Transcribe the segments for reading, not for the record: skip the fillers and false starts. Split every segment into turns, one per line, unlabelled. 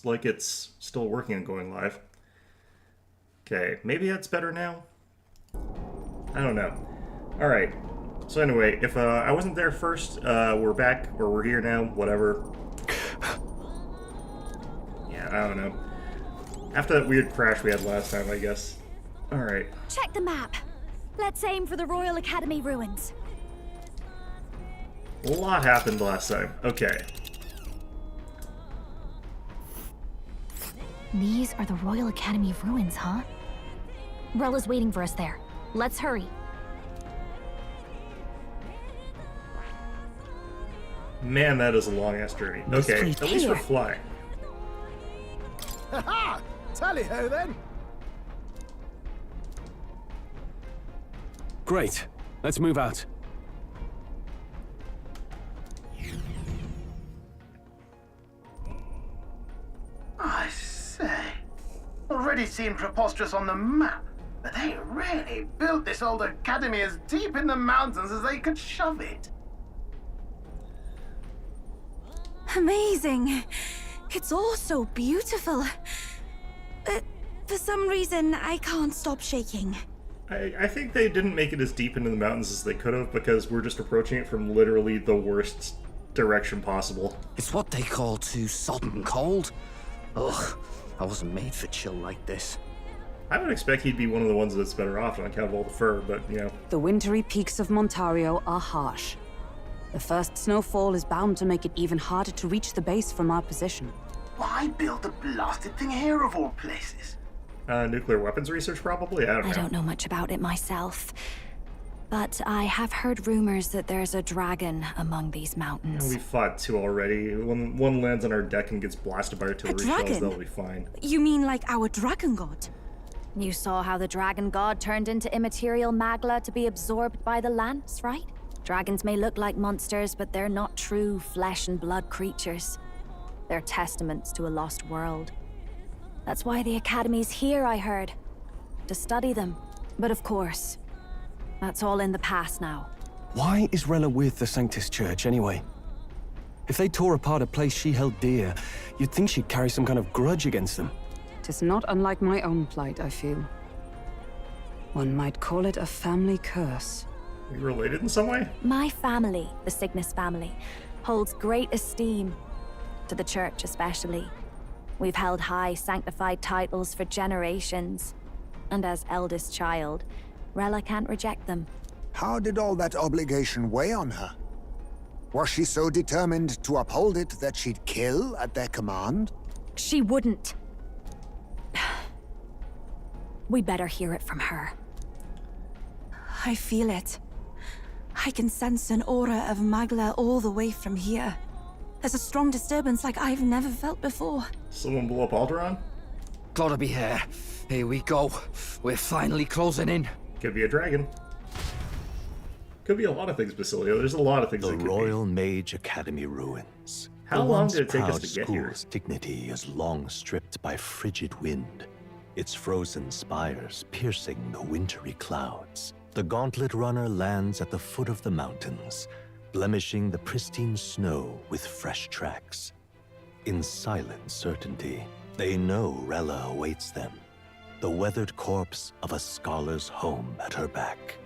looks like it's still working and going live. Okay, maybe that's better now? I don't know. Alright, so anyway, if I wasn't there first, we're back, or we're here now, whatever. Yeah, I don't know. After that weird crash we had last time, I guess. Alright.
Check the map. Let's aim for the Royal Academy ruins.
A lot happened last time. Okay.
These are the Royal Academy ruins, huh? Rella's waiting for us there. Let's hurry.
Man, that is a long-ass journey. Okay, at least we're flying.
Ha-ha! Tally-ho, then!
Great. Let's move out.
I say, already seemed preposterous on the map, but they really built this old academy as deep in the mountains as they could shove it.
Amazing. It's all so beautiful. But for some reason, I can't stop shaking.
I think they didn't make it as deep into the mountains as they could have because we're just approaching it from literally the worst direction possible.
It's what they call too sodden cold. Ugh, I wasn't made for chill like this.
I would expect he'd be one of the ones that's better off on account of all the fur, but, you know.
The wintry peaks of Montario are harsh. The first snowfall is bound to make it even harder to reach the base from our position.
Why build the blasted thing here of all places?
Nuclear weapons research, probably? I don't know.
I don't know much about it myself, but I have heard rumors that there's a dragon among these mountains.
We fought two already. When one lands on our deck and gets blasted by artillery shells,
dragon?
that'll be fine.
You mean like our dragon god?
You saw how the dragon god turned into immaterial magla to be absorbed by the lance, right? Dragons may look like monsters, but they're not true flesh and blood creatures. They're testaments to a lost world. That's why the Academy's here, I heard. To study them. But of course, that's all in the past now.
Why is Rella with the Sanctus Church, anyway? If they tore apart a place she held dear, you'd think she'd carry some kind of grudge against them.
Tis not unlike my own plight, I feel. One might call it a family curse.
Are you related in some way?
My family, the Cygnus family, holds great esteem, to the Church especially. We've held high sanctified titles for generations, and as eldest child, Rella can't reject them.
How did all that obligation weigh on her? Was she so determined to uphold it that she'd kill at their command?
She wouldn't. We better hear it from her.
I feel it. I can sense an aura of Magla all the way from here. There's a strong disturbance like I've never felt before.
Someone blew up Alderaan?
Gotta be here. Here we go. We're finally closing in.
Could be a dragon. Could be a lot of things, Basilio. There's a lot of things
The
that could
Royal Mage Academy ruins.
How
The
long
once
did it take us
proud
to get here?
school's dignity is long stripped by frigid wind, its frozen spires piercing the wintry clouds. The gauntlet runner lands at the foot of the mountains, blemishing the pristine snow with fresh tracks. In silent certainty, they know Rella awaits them, the weathered corpse of a scholar's home at her back.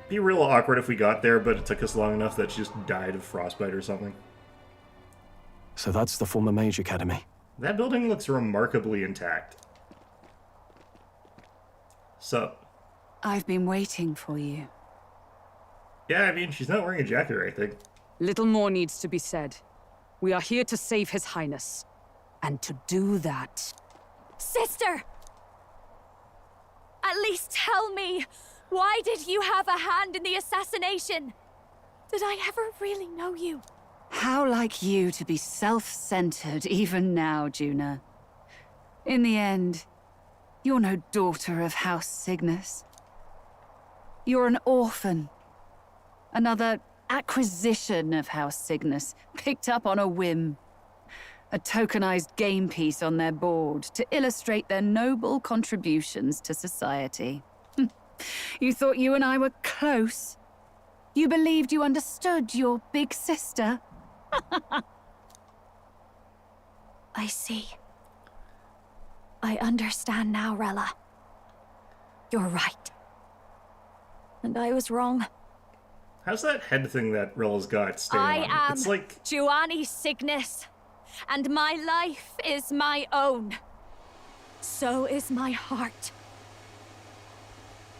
be real awkward if we got there, but it took us long enough that she just died of frostbite or something.
So that's the former Mage Academy.
That building looks remarkably intact. Sup?
I've been waiting for you.
Yeah, I mean, she's not wearing a jacket or anything.
Little more needs to be said. We are here to save His Highness. And to do that...
Sister! At least tell me, why did you have a hand in the assassination? Did I ever really know you?
How like you to be self-centered even now, Juna. In the end, you're no daughter of House Cygnus. You're an orphan. Another acquisition of House Cygnus, picked up on a whim. A tokenized game piece on their board to illustrate their noble contributions to society. You thought you and I were close? You believed you understood your big sister?
I see. I understand now, Rella. You're right. And I was wrong.
How's that head thing that Rella's got stay on?
I am
It's like...
Giovanni Cygnus, and my life is my own. So is my heart.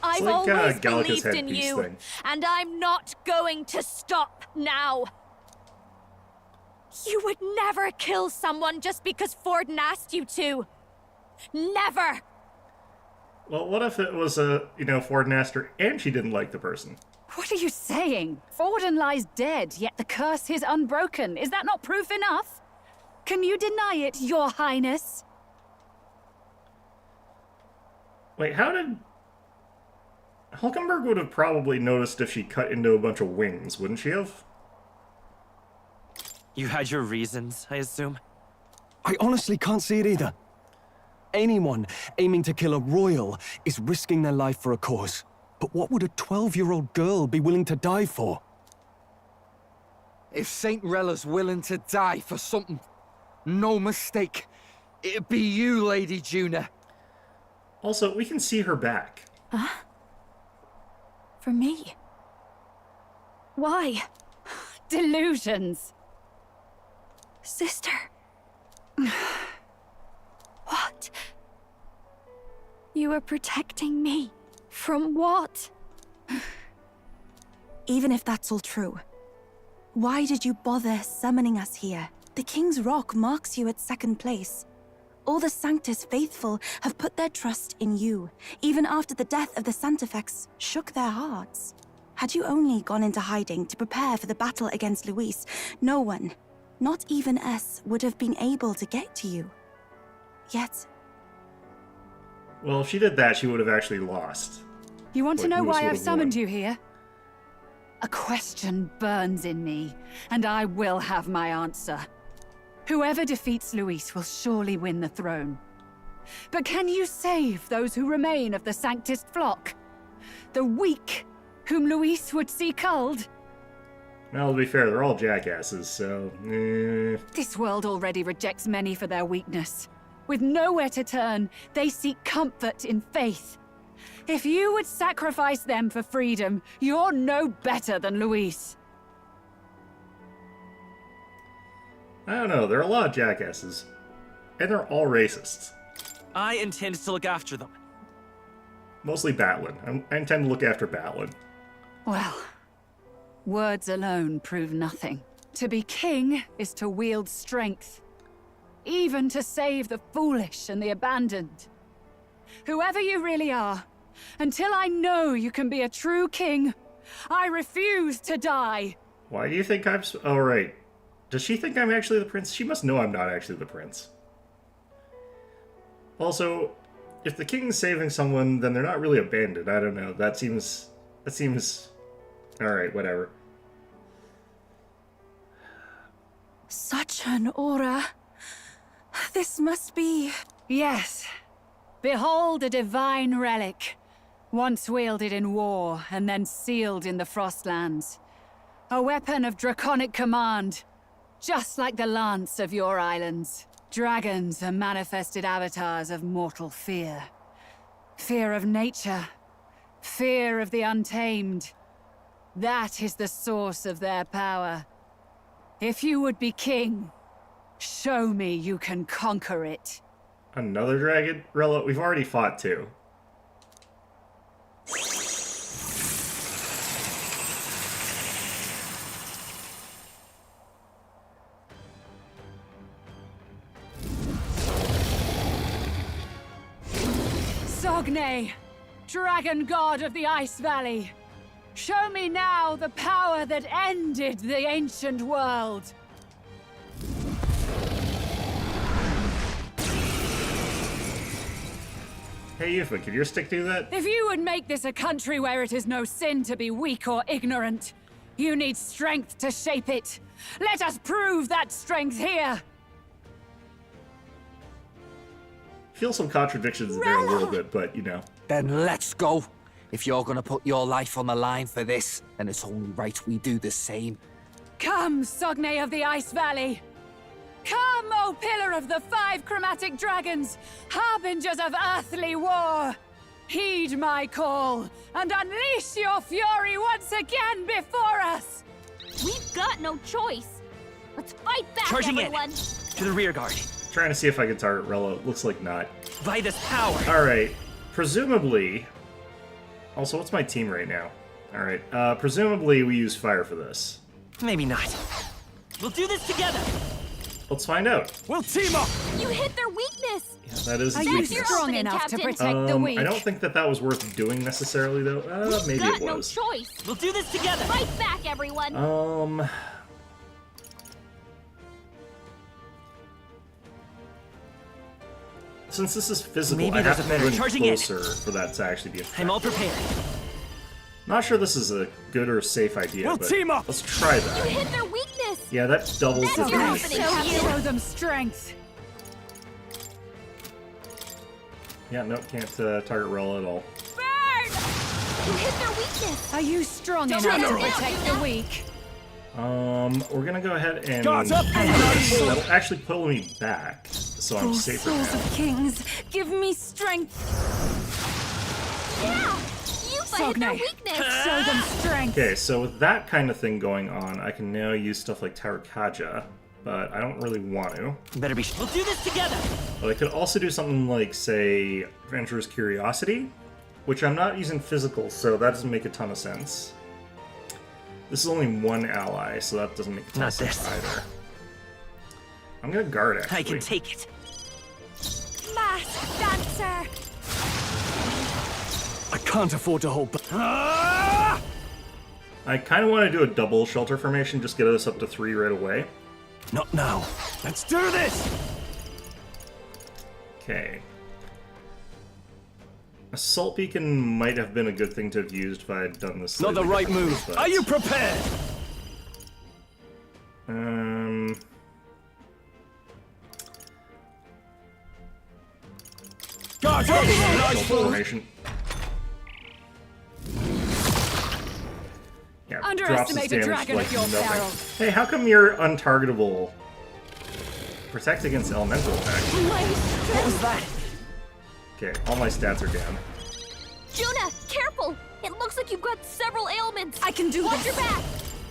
I've
like,
always
Gallica's
believed in
headpiece
you,
thing.
and I'm not going to stop now. You would never kill someone just because Forden asked you to. Never!
Well, what if it was Forden asked her and she didn't like the person?
What are you saying? Forden lies dead, yet the curse is unbroken. Is that not proof enough? Can you deny it, Your Highness?
Wait, how did... Hulkenberg would have probably noticed if she cut into a bunch of wings, wouldn't she have?
You had your reasons, I assume?
I honestly can't see it either. Anyone aiming to kill a royal is risking their life for a cause. But what would a 12-year-old girl be willing to die for?
If Saint Rella's willing to die for something, no mistake, it'd be you, Lady Juna.
Also, we can see her back.
Huh? For me? Why?
Delusions.
Sister. What? You are protecting me. From what?
Even if that's all true, why did you bother summoning us here? The King's Rock marks you at second place. All the Sanctus faithful have put their trust in you, even after the death of the Santafex shook their hearts. Had you only gone into hiding to prepare for the battle against Luis, no one, not even us, would have been able to get to you. Yet...
Well, if she did that, she would have actually lost.
You want to
Like,
know
Lewis
why
would
I've
have
summoned
won.
you here? A question burns in me, and I will have my answer. Whoever defeats Luis will surely win the throne. But can you save those who remain of the Sanctist flock? The weak, whom Luis would see culled?
Well, to be fair, they're all jackasses, so...
This world already rejects many for their weakness. With nowhere to turn, they seek comfort in faith. If you would sacrifice them for freedom, you're no better than Luis.
I don't know, there are a lot of jackasses. And they're all racists.
I intend to look after them.
Mostly Batlin. I intend to look after Batlin.
Well, words alone prove nothing. To be king is to wield strength, even to save the foolish and the abandoned. Whoever you really are, until I know you can be a true king, I refuse to die.
Why do you think I'm... Oh, right. Does she think I'm actually the prince? She must know I'm not actually the prince. Also, if the king's saving someone, then they're not really abandoned. I don't know. That seems... Alright, whatever.
Such an aura. This must be...
Yes. Behold a divine relic. Once wielded in war, and then sealed in the Frostlands. A weapon of draconic command. Just like the lance of your islands. Dragons are manifested avatars of mortal fear. Fear of nature. Fear of the untamed. That is the source of their power. If you would be king, show me you can conquer it.
Another dragon? Rella, we've already fought two.
Sogne, dragon god of the Ice Valley. Show me now the power that ended the ancient world.
Hey, Yufa, can your stick do that?
If you would make this a country where it is no sin to be weak or ignorant, you need strength to shape it. Let us prove that strength here.
Feel some contradictions there a little bit, but, you know.
Then let's go. If you're gonna put your life on the line for this, then it's only right we do the same.
Come, Sogne of the Ice Valley. Come, O pillar of the 5 chromatic dragons, harbingers of earthly war! Heed my call, and unleash your fury once again before us!
We've got no choice. Let's fight back,
Charging
everyone.
to the rear guard.
Trying to see if I can target Rella. Looks like not.
By this power.
Alright. Presumably... Also, what's my team right now? Alright. Presumably we use fire for this.
Maybe not. We'll do this together.
Let's find out.
We'll team up!
You hit their weakness.
Yeah, that is
Are
his
you
weakness.
strong
Opening,
enough to
Captain.
protect the weak?
I don't think that was worth doing necessarily, though.
We've
Maybe
got
it
no
was.
choice.
We'll do this together.
Fight back, everyone.
Since this is physical,
Maybe
I
there's
have
a
to
better
move
charging in.
closer for that to actually be effective.
I'm all prepared.
Not sure this is a good or safe idea,
We'll
but
team up.
let's try
You
that.
hit their weakness.
Yeah, that doubles the
That's your
damage.
opening, Captain.
Show them strength!
Yeah, nope, can't target Rella at all.
Burn! You hit their weakness.
Are you strong enough
General.
to protect the weak?
We're gonna go ahead and...
Guards up!
That'll actually pull me back, so I'm
Oh,
safer
souls
now.
of kings, give me strength.
Yeah. You hit their
Sogne,
weakness.
show them strength!
Okay, so with that kind of thing going on, I can now use stuff like Tarakaja, but I don't really want to.
Better be. We'll do this together.
But I could also do something like, say, Adventurer's Curiosity, which I'm not using physical, so that doesn't make a ton of sense. This is only one ally, so that doesn't make a ton
Not
of sense
this.
either. I'm gonna guard, actually.
I can take it.
Mask dancer.
I can't afford to hold back.
I kind of want to do a double shelter formation, just get us up to 3 right away.
Not now. Let's do this!
Okay. Assault Beacon might have been a good thing to have used if I had done this.
Not the
slightly
right
differently,
move.
but-
Are you prepared? Guards up! Nice
Shelter
move!
formation. Yeah,
Underestimate
drops its
a
damage
dragon
like
at your
nothing.
peril.
Hey, how come you're untargetable? Protect against elemental attack.
What was that?
Okay, all my stats are down.
Juna, careful. It looks like you've got several ailments.
I can do
Watch
this.
your back.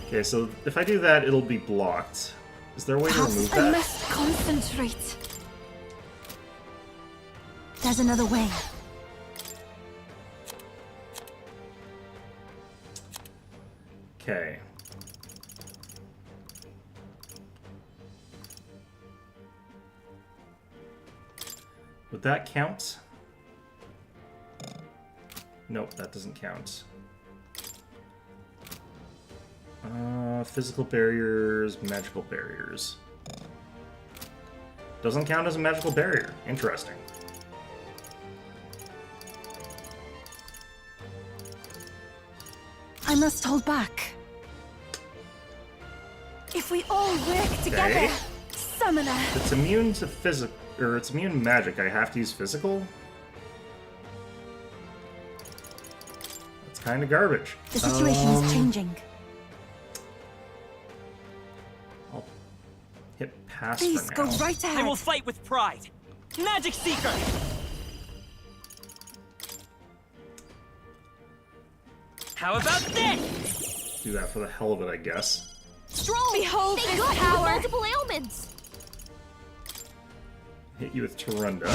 Okay, so if I do that, it'll be blocked. Is there a way to remove
Perhaps I
that?
must concentrate. There's another way.
Okay. Would that count? Nope, that doesn't count. Physical barriers, magical barriers. Doesn't count as a magical barrier. Interesting.
I must hold back. If we all work together,
Okay.
summoner.
If it's immune to physical, or it's immune to magic, I have to use physical? That's kind of garbage.
The situation is changing.
I'll hit pass
Please
for
go
now.
right
I
ahead.
will fight with pride. Magic Seeker! How about this?
Do that for the hell of it, I guess.
Stroll.
Behold
they
this
got you
power.
with multiple ailments.
Hit you with Tarunda.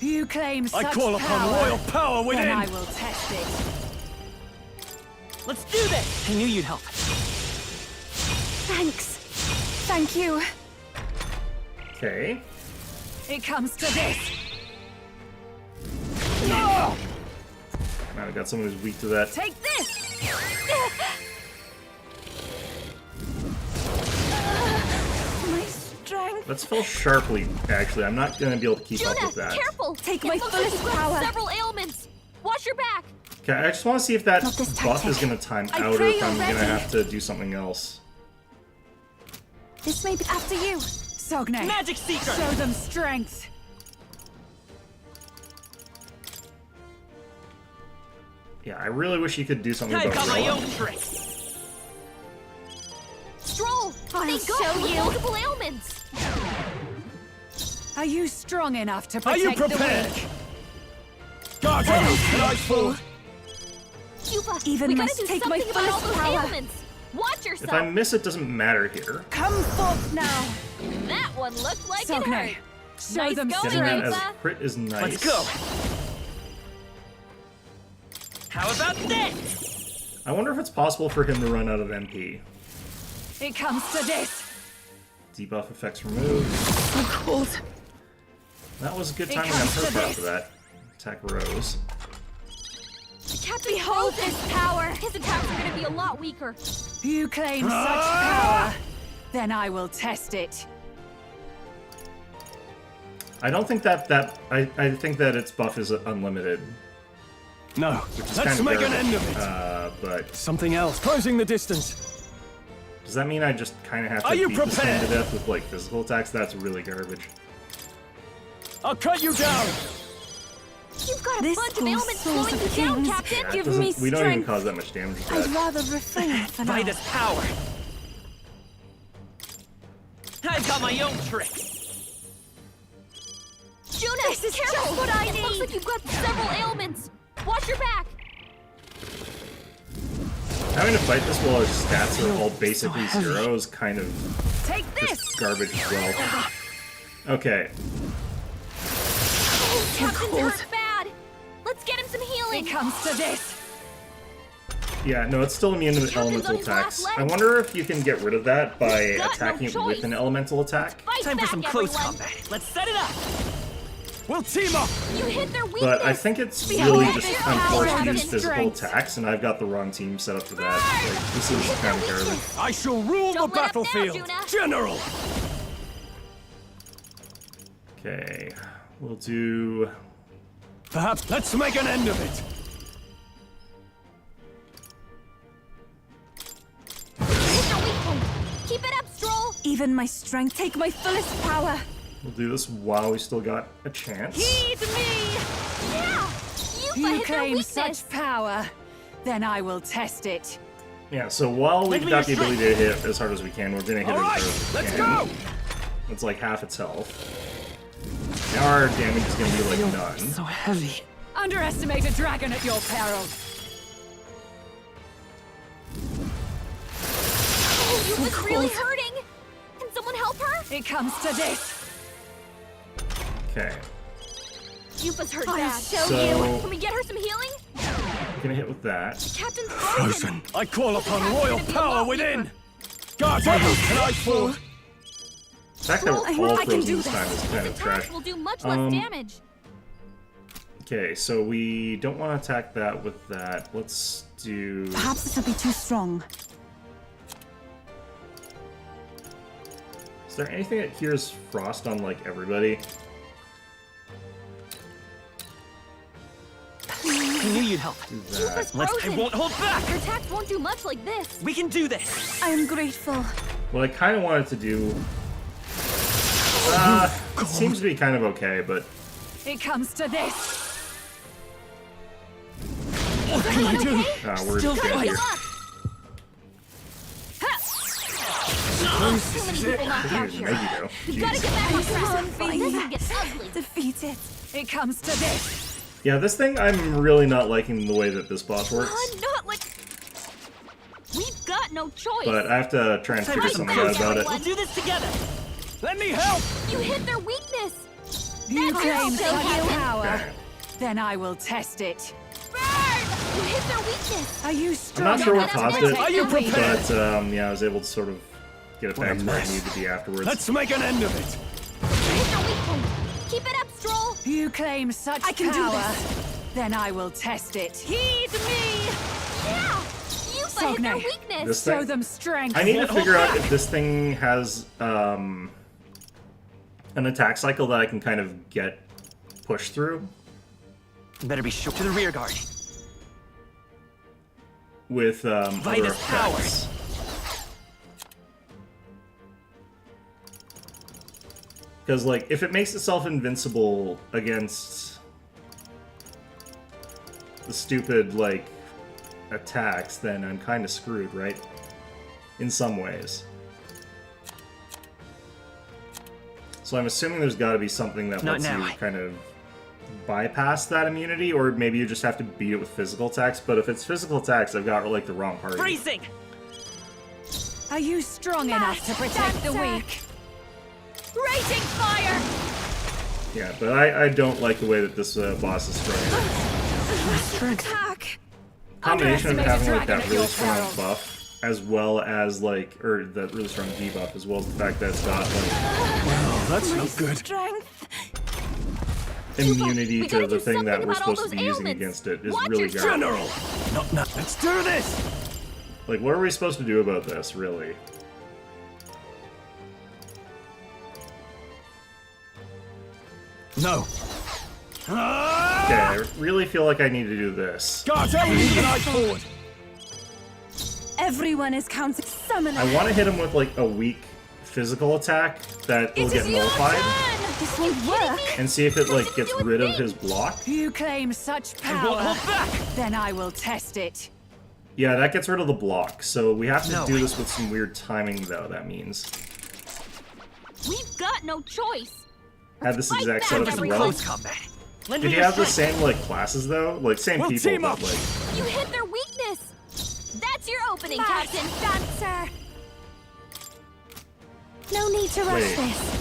You claim such
I call upon
power.
royal power within!
Then I will test it.
Let's do this! I knew you'd help.
Thanks. Thank you.
Okay.
It comes to this.
Now I got someone who's weak to that.
Take this!
My strength.
Let's fall sharply, actually. I'm not going to be able to keep up
Juna,
with that.
careful.
Take
It
my
looks like
fullest
you've got
power.
several ailments. Watch your back.
Okay, I just want to see if that
Not this
buff is
tactic.
going to time
I
out or
pray
if I'm
you're
going to
ready.
have to do something else.
This may be after you.
Sogne,
Magic Seeker!
show them strength.
Yeah, I really wish you could do something
I've
about
got my
Rella.
own trick.
Stroll.
I'll
they got
show
you with
you.
multiple ailments.
Are you strong enough to
Are
protect
you prepared?
the weak?
Guard can I fall?
Cuba,
Even
we gotta
must
do
take my
something about all
fullest
those
power.
ailments. Watch
If
yourself.
I miss, it doesn't matter here.
Come forth now.
That one looked like it
Sogno,
hurt.
show
Nice
them
going,
Getting that as
Eva.
crit is nice.
Let's go. How about this?
I wonder if it's possible for him to run out of MP.
It comes to this.
Debuff effects removed.
So cold.
That was a good
It
timing on
comes
her
to
part
this.
for that. Attack Rose.
The captain's frozen. Power. His attacks are gonna be a lot weaker.
You claim such power, then I will test it.
I don't think I think that its buff is unlimited.
No,
Which is
let's
kind of
make an
garbage.
end of it.
But
Something else. Closing the distance.
does that mean I just kind of have to
Are you
beat this thing to
prepared?
death with like physical attacks? That's really garbage.
I'll cut you down.
You've got a
This
bunch of
goes
ailments
souls
slowing
of
you
the
down,
kings.
Captain.
Yeah, it
Give
doesn't-
me
we don't even
strength.
cause that much damage with
I'd
that.
rather refrain for now.
Midas power. I've got my own tricks.
Juna,
This is
careful.
just what I
It looks
need.
like you've got several ailments. Watch your back.
Having to fight this while his stats are all basically zero is kind of
Take this!
just garbage as well. Okay,
Captain's hurt bad. Let's get him some healing.
It comes to this.
yeah, no, it's still immune to the
Captain's
elemental
on his
attacks.
last
I
leg.
wonder if you can get rid of that by
He's got no
attacking it with
choice.
an elemental attack.
Fight
Time for
back,
some close
everyone.
combat. Let's set it up.
We'll team up.
You hit their weakness.
But I think it's
Behind
really
that
just
power,
I'm forced to
Captain.
use physical
Strength.
attacks, and I've got the wrong team set up for that. Like, this is kind of garbage.
I shall rule
Don't
the
let up now,
battlefield.
Juna.
General.
Okay, we'll do.
Perhaps let's make an end of it.
Hit their weak point. Keep it up, Stroll.
Even my strength, take my fullest power.
We'll do this while we still got a chance.
Heed me!
Yeah.
You
hit their
claim
weakness.
such power, then I will test it.
Yeah, so while we've
Lend me
got the
your
ability to hit as hard as we can, we're gonna hit
All
it
right,
as hard as we
let's
can.
go.
It's like half its health. Now our damage is gonna be like none.
So heavy.
Underestimate a dragon at your peril.
Oh, you was really hurting. Can someone help her?
It comes to this.
Okay,
Yupa's hurt
I'll
bad.
show
so
Can we get her some healing?
we're gonna hit with that.
Captain's frozen.
I call upon royal power within. Guard can I fall?
The fact that we're all
I can
frozen
do
this time is kind of trash.
Attacks will do much less damage.
Okay, so we don't want to attack that with that. Let's do.
Perhaps this will be too strong.
Is there anything that cures frost on like everybody?
I knew you'd help.
Do
Yupa's
that.
I
frozen.
won't hold back.
Her attacks won't do much like this.
We can do this.
I am grateful.
What I kind of wanted to do. It seems to be kind of okay, but
It comes to this.
What can I do?
we're
Still
dead
fight.
here.
So many people knocked out
Maybe
here.
though.
Gotta
Jeez.
get back on track.
Fine.
This can get ugly.
Defeated.
It comes to this.
Yeah, this thing I'm really not liking the way that this boss works.
Not like... We've got no choice.
But I have to try and
Time
figure
for some
something out
close
about it.
We'll do this together.
Let me help.
You hit their weakness.
You
That's
claim
how
such
they happen.
power,
Okay.
then I will test it.
Burn! You hit their weakness.
Are you
I'm
strong
not sure what
enough to
caused
protect
it,
Are you
the weak?
prepared?
but yeah, I was able to sort of get it
What a
back to where I
mess.
needed to be afterwards.
Let's make an end of it.
You hit their weak point. Keep it up, Stroll.
You claim such
I can do
power, then I will test it. Heed me!
Yeah. You hit their
Sogno.
weakness.
This
Show
thing?
them strength.
I need to
Won't hold
figure out
back.
if this thing has an attack cycle that I can kind of get pushed through
Better be sure to the rear guard.
with other
Vitus power.
effects. Because, like, if it makes itself invincible against the stupid, like, attacks, then I'm kind of screwed, right? In some ways. So I'm assuming there's got to be something that
Not
lets
now.
you kind of bypass that immunity, or maybe you just have to beat it with physical attacks. But if it's physical attacks, I've got like the wrong party.
Freezing!
Are you strong enough to protect the weak?
Rating fire!
Yeah, but I don't like the way that this boss is structured.
Attack!
Combination of having like that
Dragon at
really
your
strong
peril.
buff, as well as like, or that really strong debuff, as well as the fact that it's got like
Oh, that's not good.
Strength.
immunity
we
to
gotta
the
do
thing that
something
we're
about all
supposed to be
those
using
ailments.
against it is
Watch
really
yourself.
garbage.
General! No, let's do this!
Like, what are we supposed to do about this, really?
No.
Okay, I really feel like I need to do this.
Guards out! Keep an eye forward!
Everyone is counting. Summoner.
I want to hit him with like a weak physical attack that will get nullified,
This won't work.
and see if it like gets rid of his block.
You claim such
I won't
power.
hold back!
Then I will test it.
Yeah, that gets rid of the block. So we have to
No.
do this with some weird timing, though. That means
We've got no choice.
had this
Fight
exact
back,
setup as
everyone.
well.
Close combat. Lend
Did
me
you
your
have the
strength.
same like classes though? Like same
We'll
people,
team
but
up.
like
You hit their weakness. That's your opening, Captain.
Dancer. No need to rush
Wait.
this.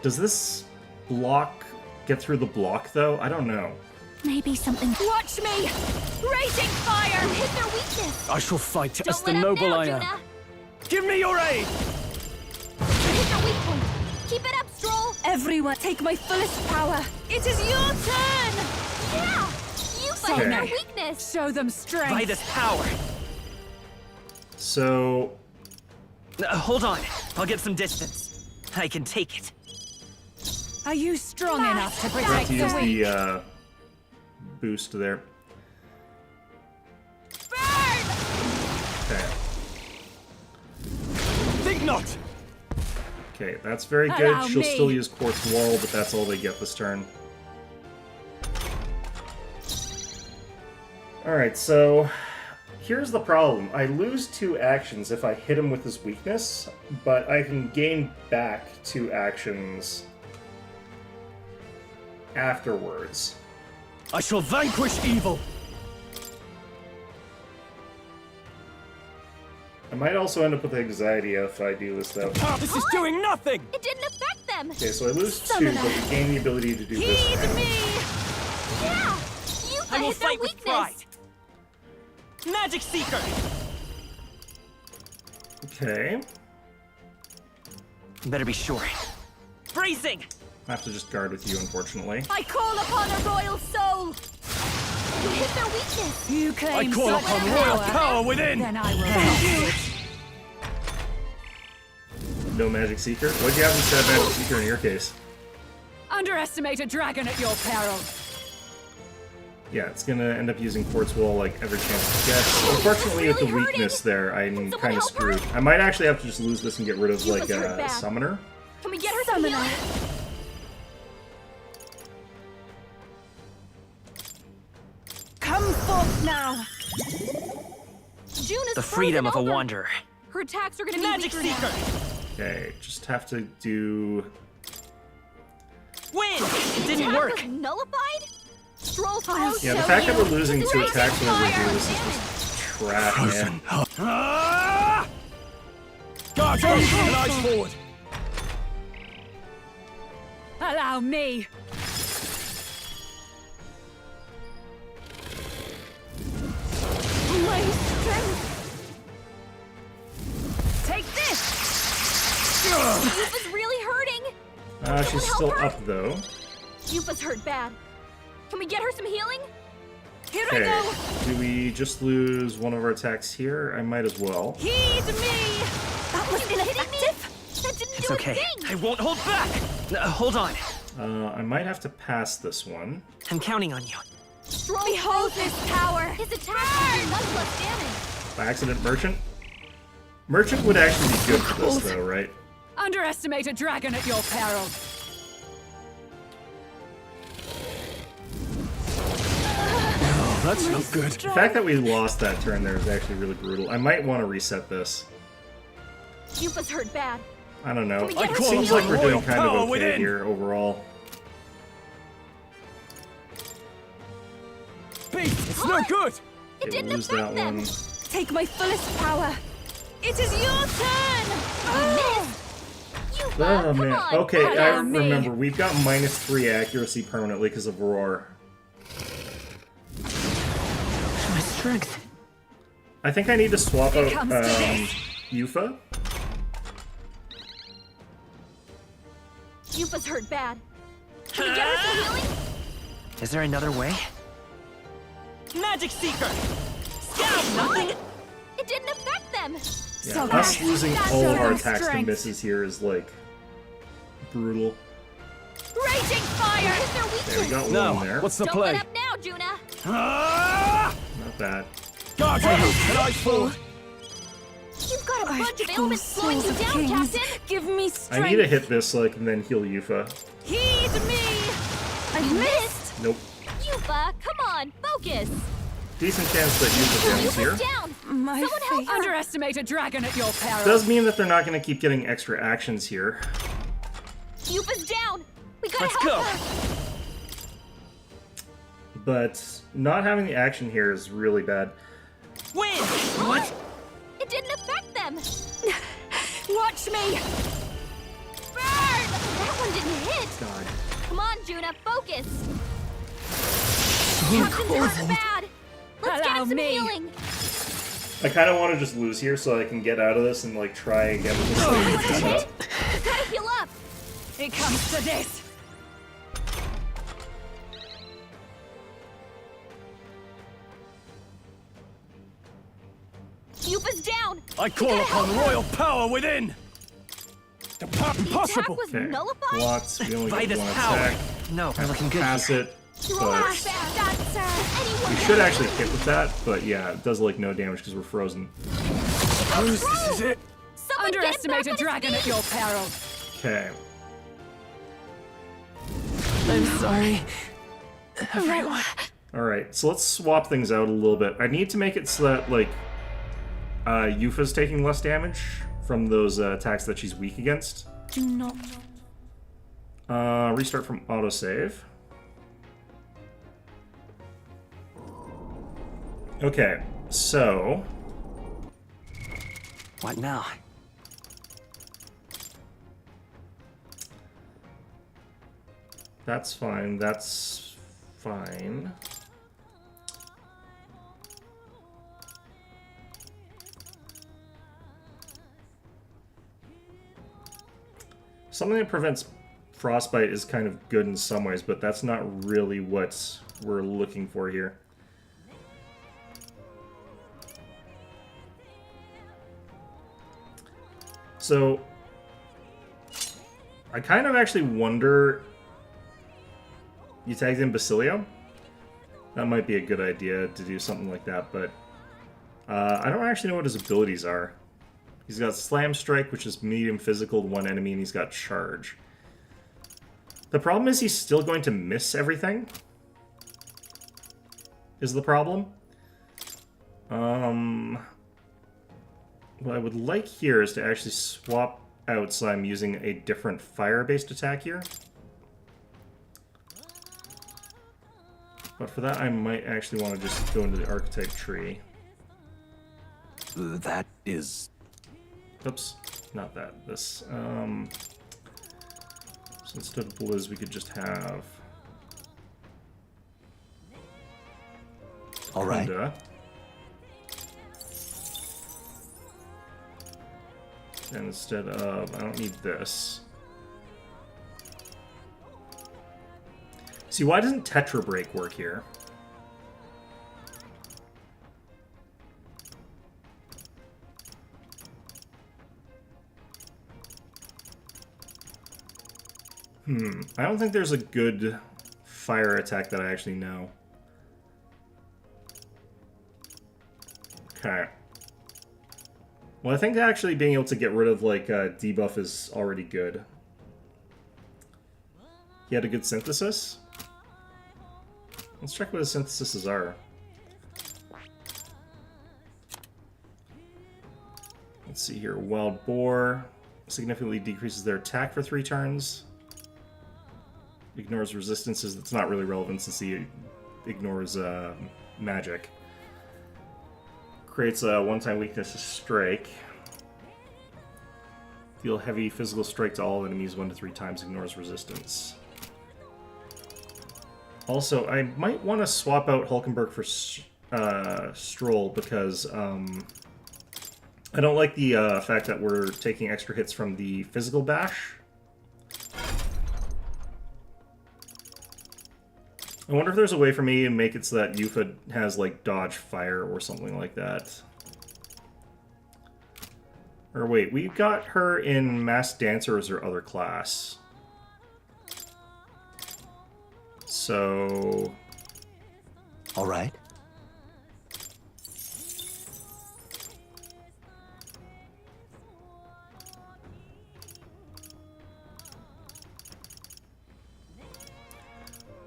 does this block get through the block though? I don't know.
Maybe something.
Watch me. Rating fire. You hit their weakness.
I shall fight as
Don't
the
let up
noble
now,
I am.
Juna.
Give me your aid!
You hit their weak point. Keep it up, Stroll.
Everyone, take my fullest power.
It is your turn. Yeah. You fight
Okay.
their weakness.
Show them strength.
By this power.
So
Hold on. I'll get some distance. I can take it.
Are you strong enough to
I have
protect
to
the
use
weak?
the boost there.
Burn.
Okay.
Think not!
Okay, that's very good.
Allow
She'll
me.
still use Quartz Wall, but that's all they get this turn. Alright, so here's the problem. I lose 2 actions if I hit him with his weakness, but I can gain back 2 actions afterwards.
I shall vanquish evil!
I might also end up with anxiety if I do this, though.
This is doing nothing!
It didn't affect them.
Okay, so I lose 2, but we gain the ability to do this
Heed
now.
me. Yeah. You
I will
hit their
fight with
weakness.
pride. Magic Seeker!
Okay.
Better be sure. Bracing!
I have to just guard with you, unfortunately.
I call upon a royal soul. You hit their weakness.
You
I
claim
call
such
upon royal
power.
power within!
Then I will test it.
No Magic Seeker? What'd you have instead of Magic Seeker in your case?
Underestimate a dragon at your peril.
Yeah, it's gonna end up using Quartz Wall like every chance it gets. Unfortunately, with the
really
weakness there, I'm
someone
kind of
help her?
screwed. I might actually have to just lose this and get rid of
You
like
must hurt
a
bad.
summoner.
Can we get her some healing?
Come forth now.
Juna's
The freedom of
frozen
a
over.
wanderer.
Her attacks are gonna be
Magic
weaker
Seeker!
now.
Okay, just have to do.
Win! It didn't
Attack
work.
was nullified? Stroll throws
Yeah, the
show
fact that
you.
we're losing 2
Rating
attacks whenever we
fire
do this is
damage.
just trash, man.
Ah! Guards out! Keep an eye forward!
Allow me.
My strength.
Take this.
Yupa's really hurting.
She's
help
still
her?
up though.
Yupa's hurt bad. Can we get her some healing? Here I
Okay,
go.
do we just lose one of our attacks here? I might as well.
Heed me.
That was ineffective.
That didn't
It's
do
okay.
a thing.
I won't hold back! Hold on.
I might have to pass this one.
I'm counting on you.
Stroll behold this power. His attack did much less damage.
By accident, Merchant? Merchant would actually be good for this though, right?
Underestimate a dragon at your peril.
Oh, that's not good.
The fact that we lost that turn there is actually really brutal. I might want to reset this.
Yupa's hurt bad.
I don't know.
Can we get
It
her
seems
some
like we're doing
royal
kind of
power
okay
within?
here overall.
Beast, it's no good!
It
Okay,
didn't
we'll lose
affect
that
them.
one.
Take my fullest power. It is your turn!
You
Oh
come
man.
on.
Okay, I
Allow me.
remember. We've got -3 accuracy permanently because of Roar.
My strength.
I think I need to swap out
comes to this.
Yufa.
Yufa's hurt bad. Can we get her some healing?
Is there another way? Magic Seeker! Scout! Nothing?
It didn't affect them.
Yeah,
So
us
bad.
losing
That's
all of
so
our
much
attacks to
strength.
misses here is like brutal.
Raging fire!
What is their
Okay, we
weakness?
got
Now,
one there.
what's the
Don't
play?
let up now, Juna.
Ah!
Not bad.
Guardians, can I fall?
You've got a bunch of
Earthborn
ailments slowing you
souls of
down,
kings,
Captain.
give me
I
strength.
need to hit this so I can then heal Yufa.
Heed me!
I missed.
Nope.
Yufa, come on, focus.
Decent chance that Yufa downs here.
Yufa's down.
My
Someone help
faith.
her.
Underestimate a dragon at your peril.
Does mean that they're not going to keep getting extra actions here.
Yufa's down. We gotta
Let's
help
go.
her.
But not having the action here is really bad.
Win! What?
It didn't affect them.
Watch me!
Burn! That one didn't hit.
God.
Come on, Juna, focus. Captain's hurt bad. Let's get
Allow
him some
me.
healing.
I kind of want to just lose here so I can get out of this and like try again with this thing set up.
We gotta heal up.
It comes to this.
Yufa's down.
I call
gotta
upon
help her.
royal power within! Impossible!
The attack was
Okay.
nullified.
Blocks. We only
By
get
this
one
power.
attack.
No, we're looking good.
Pass it.
You're
But
almost there. That's anyone.
we should actually hit with that. But yeah, it does like no damage because we're frozen.
This is it!
Someone get him
Underestimate
back
a
on his
dragon at
feet.
your peril.
Okay.
I'm sorry. Everyone.
All right. So let's swap things out a little bit. I need to make it so that like Yufa's taking less damage from those attacks that she's weak against.
Do not.
Restart from autosave. Okay, so
What now?
that's fine. That's fine. Something that prevents frostbite is kind of good in some ways, but that's not really what we're looking for here. So, I kind of actually wonder... You tagged in Basilio? That might be a good idea to do something like that, but... I don't actually know what his abilities are. He's got Slam Strike, which is medium physical to one enemy, and he's got Charge. The problem is he's still going to miss everything. Is the problem. What I would like here is to actually swap out so I'm using a different fire-based attack here. But for that, I might actually want to just go into the archetype tree.
That is...
Oops, not that. This. So instead of Blizz, we could just have...
All right.
Kunda. And instead of... I don't need this. See, why doesn't Tetra Break work here? I don't think there's a good fire attack that I actually know. Okay. Well, I think actually being able to get rid of, like, debuff is already good. He had a good synthesis? Let's check what his syntheses are. Let's see here. Wild Boar. significantly decreases their attack for 3 turns. Ignores resistances. That's not really relevant since he ignores magic. Creates a one-time weakness to strike. Deal heavy physical strike to all enemies 1 to 3 times. Ignores resistance. Also, I might want to swap out Hulkenberg for Stroll because I don't like the fact that we're taking extra hits from the physical bash. I wonder if there's a way for me to make it so that Yufa has, like, dodge fire or something like that. Or wait, we got her in Masked Dancer as her other class. So...
All right.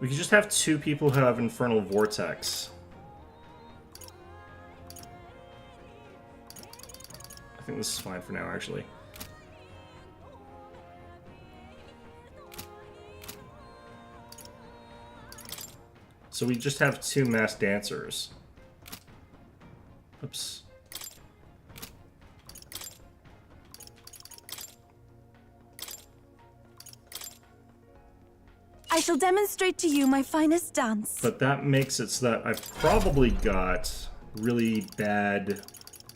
We could just have 2 people who have Infernal Vortex. I think this is fine for now, actually. So we just have 2 Masked Dancers. Oops.
I shall demonstrate to you my finest dance.
But that makes it so that I've probably got really bad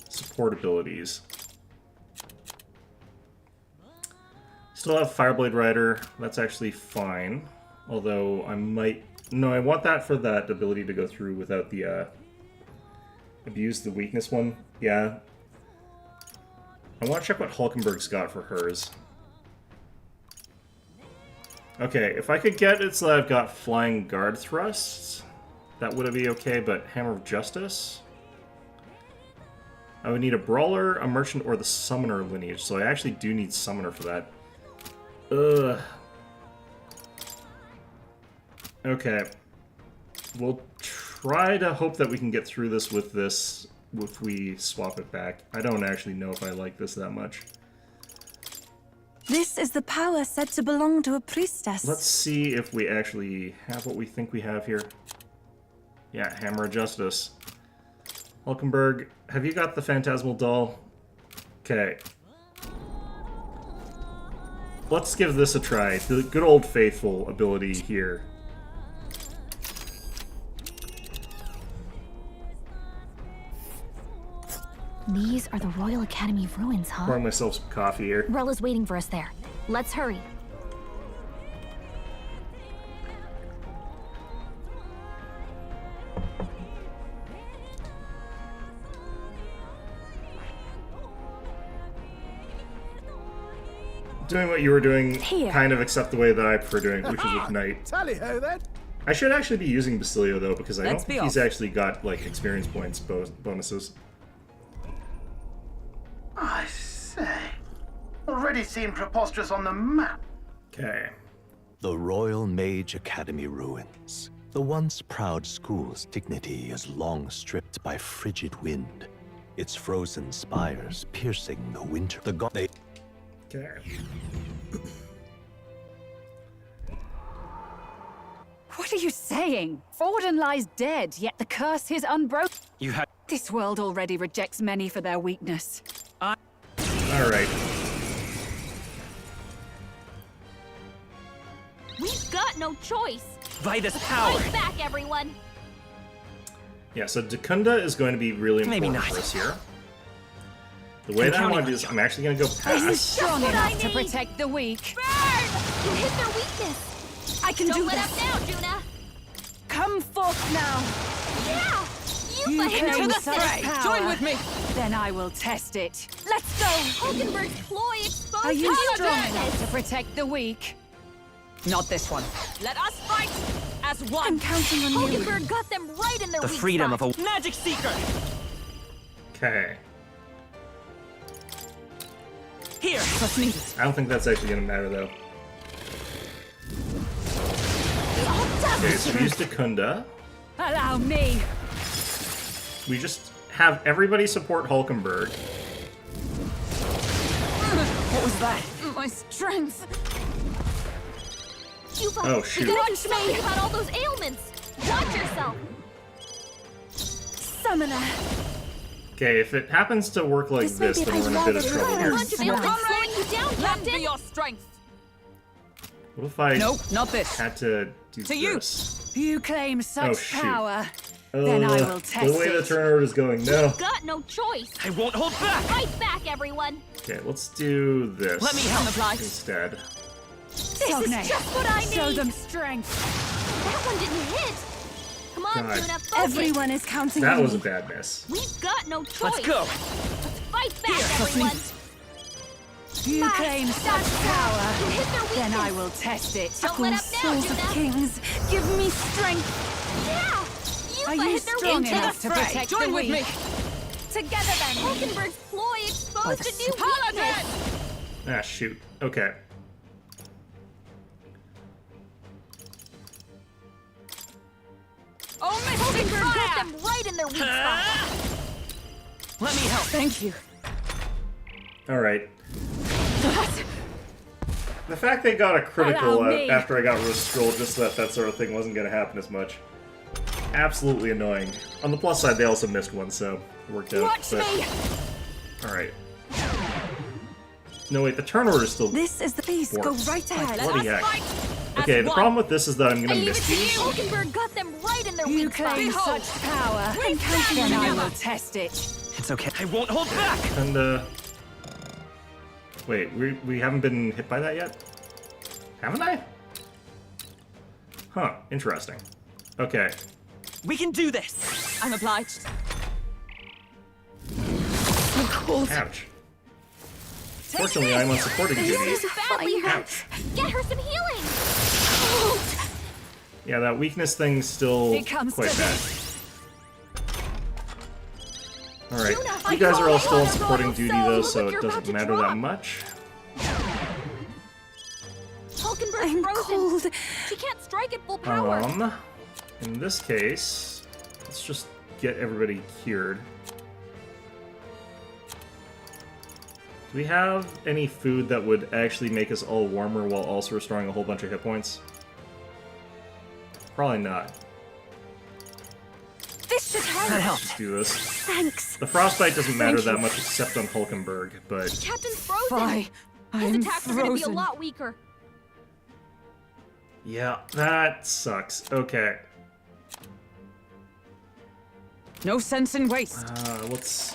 support abilities. Still have Fireblade Rider. That's actually fine. Although I might... No, I want that for that ability to go through without the abuse the weakness one. Yeah. I want to check what Hulkenberg's got for hers. Okay, if I could get it so that I've got Flying Guard Thrusts, that would be okay, but Hammer of Justice? I would need a Brawler, a Merchant, or the Summoner lineage, so I actually do need Summoner for that. Ugh. Okay. We'll try to hope that we can get through this if we swap it back. I don't actually know if I like this that much.
This is the power said to belong to a priestess.
Let's see if we actually have what we think we have here. Yeah, Hammer of Justice. Hulkenberg, have you got the Phantasmal Doll? Okay. Let's give this a try. The good old faithful ability here.
These are the Royal Academy ruins, huh?
Pouring myself some coffee here.
Rella's waiting for us there. Let's hurry.
Doing what you were doing,
Here.
kind of except the way that I prefer doing it, which is with Knight.
Tally-ho then.
I should actually be using Basilio though, because I don't
Let's be
think he's
off.
actually got like experience points bonuses.
I say. Already seen Preposterous on the map.
Okay.
The Royal Mage Academy ruins. The once proud school's dignity is long stripped by frigid wind. Its frozen spires piercing the winter.
Okay.
What are you saying? Forden lies dead, yet the curse is unbroken.
You had.
This world already rejects many for their weakness.
Alright.
We've got no choice.
By this power.
Fight back, everyone.
Yeah, so Dekunda is going to be really
Maybe
important
not.
for us here. The way that I want to do this, I'm actually going to go
This is
past.
strong
what I
enough to
need.
protect the weak.
Burn! You hit their weakness.
I can
Don't
do
let
this.
up now, Juna.
Come forth now.
Yeah!
You
You
can
claim
the
such
fray.
power.
Join with me. Then I will test it. Let's go.
Hulkenberg's ploy exposed
Are you
our
strong
weakness.
enough to protect the weak? Not this one. Let us fight as one. I'm counting on you.
Hulkenberg got them right in their
The
weak
freedom
spot.
of a magic seeker.
Okay.
Here.
Trust me.
I don't think that's actually going to matter though.
The audacity.
Okay, so we use Dekunda.
Allow me.
We just have everybody support Hulkenberg.
What was that?
My strength.
Cuba,
Oh, shoot.
we gotta do something about all those ailments. Watch yourself.
Summoner.
Okay, if it happens to work like this, then we're in a bit of trouble
A
here.
bunch of ailments slowing you down,
Lend me
Captain.
your strength.
What if I
No, not this.
had to do
To you.
this?
You claim such
Oh, shoot.
power. Then I will test
the way the
it.
turnover is going, no.
Got no choice.
I won't hold back!
Fight back, everyone.
Okay, let's do this
Let me help.
instead.
This is just what I need.
Show them strength.
That one didn't hit. Come on,
God.
Tuna, focus.
Everyone is counting
That
on
was a
me.
bad miss.
We've got no choice.
Let's go!
Let's fight back,
Here,
everyone.
You claim such power.
You hit their weakness.
Then I will test it.
Don't let up now,
Souls of
Tuna.
kings, give me strength.
Yeah.
Are
Yuba
you
hit their
strong
weakness.
enough to protect the
Join with
weak?
me!
Together then.
Hulkenberg's ploy exposed a new
Paladin!
weakness.
Ah, shoot. Okay.
Oh, mystic
Hulkenberg got
fire!
them right in their weak spot.
Let me help.
Thank you.
Alright. The fact they got a critical
Allow me.
after I got Rose Scroll, just so that sort of thing wasn't going to happen as much. Absolutely annoying. On the plus side, they also missed one, so it worked out.
Watch me!
Alright. No, wait, the turnover is still...
This is the piece. Go
Works.
right ahead.
Bloody
Let us
heck.
fight
Okay,
as
the
one.
problem with this is that I'm going to
Leave it
miss
to you.
these.
Hulkenberg got them right in their
You
weak spot.
claim
Behold.
such power.
I'm counting
Then
on
I
you.
will test it.
It's okay. I won't hold back!
And, wait, we haven't been hit by that yet? Haven't I? Huh, interesting. Okay.
We can do this!
I'm obliged.
Ouch. Fortunately, I'm on supporting duty.
This badly hurt.
Ouch.
Get her some healing.
Yeah, that weakness thing's still
It comes
quite
to
bad. Alright,
Juna,
you guys are all
I
still on
call it
supporting
royal
duty
cell.
though,
Look
so
what
it
you're about
doesn't
to
matter that
drop.
much.
Hulkenberg's
I'm
frozen.
cold.
She can't strike at full power.
In this case, let's just get everybody cured. Do we have any food that would actually make us all warmer while also restoring a whole bunch of hit points? Probably not.
This should help.
That helps.
Let's do this.
Thanks.
The frostbite doesn't matter that much except on Hulkenberg, but
Captain's frozen.
Fly.
His
I'm
attacks are gonna be a
frozen.
lot weaker.
yeah, that sucks. Okay.
No sense in waste.
Let's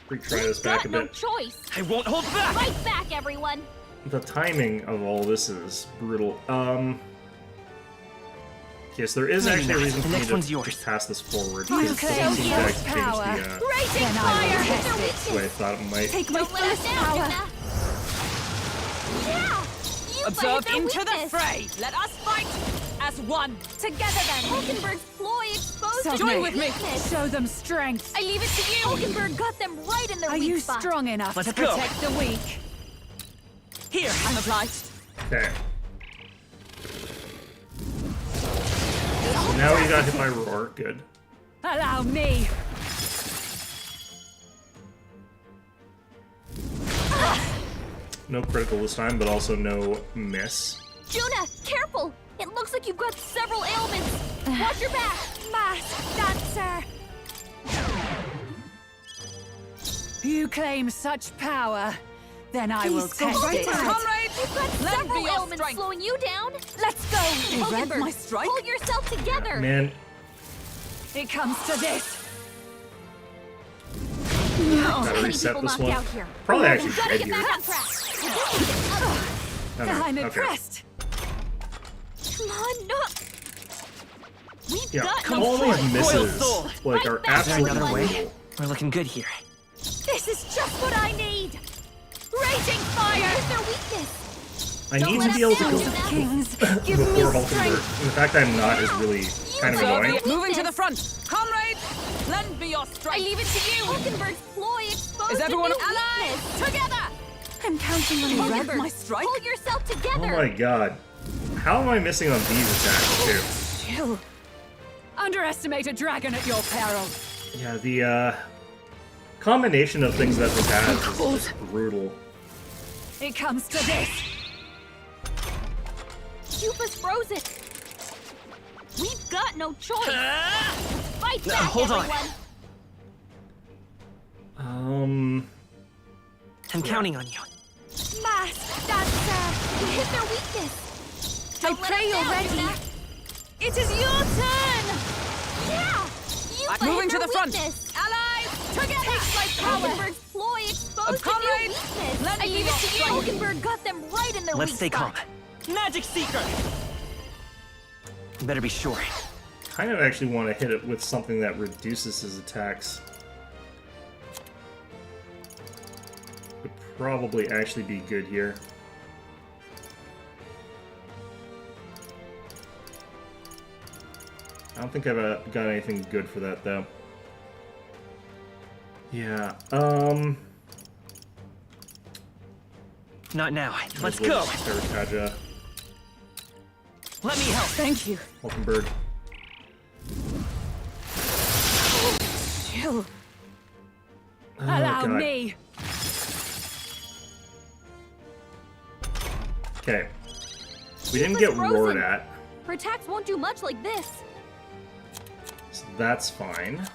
retry this back
Got
a
no
bit.
choice.
I won't hold back!
Fight back, everyone.
The timing of all this is brutal. Okay, so there is
Maybe
actually a
not.
reason
The
for me
next
to
one's yours.
just pass this forward,
You
because it
claim
doesn't seem to
such
actually
power.
change the
Raging
Then I
fire.
will
Hit their
test it.
way I
weakness.
thought it might.
Take my
Don't let us
fullest
down,
power.
Juna. Yeah. You
Observe
hit their
into the
weakness.
fray. Let us fight as one.
Together then.
Hulkenberg's ploy exposed
So
a
join
new
with me.
weakness.
Show them strength.
I leave it to you. Hulkenberg got them right in their
Are
weak
you
spot.
strong enough
Let's
to
go.
protect the weak?
Here!
I'm obliged.
Okay. So now we got hit by roar. Good.
Allow me.
No critical this time, but also no miss.
Juna, careful. It looks like you've got several ailments. Watch your back.
Masked dancer.
You claim such power. Then I will
Please go
test
right
it.
ahead.
Comrades,
You've got
lend
several
me your
ailments
strength.
slowing you down.
Let's go.
You read
Hulkenberg,
my strike?
pull yourself together.
Man,
It comes to this.
gotta
Many
reset
people
this
knocked
one.
out here.
Probably actually
We've got to
dead
get
here.
back on track.
Oh, no.
I'm
Okay.
impressed.
Come on, no. We've
Yeah,
got
all
no
these
choice.
misses
soul.
like
Fight
are
back,
Is there
absolutely
another way?
brutal.
We're looking good here.
This is just what I need. Raging fire. Here's their weakness.
I
Don't
need
let
to be
us
able to
down,
go
Juna.
Kings, give me
before Hulkenberg.
strength.
And the fact that I'm not is really kind of
Observe
annoying.
the-
Moving to the front. Comrades, lend me your
I
strength.
leave it to you. Hulkenberg's ploy exposed
Is everyone
a new
allied?
weakness.
Together.
I'm counting on you.
Hulkenberg,
my strike?
pull yourself
Oh
together.
my god. How am I missing on these attacks too?
Chill. Underestimate a dragon at your peril.
Yeah, the combination of things that this has is just brutal.
It comes to this.
Yuba's frozen. We've got no choice. Fight back,
hold on.
everyone.
I'm counting on you.
Mask, that's, you hit their weakness.
I
Don't let
pray
us
you're
down,
ready.
Yuna.
It is your turn!
Yeah! Yuba
Moving
hit
to
their
the front.
weakness.
Allies, together!
Take my Falkenberg's ploy exposed to new
comrades,
weakness.
let
I
me
gave it to you.
rock.
Falkenberg got them right in their
Let's
weak
stay calm.
spot.
Magic Seeker! Better be sure.
Kind of actually want to hit it with something that reduces his attacks. Would probably actually be good here. I don't think I've got anything good for that though. Yeah,
Not now. Let's
with
go.
Refantazio.
Let me help.
Thank you.
Hulkenberg.
Chill.
Oh,
Allow
God.
me.
Okay. We didn't
Yuba's
get
frozen.
roared at,
Her attacks won't do much like this.
so that's fine.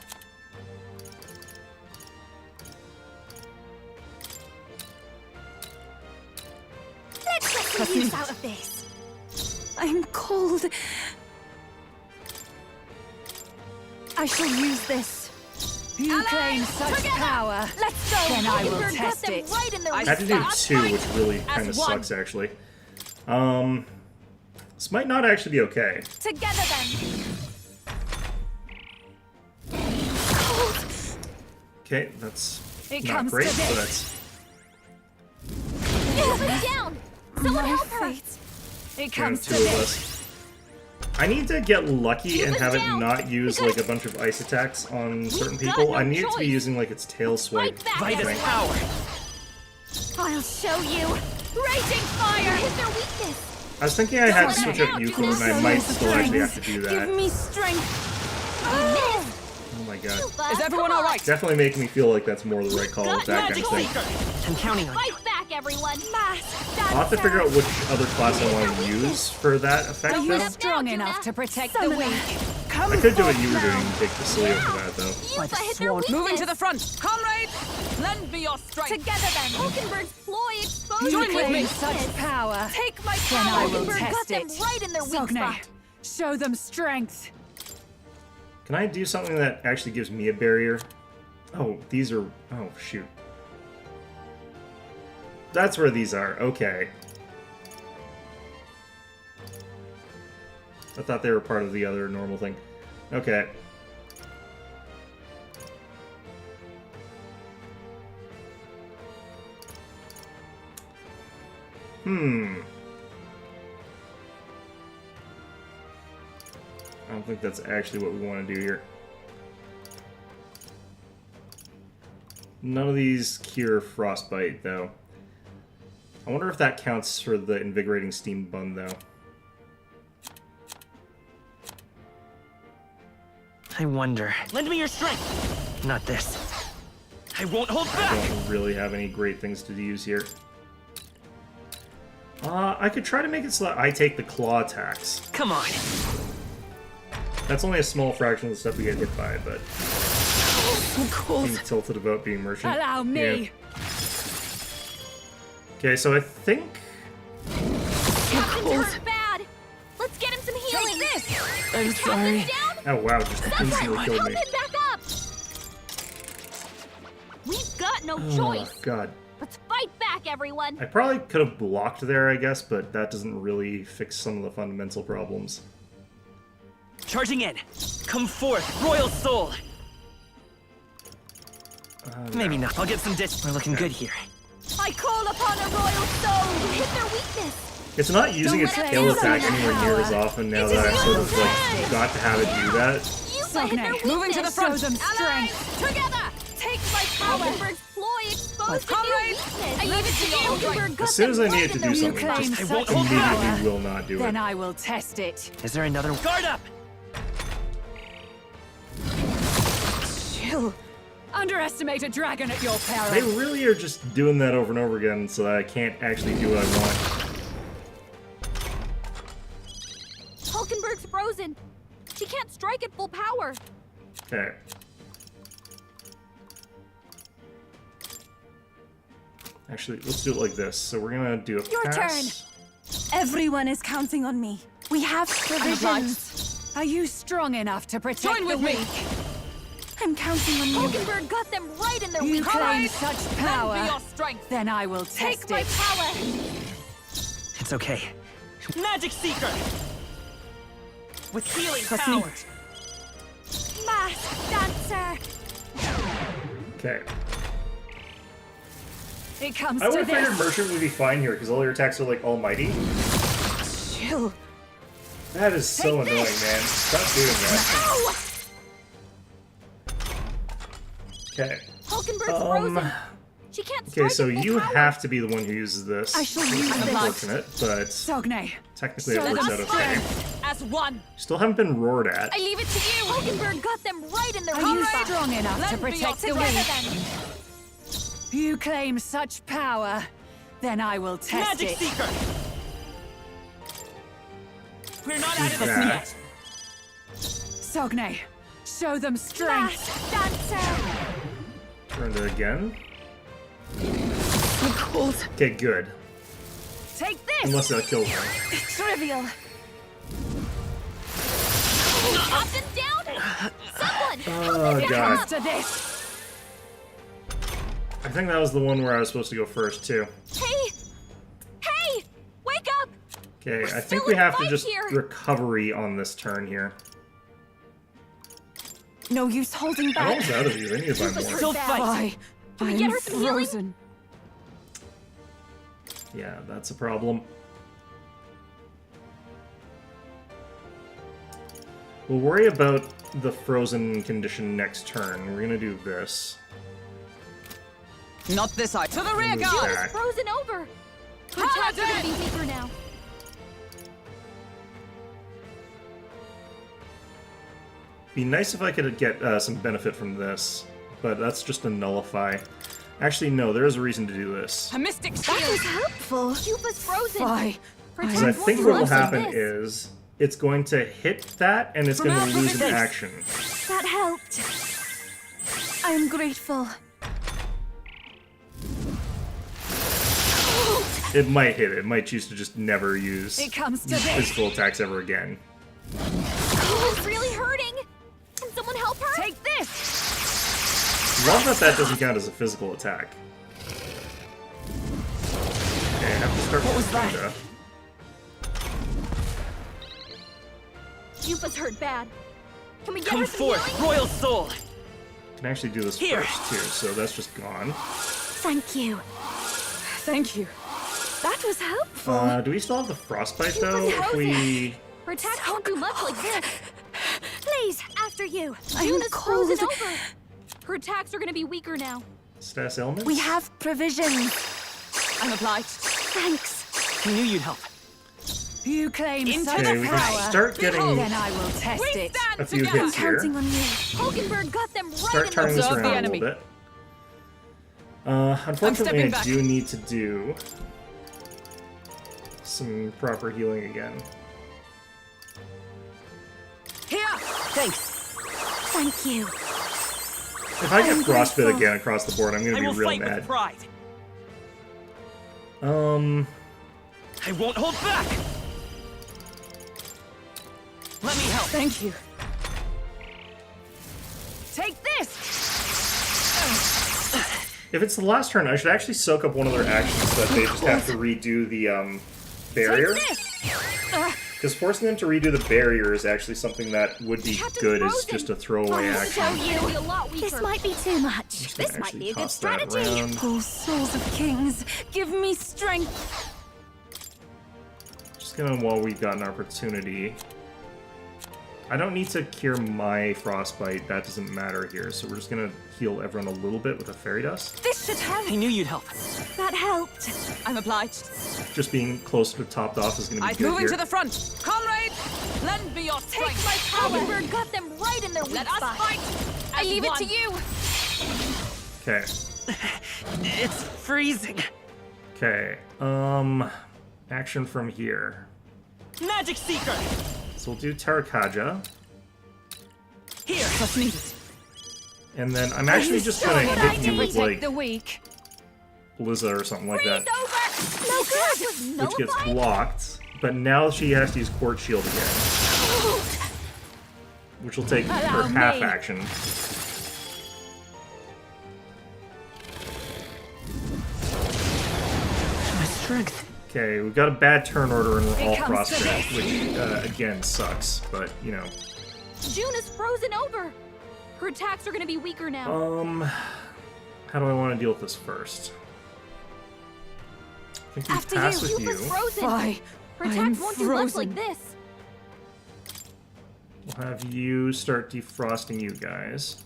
Let's get some use out of this.
I'm cold. I shall use this.
You claim such power.
Let's go.
Then I will
Falkenberg got
test
them
it.
right in their
I
weak
I had to do
spot.
2, which really kind of
one.
sucks, actually. This might not actually be okay.
Together then.
Okay, that's
It
not
comes
great,
to
but
this.
that's
Yuba's down. Someone
My
help her.
fate.
It
you know,
comes
2
to
of
this.
us. I need to get lucky and
Yuba's
have it
down.
not use like a bunch of ice attacks on certain people.
got no
I need it to be
choice.
using like its tail swipe.
Fight back,
Vitus
everyone.
power.
I'll show you. Raging fire. Hit their weakness.
I was thinking I had to
let
switch
it
out
down,
Euclid,
Yuna.
and I might still actually have to do
Give
that.
me strength.
Oh my god.
Yuba,
Is everyone
come on.
alright?
Definitely making me feel like that's more the right call with that kind
Magic
of thing.
Seeker! I'm counting on you.
Fight back, everyone. Mask.
I'll have to figure out which other class I want to use for that effect,
Are you
though.
strong
Now,
enough
Yuna.
to protect the
Summoner.
weak?
Come
I could do what
forth
you were doing
now.
and take the Celio for that, though.
Yuba hit their
Sworn.
weakness.
Moving to the front. Comrades, lend me your strength.
Together then. Hulkenberg's ploy exposed
You
to their
claim
weakness.
such power.
Take my
Then I will
Hulkenberg got
test
them
it.
right in their weak
Sogne,
spot.
show them strength.
Can I do something that actually gives me a barrier? Oh, these are... Oh, shoot. That's where these are. Okay. I thought they were part of the other normal thing. Okay. I don't think that's actually what we want to do here. None of these cure frostbite, though. I wonder if that counts for the invigorating steam bun, though.
I wonder. Lend me your strength! Not this. I won't hold
I
back!
don't really have any great things to use here. I could try to make it so that I take the claw attacks.
Come on.
That's only a small fraction of the stuff we get hit by, but
So cold.
I'm tilted about being merchant.
Allow me.
Yeah. Okay, so I think...
Captain's hurt bad. Let's get him some healing.
Take this.
I'm sorry.
Down.
Oh wow, just instantly killed
Help
me.
him back up. We've got no
Oh
choice.
god.
Let's fight back, everyone.
I probably could have blocked there, I guess, but that doesn't really fix some of the fundamental problems.
Charging in. Come forth, royal soul. Maybe not. I'll get some dis. We're looking good here.
I call upon a royal soul to hit their weakness.
It's not using its
let it
tail
go.
attack anywhere near as often now that I've sort of like got to have it do that.
Yuba hit their
Sogne, moving to the
weakness.
front.
Show them
Allies,
strength. Together. Take my Hulkenberg's ploy exposed to
Comrades,
their weakness. I
let
gave it
me
to
see
you.
your
Hulkenberg got
As soon as I
them
need
right
to
in
do
their
something,
weak
it
spot.
just
I won't
hold back.
immediately will not do
Then
it.
I will test it.
Is there another guard up?
Chill.
Underestimate a dragon at your peril.
They really are just doing that over and over again so that I can't actually do what I want.
Hulkenberg's frozen. She can't strike at full power.
Okay. Actually, let's do it like this. So we're gonna do a
Your
pass.
Everyone is counting on me. We have provisions.
Are you strong enough to protect
Join
the
with me.
weak?
I'm counting on you.
Hulkenberg got them right in their
You
weak
claim
spot.
such power.
Lend me your strength.
Then I will
Take
test
my
it.
power.
It's okay. Magic Seeker! With healing
Trust
power!
me.
Mask dancer.
Okay.
It comes
I
to
would have figured
this.
Merchant would be fine here because all your attacks are like almighty.
Chill.
That is so annoying, man. Stop doing that.
Ow!
Okay.
Hulkenberg's frozen. She can't strike
Okay, so
at full
you
power.
have to be the one who uses this.
I shall
This
use
is
this.
unfortunate, but
Sogne.
technically it
So
works
let
out
us
okay.
As one.
Still haven't been roared at.
I leave it to you. Hulkenberg got them right in their
Are you
weak spot.
strong enough to
Lend me your
protect the
together
weak?
then.
You claim such power. Then I will test
Magic
it.
Seeker! We're not out of this
that.
yet!
Sogne, show them strength.
Mask dancer.
Turn it again.
I'm cold.
Okay, good.
Take this.
Unless that kills me.
Trivial.
Up and down. Someone.
Oh
It
god.
comes to this.
I think that was the one where I was supposed to go first too.
Hey. Hey. Wake up.
Okay, I
still
think we
in
have to
fight
just
here.
recovery on this turn here.
No use holding
I'm
back.
almost out of you. I need to buy more.
Still fight!
Why?
Can we
I'm
get her some healing?
frozen.
Yeah, that's a problem. We'll worry about the frozen condition next turn. We're gonna do this.
Not this eye. To the rear
Move
guard.
back.
Frozen over. Her attacks are gonna be weaker now.
Be nice if I could get some benefit from this, but that's just a nullify. Actually, no, there is a reason to do this.
A mystic
That was
shield.
helpful. Cuba's frozen.
Why?
Her
Because I
attacks
think
won't
what will
last like
happen
this.
is it's going to hit that and it's going to lose an action.
That helped.
I'm grateful.
It might hit it. It might choose to just never use
It comes to this.
physical attacks ever again.
Cuba's really hurting. Can someone help her?
Take this.
Love that that doesn't count as a physical attack. Okay, I have to start
What was
with
that?
Linda.
Cuba's hurt bad. Can we get
Come
her some
forth,
healing?
Royal Soul!
Can actually do this
Here.
first too, so that's just gone.
Thank you.
Thank you.
That was helpful.
Do we still have the frostbite though?
was
If we
Her attacks won't do much like this. Please, after you.
I'm
Juna's frozen
cold.
over. Her attacks are gonna be weaker now.
status elements?
We have provisions.
I'm obliged.
Thanks.
I knew you'd help.
You claim
Into
such
Okay, we
power.
can start getting
Then I will test it.
a few
I'm
hits here.
counting on you.
Hulkenberg got them right
Start
in
turning
the
this
Observe the
around a
enemy.
little bit. Unfortunately,
stepping
I
back.
do need to do some proper healing again.
Here.
Thanks.
Thank you.
If I get
I'm
frostbite
grateful.
again across the board, I'm
I
gonna
will
be real
fight with
mad.
pride. I won't hold back! Let me help.
Thank you. Take this.
If it's the last turn, I should actually soak up one of their actions so that they just have to redo the barrier.
Take this.
Because forcing them to redo the barrier is actually something that would be
Captain's
good as
frozen.
just a throwaway action.
Show you. Be a lot weaker.
This might be too much.
Just gonna
This might
actually
be a good
toss that
strategy.
around.
Oh, souls of kings, give me strength.
Just gonna, while we've got an opportunity. I don't need to cure my frostbite, that doesn't matter here, so we're just gonna heal everyone a little bit with a fairy dust.
This should help.
I knew you'd help.
That helped.
I'm obliged.
Just being closer to topped off is gonna be
I'm
good
moving
here.
to the front. Comrade, lend me your strength.
Hulkenberg got them right in their weak
Let us
spot.
fight.
I
as
leave
one.
it to you.
Okay.
It's freezing.
Okay. Action from here.
Magic Seeker!
So we'll do Tarakaja.
Here, let's meet it.
And then I'm actually just gonna hit you with, like,
the weak.
Blizza or something like that.
No good.
Which gets blocked. But now she has to use Court Shield again. Which will take her half action.
My strength.
Okay, we've got a bad turn order and we're all frostbite, which, again, sucks. But, you know.
June is frozen over. Her attacks are gonna be weaker now.
How do I want to deal with this first? I think we
After
pass
you,
with you.
frozen.
Why?
Her attacks won't do much like this.
We'll have you start defrosting you guys.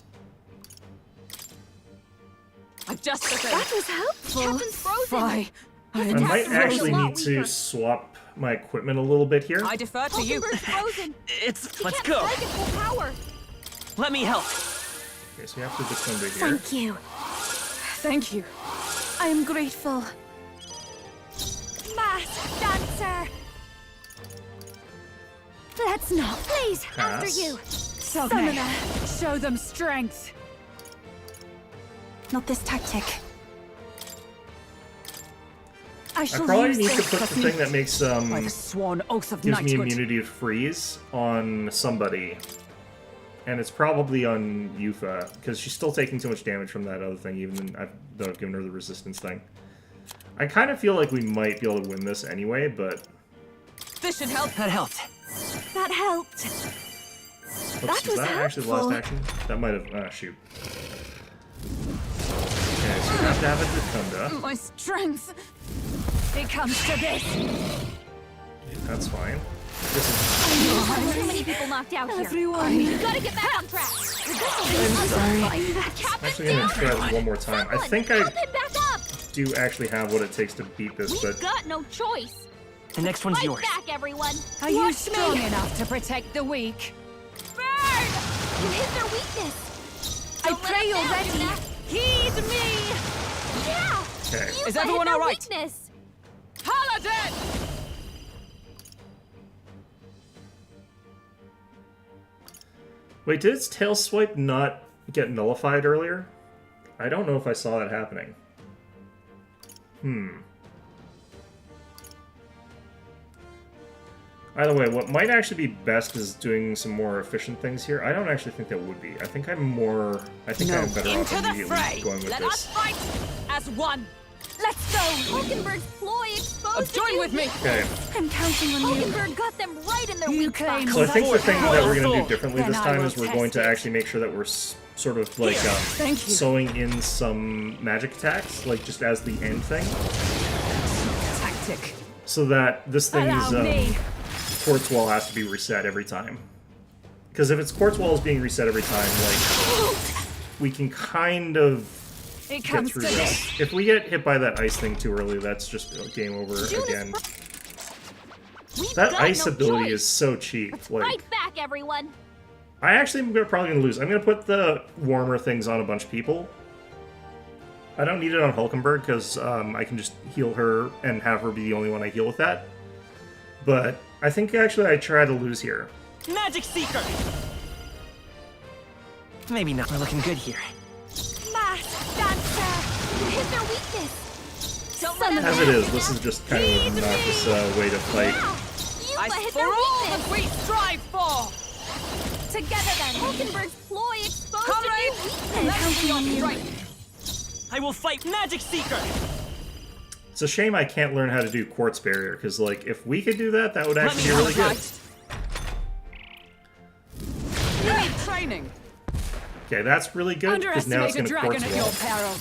I've just
That was helpful. Captain's frozen.
Why?
I might actually need to swap my equipment a little bit here.
I defer to you.
Hulkenberg's frozen.
Let's
Can't
go.
strike at full power.
Let me help.
Okay, so we have to defend it here.
Thank you.
Thank you.
I am grateful.
Masked dancer.
Let's not.
Please, after
Pass.
you.
Summoner, show them strength.
Not this tactic. I
I
shall
probably
use
need to
this.
put the thing that makes
By the sworn oath of
gives me
knighthood.
immunity to freeze on somebody. And it's probably on Yufa, because she's still taking too much damage from that other thing, even though I've given her the resistance thing. I kind of feel like we might be able to win this anyway, but...
This should help.
That helped.
That helped.
Oops,
That
is
was
that actually the last
helpful.
action? That might have... Ah, shoot. Okay, so we have to have a Defunda.
My strength. It comes to this.
That's fine. This is...
Too many people knocked out here.
Everyone.
You gotta get back on track.
I'm sorry.
I'm actually going to try it one more time. I think I
Help him back up.
do actually have what it takes to beat this,
We've
but...
got no choice.
The next one's
Fight
yours.
back, everyone.
Are you
Watch
strong
me.
enough to protect the weak?
Burn. You hit their weakness.
I
Don't let
pray
them
you're
down,
ready.
Yuna.
Heed me.
Yeah.
Okay.
You
Is
let
everyone
hit their
all right?
weakness.
Paladin!
Wait, did its tail swipe not get nullified earlier? I don't know if I saw that happening. Either way, what might actually be best is doing some more efficient things here. I don't actually think that would be. I think I'm better off
Into the
immediately
fray.
going with
Let
this.
us fight as one. Let's go.
Hulkenberg's ploy exposed.
Join with me.
Okay,
I'm counting on you.
Hulkenberg got them right in their
You
weak
claim
spot.
so I think the thing that we're going to do
Sword.
differently
Then
this
I
time
will
is we're going
test
to
it.
actually make sure that we're sort of like
Thank you.
sewing in some magic attacks, like just as the end thing,
Tactic.
so that this thing's
Allow me.
quartz wall has to be reset every time. Because if its quartz wall is being reset every time, like, we can kind of
It
get
comes
through
to
this.
this.
If we get hit by that ice thing too early, that's just game over again.
We've
That
got
ice
no
ability
choice.
is so cheap. Like,
Fight back, everyone.
I actually am probably going to lose. I'm going to put the warmer things on a bunch of people. I don't need it on Hulkenberg because I can just heal her and have her be the only one I heal with that. But I think actually I try to lose here.
Magic Seeker! Maybe not. We're looking good here.
Masked dancer. You hit their weakness. Don't let them
As
down,
it is,
Yuna.
this is just kind of an obnoxious way to fight.
Yeah.
I
Yufa hit
for
their
all
weakness.
that we strive for.
Together then. Hulkenberg's ploy exposed
Comrades,
a new
let's
weakness.
be on strike.
I will fight Magic Seeker!
It's a shame I can't learn how to do quartz barrier, because like if we could do that, that would
Let
actually
me
be really
help
good.
out. You need training.
Okay, that's really good because now it's
Underestimate a
going to
dragon
quartz
at your
wall,
peril.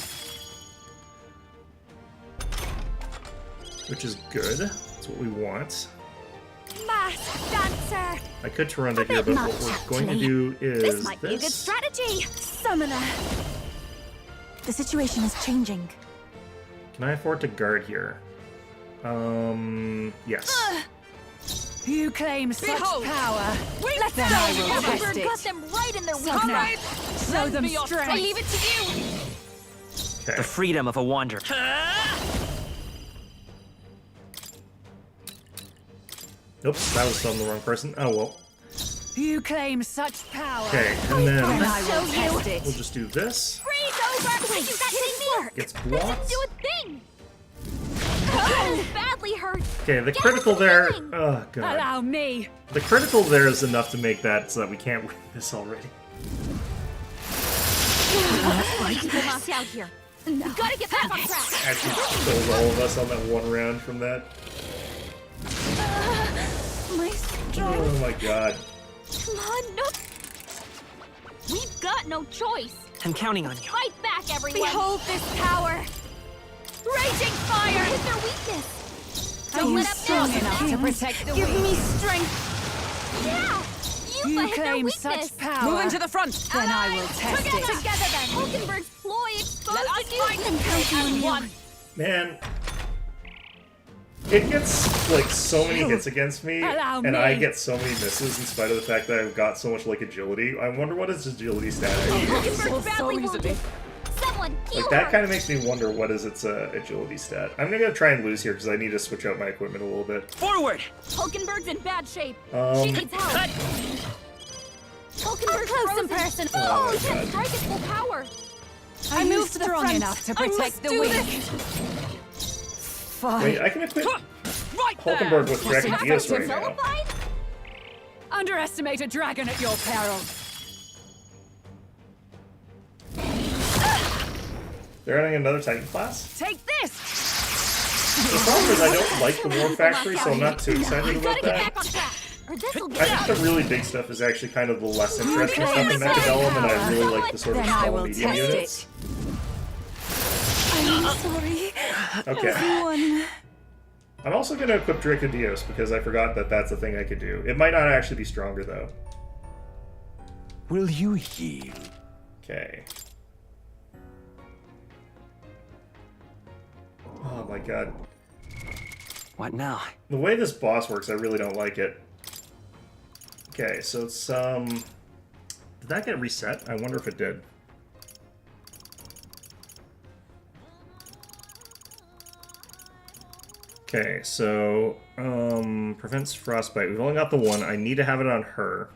which is good. That's what we want.
Masked dancer.
I could Tarunda here, but what we're going to do is
This might be a good
this.
strategy.
Summoner. The situation is changing.
Can I afford to guard here? Yes.
You claim such
Behold.
power.
Let's
Then
go!
I will test
Highlander
it.
got them right in their
So
weakness.
now, show them
I
strength.
leave it to you.
Okay.
The freedom of a wanderer.
Oops, that was on the wrong person. Oh well.
You claim such power.
Okay, and
Then
then
I will
show you.
test it.
we'll just do this.
Freeze over! Wait, that didn't work.
Gets
That didn't
blocked.
do a thing. That is badly hurt.
Okay, the
Get
critical
into the
there.
ring.
Oh god.
Allow me.
The critical there is enough to make that so that we can't win this already.
People knocked out here. We gotta get back on track.
Actually killed all of us on that one round from that.
My strength.
Oh my god.
Come on, no. We've got no choice.
I'm counting on you.
Fight back, everyone.
Behold this power.
Raging fire. Hit their weakness.
Are
Don't
you
let up
strong
now.
enough to protect the
Give
weak?
me strength.
Yeah.
You
hit their
claim
weakness.
such power. Move into the front. Then I will test
Together.
it.
Together then. Hulkenberg's ploy exposed
Let us
to you.
fight as one.
Man. It gets like so many hits against me,
Allow
and
me.
I get so many misses in spite of the fact that I've got so much like agility. I wonder what his agility stat is.
Hulkenberg's badly wounded. Someone heal
Like that
her.
kind of makes me wonder what is its agility stat. I'm gonna try and lose here because I need to switch out my equipment a little bit.
Forward!
Hulkenberg's in bad shape.
Um,
She needs help. Hulkenberg's
close in
frozen.
person.
Oh my
He can't
God.
strike at full power.
I
move
moved
to the
strong
front.
enough to
I
protect
must
the
do
weak. Fine.
Wait, I can equip
Right there.
Hulkenberg with
What's
Dragon
it
Dios
effective?
right now.
Nullified?
Underestimate a dragon at your peril.
They're adding another Titan class?
Take this.
The problem is I don't like the War Factory, so I'm not too excited about
Gotta get
that.
back on track, or this'll
I
get
think
out.
the really big stuff is actually kind of the less interesting stuff in Mechadellum, and I really like the sort of
Then I
small
will
medium
test
units.
it.
I'm sorry.
Okay.
Everyone.
I'm also going to equip Draco Dios because I forgot that that's a thing I could do. It might not actually be stronger, though.
Will you heal?
Okay. Oh my god.
What now?
The way this boss works, I really don't like it. Okay, so it's, Did that get reset? I wonder if it did. Okay, so, prevents frostbite. We've only got the one. I need to have it on her,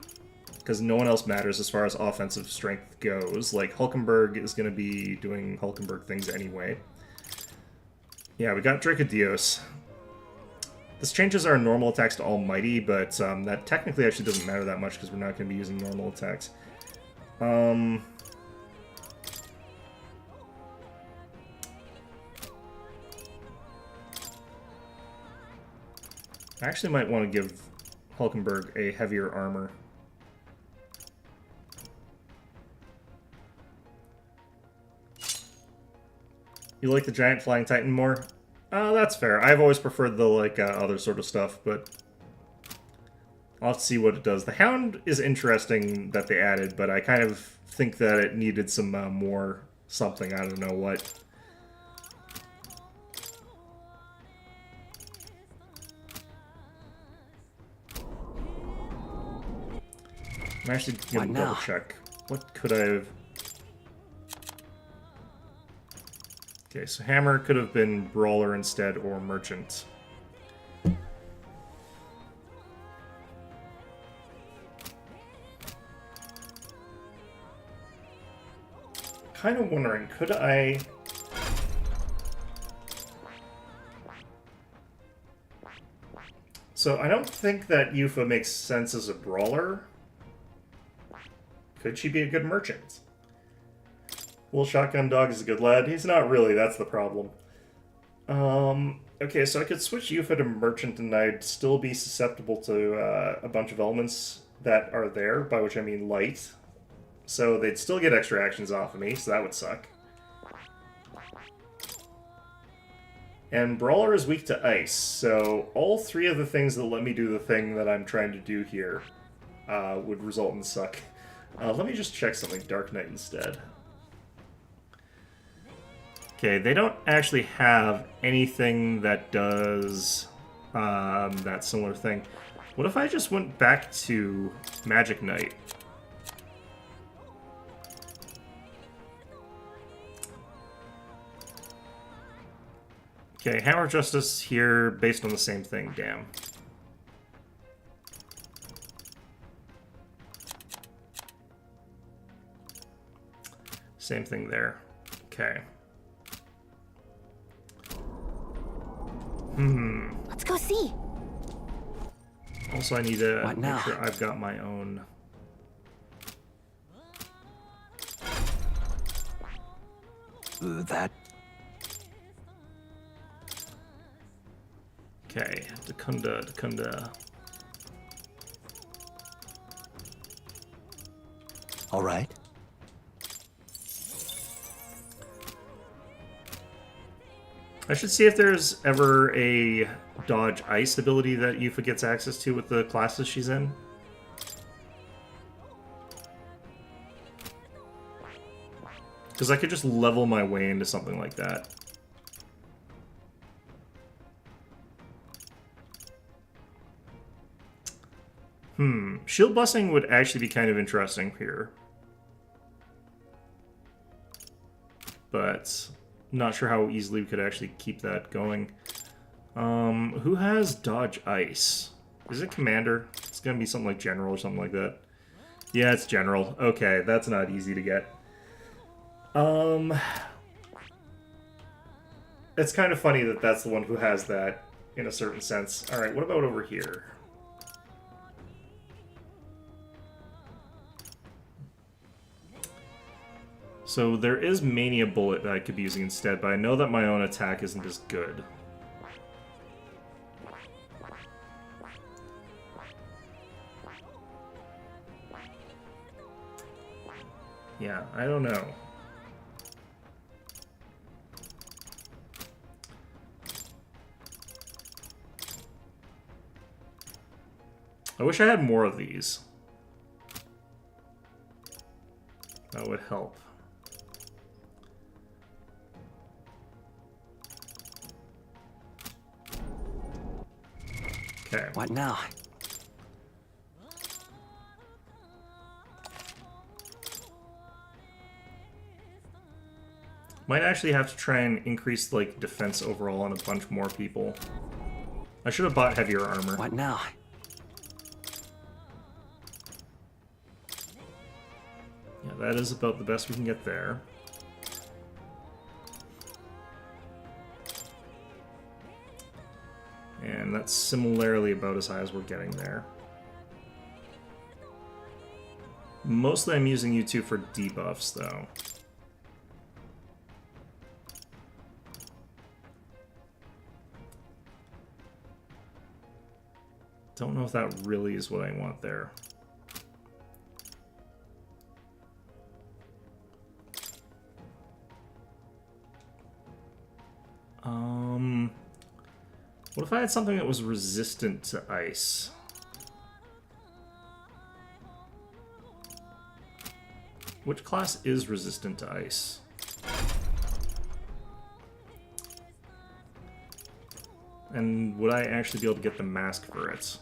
because no one else matters as far as offensive strength goes. Like, Hulkenberg is going to be doing Hulkenberg things anyway. Yeah, we got Draco Dios. This changes our normal attacks to Almighty, but that technically actually doesn't matter that much because we're not going to be using normal attacks. I actually might want to give Hulkenberg a heavier armor. You like the giant flying titan more? That's fair. I've always preferred the other sort of stuff, but I'll have to see what it does. The Hound is interesting that they added, but I kind of think that it needed some more something. I don't know what. I'm actually gonna double check. What could I have? Okay, so Hammer could have been Brawler instead, or Merchant. Kind of wondering, could I... So I don't think that Yufa makes sense as a Brawler. Could she be a good Merchant? Well, Shotgun Dog is a good lad. He's not really, that's the problem. Okay, so I could switch Yufa to Merchant and I'd still be susceptible to a bunch of elements that are there, by which I mean light. So they'd still get extra actions off of me, so that would suck. And Brawler is weak to ice, so all three of the things that let me do the thing that I'm trying to do here would result in suck. Let me just check something. Dark Knight instead. Okay, they don't actually have anything that does that similar thing. What if I just went back to Magic Knight? Okay, Hammer of Justice here based on the same thing, damn. Same thing there. Okay.
Let's go see.
Also, I need to
What
make
now?
sure I've got my own.
That
Okay, Dakunda.
All right.
I should see if there's ever a dodge ice ability that Yuffie gets access to with the classes she's in. Because I could just level my way into something like that. Shield busting would actually be kind of interesting here. But not sure how easily we could actually keep that going. Who has dodge ice? Is it commander? It's gonna be something like general or something like that. Yeah, it's general. Okay, that's not easy to get. It's kind of funny that that's the one who has that in a certain sense. Alright, what about over here? So there is Mania Bullet that I could be using instead, but I know that my own attack isn't as good. Yeah, I don't know. I wish I had more of these. That would help. Okay.
what now?
Might actually have to try and increase like defense overall on a bunch more people. I should have bought heavier armor.
What now?
Yeah, that is about the best we can get there. And that's similarly about as high as we're getting there. Mostly I'm using you two for debuffs, though. Don't know if that really is what I want there. What if I had something that was resistant to ice? Which class is resistant to ice? And would I actually be able to get the mask for it?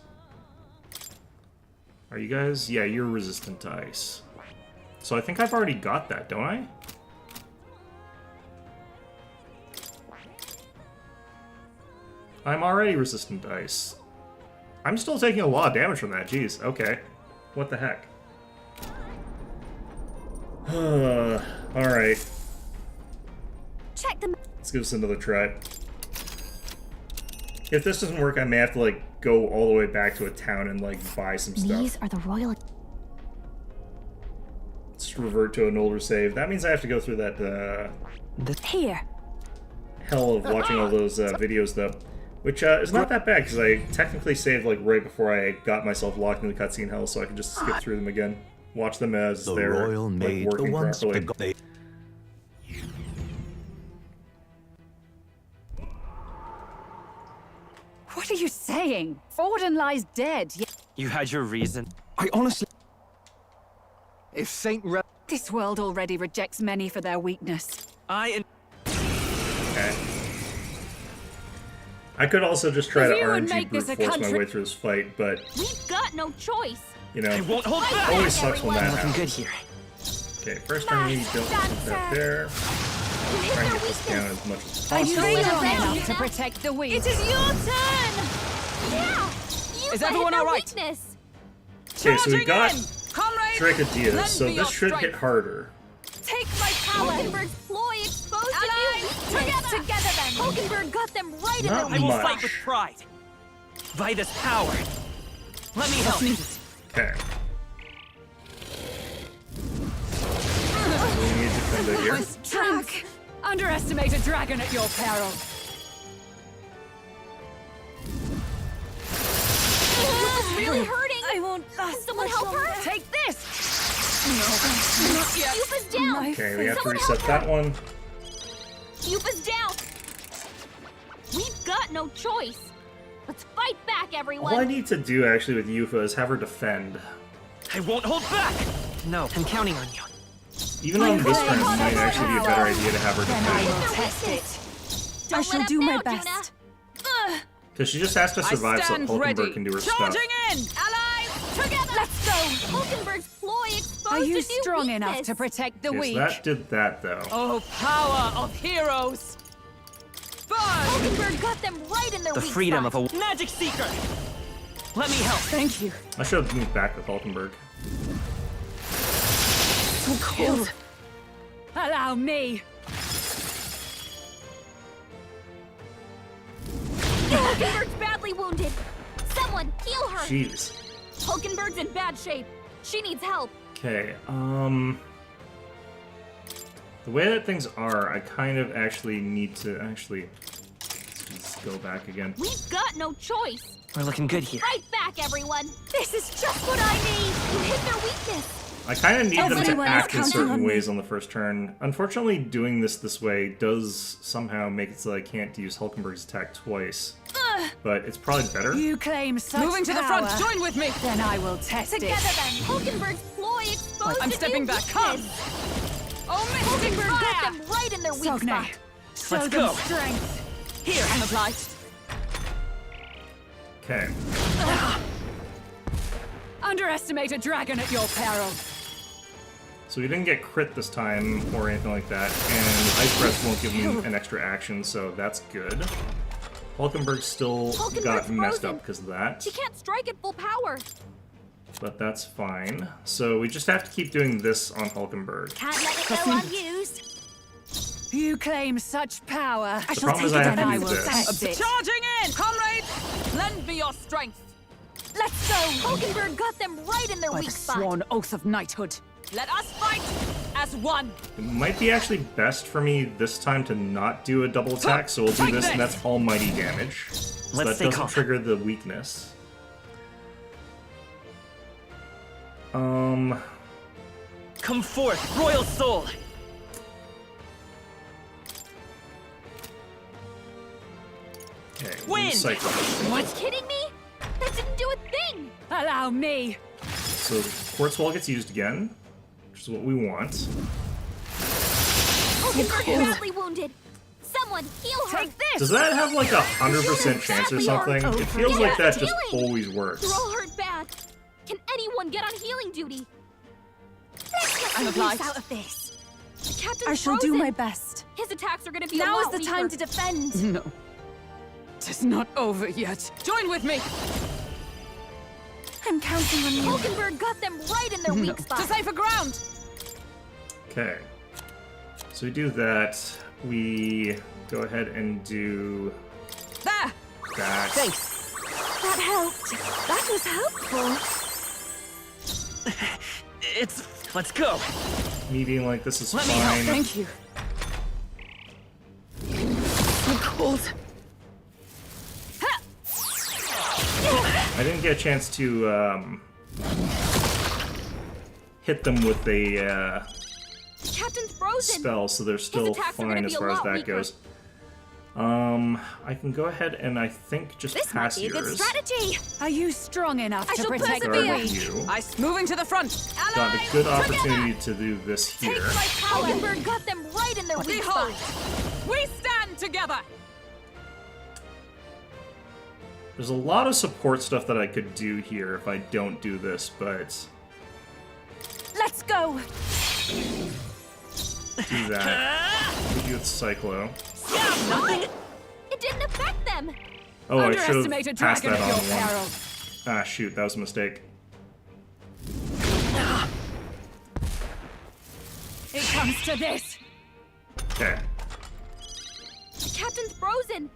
Are you guys? Yeah, you're resistant to ice. So I think I've already got that, don't I? I'm already resistant to ice. I'm still taking a lot of damage from that, jeez. Okay. What the heck? Alright.
Check them.
Let's give this another try. If this doesn't work, I may have to, like, go all the way back to a town and, like, buy some stuff.
These are the royal.
Let's revert to an older save. That means I have to go through that,
Here.
hell of watching all those, videos, though. Which, is not that bad, because I technically saved, like, right before I got myself locked in the cutscene hell, so I can just skip through them again. Watch them as
The
they're,
royal
like,
maid, the
working
ones
properly.
they
What are you saying? Forden lies dead.
You had your reason.
I honestly...
If Saint Re...
This world already rejects many for their weakness.
Okay. I could also just try to
If you would
RNG
make
brute
this a
force my
country-
way through this fight, but,
We've got no choice.
you know,
I won't hold back.
always sucks when that
Looking good
happens.
here.
Okay, first turn we don't put that there. Try and get this down as much as
Are you
possible.
strong
around,
enough to
Una.
protect the weak?
It is your turn! Yeah!
Is everyone all right?
Weakness.
Okay, so we got
Comrades,
Dracodias,
lend
so
me
this
your
should hit
strength.
harder.
Take my power! Hulkenberg's ploy exposed a
Allies,
new weakness. Together then! Hulkenberg got them right in
Not
their
I will
much.
fight with pride. By this power. Let me help.
Okay. We need to defend it here.
Strength. Underestimate a dragon at your peril.
It's really hurting!
I won't
Can
last
someone
much
help her?
longer.
Take this. No, not yet.
Yupa's down!
Okay, we have to
Someone
reset
help
that
her.
one.
Yupa's down! We've got no choice. Let's fight back, everyone!
All I need to do actually with Yufa is have her defend.
I won't hold back. No, I'm counting on you.
Even on this turn, it might actually be a better idea to have her
Then I
defend.
will test it.
Don't
I shall
let up
do
now,
my best.
Juna.
Because she just has to survive so
stand
Hulkenberg
ready.
can do her
Charging
stuff.
in, allies.
Together! Let's go! Hulkenberg's ploy exposed
Are you
a new
strong
weakness.
enough to protect the
Okay,
weak?
so that did that though.
Oh, power of heroes! Burn!
Hulkenberg got them right in their
The
weak
freedom
spot.
of a magic seeker. Let me help.
Thank you.
I should have moved back with Hulkenberg.
So cold. Allow me.
Hulkenberg's badly wounded. Someone heal her.
Jeez.
Hulkenberg's in bad shape. She needs help.
Okay, the way that things are, I kind of actually need to let's just go back again.
We've got no choice.
We're looking good here.
Fight back, everyone. This is just what I need. You hit their weakness.
I kind of need them to
Everyone is
act in
counting
certain
on me.
ways on the first turn. Unfortunately, doing this way does somehow make it so I can't use Hulkenberg's attack twice. But it's probably better.
You claim such
Moving to the front,
power.
join with me.
Then I will test
Together
it.
then. Hulkenberg's ploy exposed
I'm
a
stepping
new
back. Come.
weakness.
Oh, mystic
Hulkenberg got
fire!
them right in their weak
Sogne,
spot.
show
Let's
them
go.
strength.
Here.
I'm obliged.
Okay.
Underestimate a dragon at your peril.
So we didn't get crit this time or anything like that, and Ice Breath won't give me an extra action, so that's good. Hulkenberg still got
Hulkenberg's
messed
frozen.
up because of that,
She can't strike at full power.
but that's fine. So we just have to keep doing this on Hulkenberg.
Can't let it go unused.
You claim such power.
The problem is I have
Then
to
I
do
will
this.
test it.
Charging in, comrades! Lend me your strength.
Let's go. Hulkenberg got them right in their
By
weak
the
spot.
sworn oath of knighthood.
Let us fight as one.
It might be actually best for me this time to not do a double attack, so we'll do this, and that's almighty damage. So
Let's
that
stay
doesn't
calm.
trigger the weakness.
Come forth, royal soul.
Okay,
Win!
recycle.
Are you kidding me? That didn't do a thing.
Allow me.
So Quartz Wall gets used again, which is what we want.
Hulkenberg is badly wounded. Someone heal her.
Take this.
Does that have like 100% chance or something? It feels like that just
Healing.
always works.
You're all hurt bad. Can anyone get on healing duty? Let's get some
obliged.
use out of this. The captain's
I shall do
frozen.
my best.
His attacks are going to be a
Now is
lot
the time
weaker.
to defend.
No. It's not over yet.
Join with me. I'm counting on you.
Hulkenberg got them right in their weak spot.
To safer ground.
Okay. So we do that. We go ahead and do
There.
that.
Thanks.
That helped. That was helpful.
Let's go.
Me being like, this is
Let me help.
fine.
Thank you.
So cold.
I didn't get a chance to hit them with a
The captain's frozen.
spell, so they're still
attacks are gonna
fine
be
as
a
far as
lot
that
weaker.
goes. I can go ahead and I think just
This might
pass
be a good
yours.
strategy.
Are you strong enough
I
to
shall
protect the
persevere.
Guard
weak?
you.
Moving to the front.
Got a good opportunity to do this here.
Take my power. Hulkenberg got them right in their weak
Behold,
spot.
we stand together.
There's a lot of support stuff that I could do here if I don't do this, but...
Let's go!
Do that. We do with Cyclo.
It didn't affect them.
Oh, I should
Underestimate a
have passed
dragon
that
at
on
your
one.
peril.
Ah, shoot, that was a mistake.
It comes to this.
Okay.
The captain's frozen.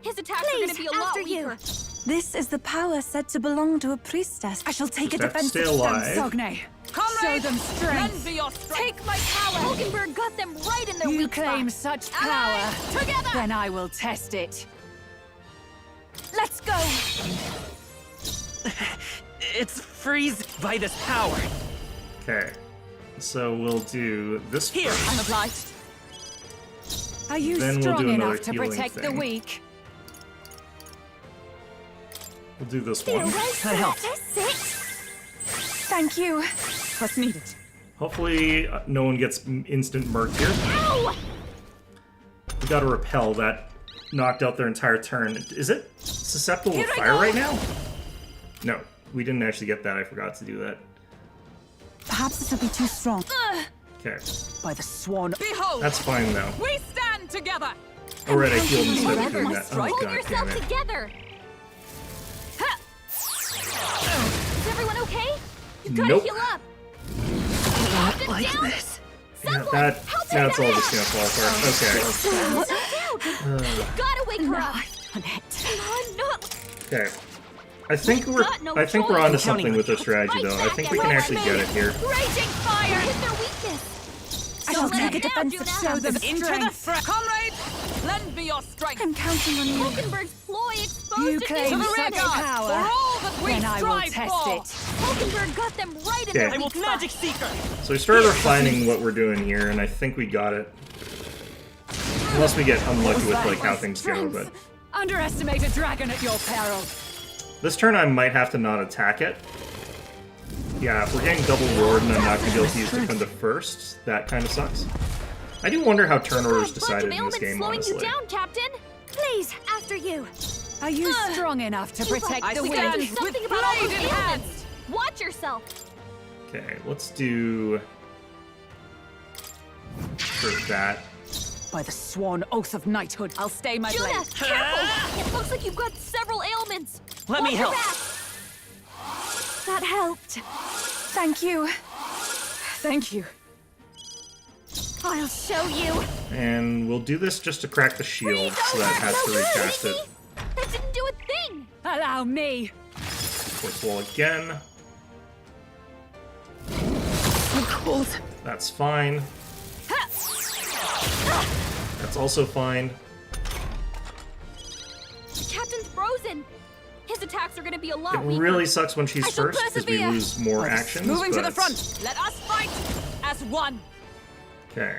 His attacks are
Please,
gonna be a lot
after you.
weaker.
This is the power said to belong to a priestess. I shall take
Just
a
have to
defensive
stay alive.
stance.
Sogne, show them strength.
Take my power. Hulkenberg got them right in their
You
weak
claim
spot.
such power.
Allies, together.
Then I will test it.
Let's go!
It's freezing by this power.
Okay. So we'll do this
Here,
first.
I'm obliged. Are you
Then we'll
strong
do another
enough to
healing
protect the
thing.
weak?
We'll do this one.
That helps.
Thank you.
What's needed?
Hopefully no one gets instant murked here.
Ow!
We gotta repel. That knocked out their entire turn. Is it susceptible
Here
to
I
fire
go.
right now? No, we didn't actually get that. I forgot to do that.
Perhaps this will be too strong.
Okay,
By the swan. Behold!
that's fine though.
We stand together!
Alright, I healed instead of
Remember
doing
my
that.
strike.
Oh
Hold
god damn
yourself
it.
together. Is everyone okay? You've got to
Nope.
heal up.
Not like
down.
this.
Yeah,
Someone,
that,
help her
that's all
down.
just gonna fall apart. Okay.
You've got to wake her up.
On it.
Come on, not.
Okay. I think we're
got no
onto
choice.
something with this strategy
Right
though. I
back
think
at
we can
it.
actually get it here.
Raging fire. Hit their weakness.
I shall
Don't let
take a
them down,
defensive
Juna.
Show them
stance.
into the front. Comrades, lend me your strength.
I'm counting on you.
Hulkenberg's ploy exposed
You
to
claim
him.
such power.
For
all that we
Then I will
strive
test
for.
it.
Hulkenberg got them right in
Okay.
their
I will
weak spot.
magic seeker.
So we started refining what we're doing here, and I think we got it. Unless we get unlucky with like how things go, but
Underestimate a dragon at your peril.
this turn I might have to not attack it. Yeah, if we're getting double ward and I'm not going to be able to use Defender first, that kind of sucks. I do wonder how turn orders
Got a bunch
decided
of
in this
ailments
game,
slowing
honestly.
you down, Captain. Please, after you.
Are you strong enough to protect the
We gotta do
weak?
something about all those ailments. Watch yourself.
Okay, let's do... for that.
By the sworn oath of knighthood, I'll stay my
Juna,
blade.
careful. It looks like you've got several ailments.
Let
Watch
me
your
help.
back.
That helped. Thank you.
Thank you.
I'll show you.
And we'll do this just to crack the shield, so that it has to recast it.
That didn't do a thing.
Allow me.
Force wall again.
So cold.
That's fine. That's also fine.
The captain's frozen. His attacks are going to be a lot
It
weaker.
really sucks when she's
I shall
first, because we
persevere.
lose more actions,
Moving to the
but-
front. Let us fight as one.
Okay.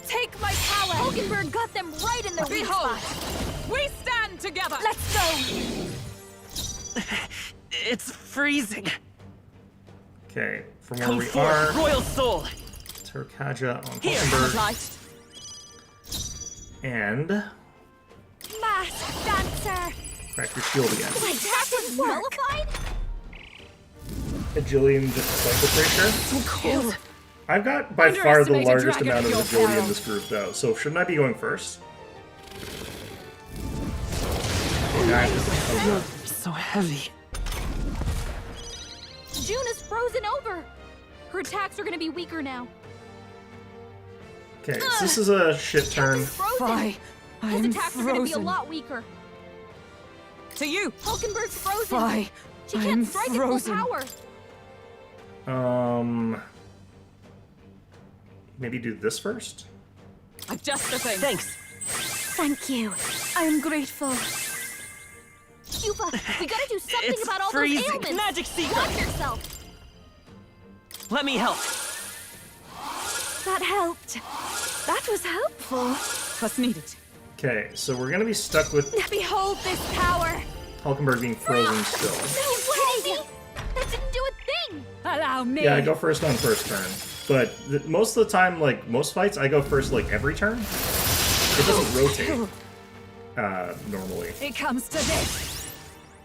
Take my power.
Hulkenberg got them right in their weak
Behold,
spot.
we stand together.
Let's go.
It's freezing.
Okay, from where
Come
we
forth,
are,
royal soul.
Terkaja on
Here,
Hulkenberg,
Obliged.
and
Mask dancer.
crack your shield again.
My attack was nullified?
Agility just cycle tracer.
Cold.
I've got by far the
Underestimate a
largest
dragon
amount of
at your
agility in
peril.
this group, though. So shouldn't I be going first? Okay,
So heavy.
Juna's frozen over. Her attacks are going to be weaker now.
okay, so this is a shit turn.
Captain's frozen.
Fly.
His
I'm
attacks are going to be a
frozen.
lot weaker.
To you.
Hulkenberg's frozen.
Fly.
She can't
I'm
strike
frozen.
at full power.
Maybe do this first?
I've just the thing.
Thanks.
Thank you. I am grateful.
Yufa, we gotta do something
It's
about all
freezing.
those ailments.
Magic seeker.
Watch yourself.
Let me help.
That helped. That was helpful.
What's needed?
Okay, so we're gonna be stuck with
Behold this power.
Hulkenberg being frozen still.
You crazy? That didn't do a thing.
Allow me.
Yeah, I go first on first turn. But most of the time, like, most fights, I go first, like, every turn. It doesn't rotate. normally.
It comes to this.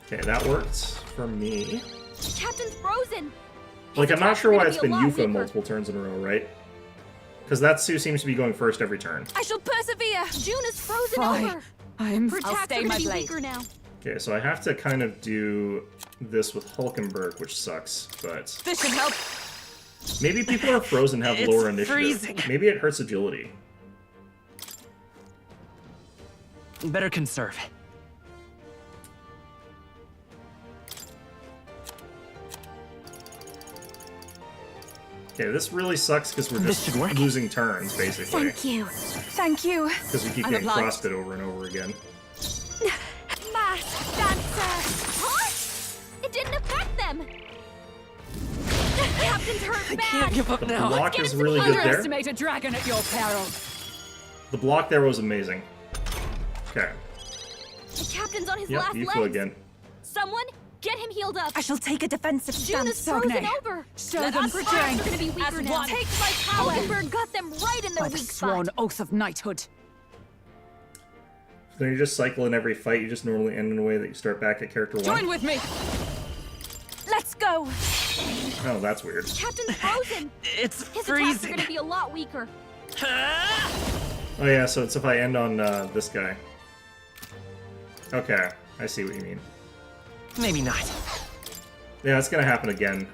Okay, that worked for me.
The captain's frozen.
Like,
His
I'm not
attacks
sure
are
why
gonna
it's
be a
been
lot
Yufa
weaker.
multiple turns in a row, right? Because that Sue seems to be going first every turn.
I shall persevere.
June is frozen
Fine.
over.
I'll
Her attacks
stay
are
my
gonna be
blade.
weaker now.
Okay, so I have to kind of do this with Hulkenberg, which sucks, but
This should help.
maybe people who are frozen have lower initiative.
freezing.
Maybe it hurts agility.
Better conserve.
Okay, this really sucks because we're
This
just
should work.
losing turns, basically.
Thank you.
Thank you.
Because we keep
I'm
getting
obliged.
frosted over and over again.
Masked dancer. What? It didn't affect them. The captain's hurt bad.
Can't give up
The
now.
block is really good there.
Underestimate a dragon at your peril.
The block there was amazing. Okay.
The captain's on his
Yep,
last
Yufa
legs.
again.
Someone get him healed up.
I shall take a defensive
June is
stance,
frozen
Sogne.
over.
Show
The
them
attacks
strength
are going to be weaker
as
now.
one.
Take my power. Hulkenberg got them right in their
By the
weak
sworn
spot.
oath of knighthood.
Then you just cycle in every fight. You just normally end in a way that you start back at character 1.
Join with me.
Let's go.
Oh, that's weird.
Captain's frozen.
It's
His attacks are
freezing.
going to be a lot weaker.
Oh yeah, so it's if I end on this guy. Okay, I see what you mean.
Maybe not.
Yeah, it's gonna happen again.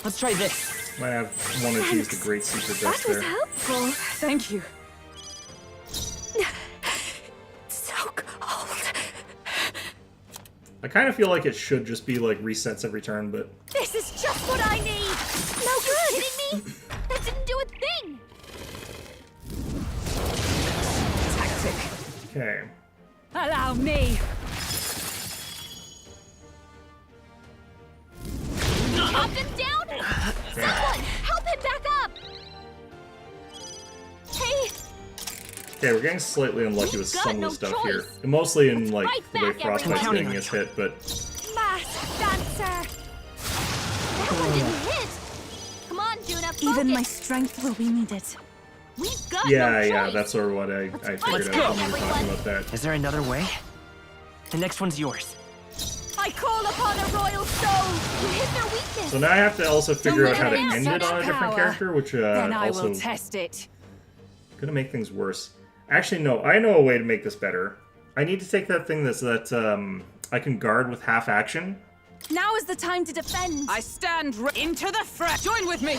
Let's try this.
Might have wanted to use the Great Secret
That
Death
was
there.
helpful.
Thank you.
So cold.
I kind of feel like it should just be like resets every turn, but
This is just what I need. No good. Kidding me? That didn't do a thing.
Tactic.
okay.
Allow me.
Captain's down. Someone help him back up. Hey,
Okay, we're getting slightly unlucky
We've
with
got
some
no
of the stuff
choice.
here. And mostly in like
fight
the way
back,
Frostbite's
everyone.
getting us hit, but
masked dancer. That one didn't hit. Come on, Juna, focus.
Even my strength will be needed.
We've got no
yeah,
choice.
that's sort of what I
fight
figured
back,
out when we were talking
everyone.
about that.
Is there another way? The next one's yours.
I call upon a royal soul to hit their weakness.
So now I have to also figure out how to
Don't
end
let
it
it
on a
out.
different
Power.
character, which
Then I
also
will test it.
gonna make things worse. Actually, no, I know a way to make this better. I need to take that thing I can guard with half action.
Now is the time to defend.
I stand into the fray. Join with me.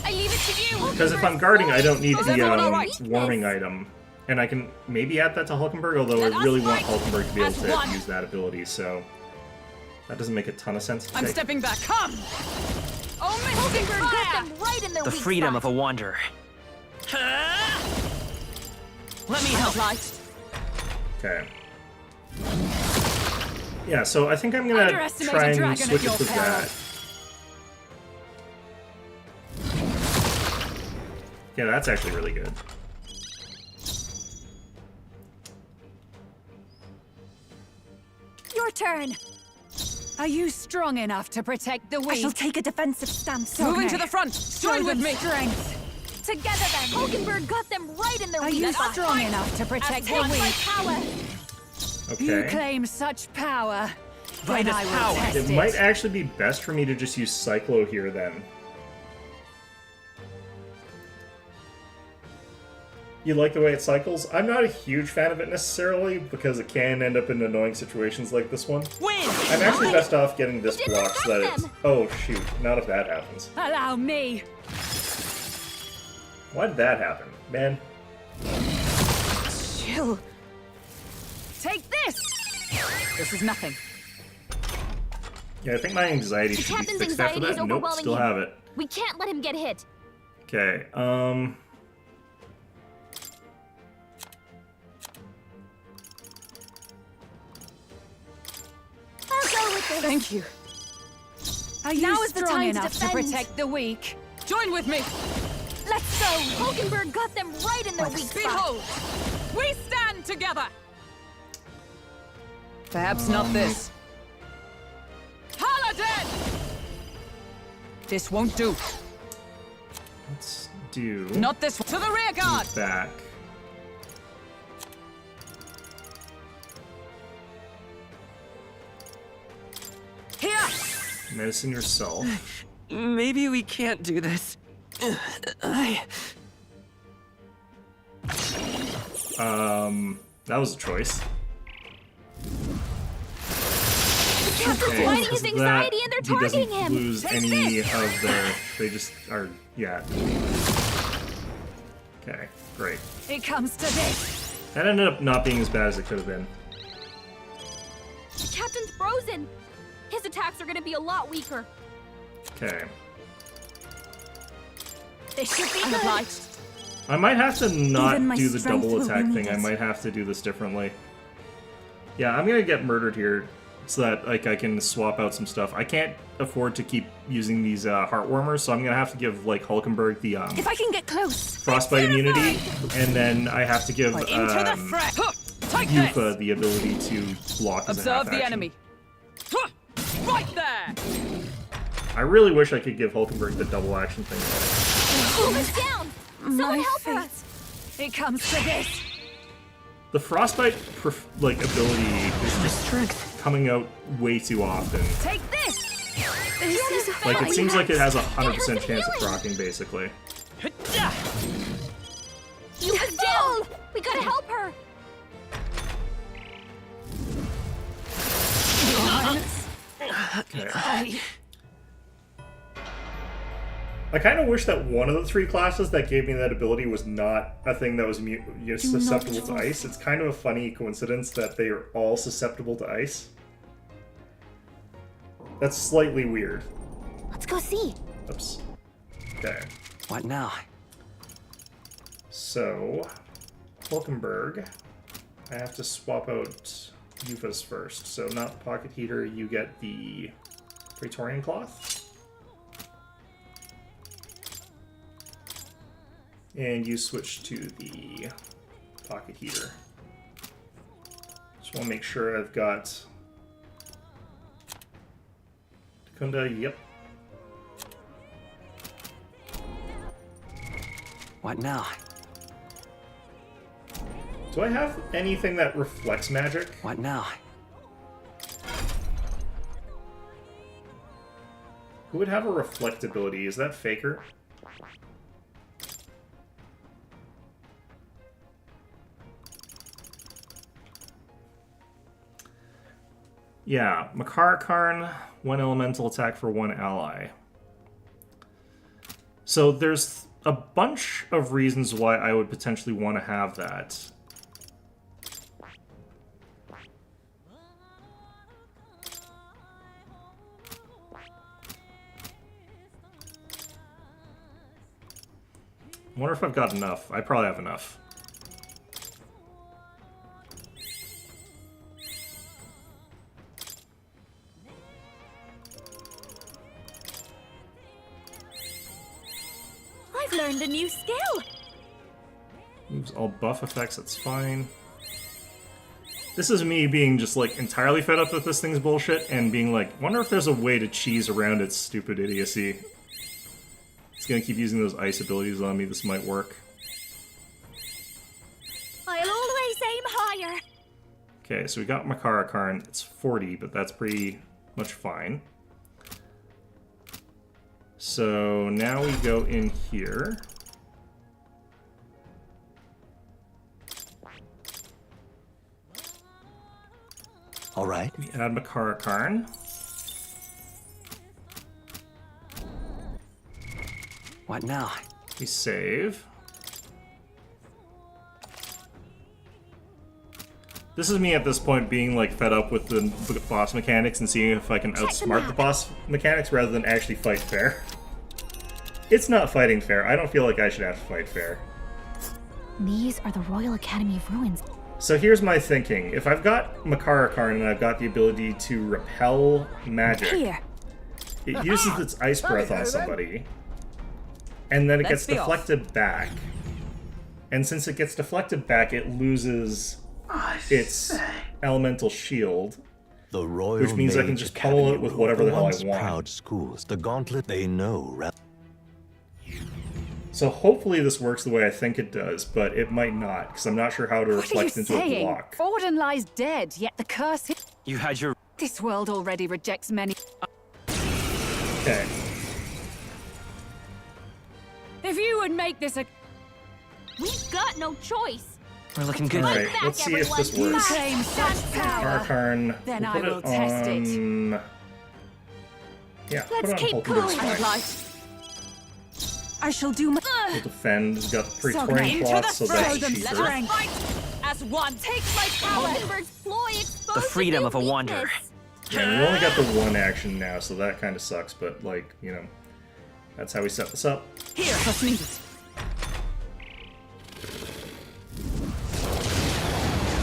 I leave it to you.
Because if I'm guarding, I don't need
Is
the
everyone all right?
warming item. And I can maybe add that to Hulkenberg, although
Let
I
us
really want
fight
Hulkenberg to be able
as
to
one.
use that ability, so that doesn't make a ton of sense to
I'm
take.
stepping back. Come. Oh, mystic
Hulkenberg got
fire.
them right in their
The
weak
freedom
spot.
of a wanderer. Let me help.
Obliged.
Okay. Yeah, so I think I'm gonna
Underestimate
try
a
and
dragon
switch
at your
it to
peril.
that. Yeah, that's actually really good.
Your turn.
Are you strong enough to protect the
I shall
weak?
take a defensive stance.
Moving
Sogne.
to the front. Join with me.
Strength. Together then.
Hulkenberg got them right in their
Are
weak
you
spot.
strong enough to protect the
Take my
weak?
power.
You
Okay.
claim such power.
By
Then
this
I will
power.
test
It might actually be best for me to just use Cyclo here then. You like the way it cycles? I'm not a huge fan of it necessarily, because it can end up in annoying situations like this one.
Win!
I'm actually best off getting this
didn't
block so that
affect
it's...
them.
Oh shoot, not if that happens.
Allow me.
Why did that happen, man?
Chill. Take this. This is nothing.
Yeah, I think my anxiety
The
should be
captain's
fixed after
anxiety is
that. Nope,
overwhelming
still
him.
have it.
We can't let him get hit.
Okay,
I'll go with this.
Thank you. Are you
Now is the
strong
time to
enough to
defend.
protect the weak? Join with me.
Let's go. Hulkenberg got them right in their weak spot.
Behold, we stand together. Perhaps not this. Paladin! This won't do.
let's do...
Not this one. To the rear guard!
Back.
Here!
Medicine yourself.
Maybe we can't do this.
That was a choice.
Captain's fighting his anxiety and they're targeting
he doesn't
him.
lose any of their... They just are... Yeah. Okay, great.
It comes to this.
That ended up not being as bad as it could have been.
The captain's frozen. His attacks are gonna be a lot weaker.
Okay.
This should be
I'm
good.
obliged.
I might have to not
Even my
do the
strength
double
will
attack
ruin
thing. I
this.
might have to do this differently. Yeah, I'm gonna get murdered here so that like I can swap out some stuff. I can't afford to keep using these heartwarmers, so I'm gonna have to give like Hulkenberg the
If I can get close.
frostbite immunity, and then I have to give
Into the threat. Huh. Take
Yufa
this.
the ability to block as a
Observe
half
the
action.
enemy. Huh. Right there.
I really wish I could give Hulkenberg the double action thing.
Uma's down. Someone
My
help her.
fate.
It comes to this.
The frostbite ability is just coming out way too often.
Take this.
This is
Like it seems like it has a 100%
some
chance of
healing.
proccing, basically.
Uma's down. We gotta help her.
Okay. I kind of wish that one of the three classes that gave me that ability was not a thing that was susceptible to ice. It's kind of a funny coincidence that they are all susceptible to ice. That's slightly weird.
Let's go see.
Oops. Okay.
What now?
So, Hulkenberg, I have to swap out Yufa's first. So not the pocket heater, you get the Praetorian cloth. And you switch to the pocket heater. Just want to make sure I've got Kunda, yep.
What now?
Do I have anything that reflects magic?
What now?
Who would have a reflect ability? Is that Faker? Yeah, Makarakarn, one elemental attack for one ally. So there's a bunch of reasons why I would potentially want to have that. I wonder if I've got enough. I probably have enough.
I've learned a new skill.
Moves all buff effects, that's fine. This is me being just like entirely fed up with this thing's bullshit and being like, wonder if there's a way to cheese around its stupid idiocy. It's gonna keep using those ice abilities on me, this might work.
I'll always aim higher.
Okay, so we got Makarakarn. It's 40, but that's pretty much fine. So now we go in here.
All right.
We add Makarakarn.
What now?
We save. This is me at this point being like fed up with the boss mechanics and seeing if I can outsmart the boss mechanics rather than actually fight fair. It's not fighting fair. I don't feel like I should have to fight fair.
These are the Royal Academy of Ruins.
So here's my thinking. If I've got Makarakarn and I've got the ability to repel magic,
Here.
it uses its ice breath on somebody, and then it gets
Let's be off.
deflected back. And since it gets deflected back, it loses its elemental shield.
The Royal
Which means I can
Mage
just pummel
Academy
it with
rule,
whatever the hell I
once
want.
proud schools, the gauntlet they know.
So hopefully this works the way I think it does, but it might not, because I'm not sure how to
What are you
reflect into a
saying?
block.
Forden lies dead, yet the curse...
You had your...
This world already rejects many...
Okay.
If you would make this a...
We've got no choice.
We're looking good.
Alright,
back,
let's see if this
everyone.
works.
claim such power,
Arcarn.
then
We'll
I
put
will
it
test it.
on... Yeah, put
Let's
it on
keep
Hulkenberg's
cool.
fine.
I shall do my.
We'll defend. We've got
Sogna,
Praetorian
into
plots,
the
so that's
frozen
cheaper.
strength. As one, take my power.
Hulkenberg's ploy exposed
The freedom
a
of a wanderer.
weakness.
Yeah, we only got the one action now, so that kind of sucks, but, like, you know, that's how we set this up.
Here, what's needed.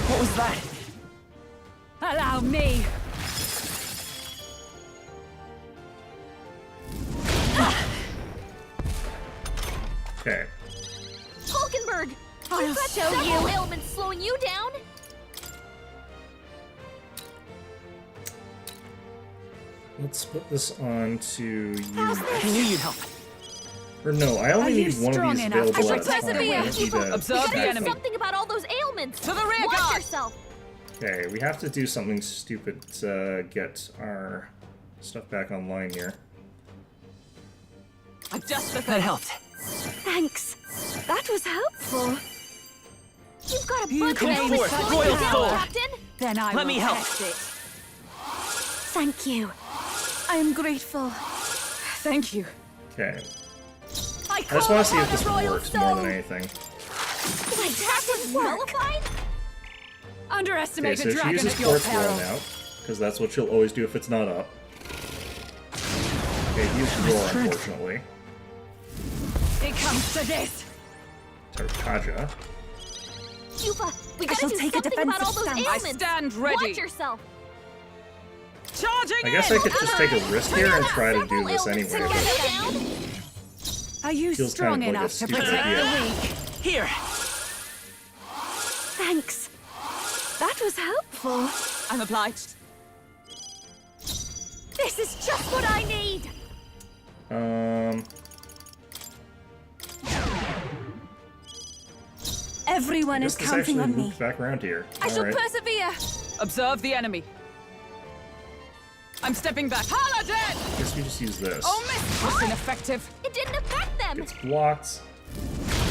What was that? Allow me.
Okay.
Hulkenberg!
I'll
You've got
show
several
you.
ailments slowing you down.
Let's put this on to you.
I knew you'd help.
Or no, I
Are
only
you
need one of
strong
these
enough?
available
I
at a
shall
time.
persevere.
I don't need to
Observe
You
the
gotta do
enemy.
something about all those ailments.
To the rear
Watch
guard.
yourself.
Okay, we have to do something stupid to get our stuff back online here.
Adjust the
That helped.
Thanks. That was helpful.
You've got a
You
bunch of
claim
ailments
such
slowing you
royal
down,
soul.
Captain.
Then I
Let
will
me help.
test it.
Thank you. I am grateful.
Thank you.
Okay.
I
I just want to see if this
royal
works
soul.
more than anything.
My attack was nullified?
Okay,
Underestimate
so
a
she
dragon
uses
at your
Quartz
peril.
Roll now, because that's what she'll always do if it's not up. Okay, use Roar, unfortunately.
It comes to this.
Tarkaja.
Yuba, we
I
gotta
shall
do
take a
something about all
defensive
those
stance.
ailments.
I stand ready.
Watch yourself.
Charging
I guess I could just take a risk here and try to do
Several
this
ailments
anyway,
slowing
but
you down.
Are you
Feels
strong
kind of like a
enough to
stupid
protect
idea.
the weak?
Here.
Thanks. That was helpful.
I'm obliged.
This is just what I need.
Everyone
Guess
is
this
counting
actually
on me.
looped back around here.
I shall
Alright.
persevere. Observe the enemy. I'm stepping back. Highlander!
Guess we just use this.
Oh, miss! Was ineffective.
It didn't affect them.
It's blocked.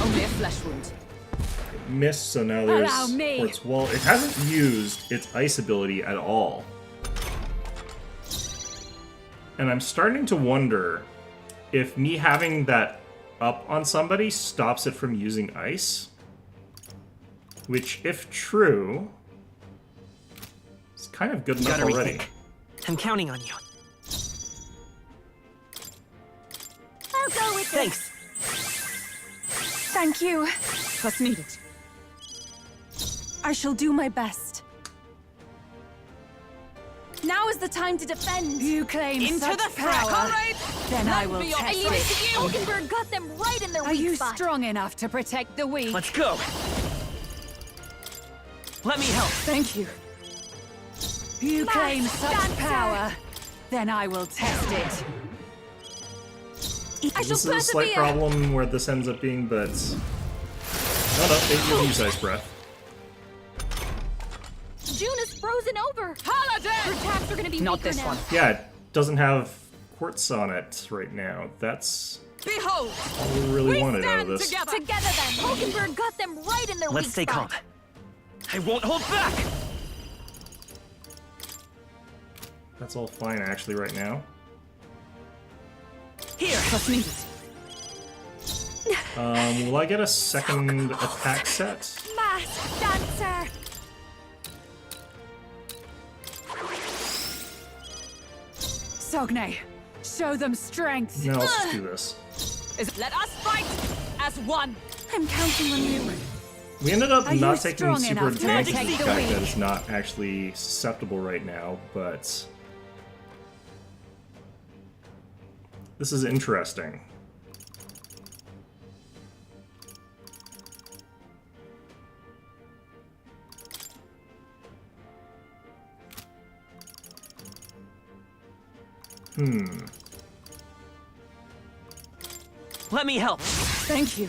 Only a flesh wound.
It missed, so now there's
Allow me.
Quartz Wall. It hasn't used its ice ability at all. And I'm starting to wonder if me having that up on somebody stops it from using ice. Which, if true, is kind of good enough
Gotta
already.
rethink. I'm counting on you.
I'll go with
Thanks.
Thank you.
What's needed?
I shall do my best. Now is the time to defend.
You claim
Into
such
the fray,
power.
comrade!
Then I will
I
test
leave it
it.
to you. Hulkenberg got them right in their
Are
weak
you
spot.
strong enough to protect the weak?
Let's go. Let me help.
Thank you. You
Smash,
claim such
dancer.
power. Then I will test it.
I shall
This is a slight
persevere.
problem where this ends up being, but... Oh no, they will use Ice Breath.
June is frozen over. Her
Highlander!
attacks are gonna be
Not
weaker
this
now.
one.
Yeah, it doesn't have quartz on it right now. That's
Behold!
all we really wanted out of
Stand
this.
together.
Together then. Hulkenberg got them right in their
Let's
weak
stay
spot.
calm. I won't hold back.
That's all fine actually right now.
Here.
What's needed?
Will I get a second attack set?
Masked dancer.
Sogne, show them strength.
No, let's just do this.
Let us fight as one.
I'm counting on you.
We ended up
Are you
not taking
strong
super
enough to
advantage of the
protect the
fact that
weak?
it's not actually susceptible right now, but... This is interesting.
Let me help.
Thank you.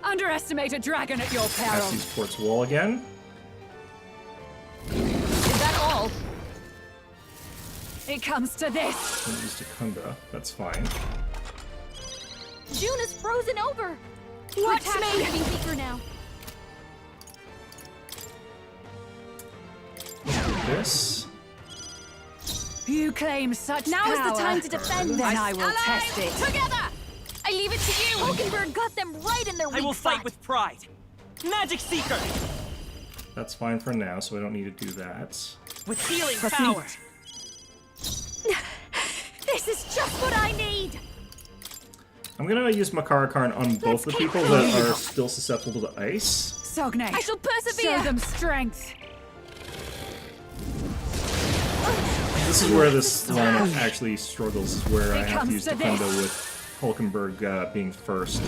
Underestimate a dragon at your peril.
Pass these towards wall again.
Is that all? It comes to this.
Don't use Secunda. That's fine.
June is frozen over.
Watch
Her attacks
me.
are getting weaker now.
This.
You claim such
Now
power.
is the time to defend.
Then I will test it.
Together! I leave it to you! Hulkenberg got them right in their weak
I will fight
spot.
with pride. Magic Seeker!
That's fine for now, so I don't need to do that.
With healing
Proceed.
power.
This is just what I need!
I'm gonna use Makara Karn on both the
keep
people
going.
that are still susceptible to ice.
Sogne.
I shall persevere!
Show them strength.
This is where this lineup actually struggles, is where I have to
comes
use
to
Secunda
this.
with Hulkenberg being first.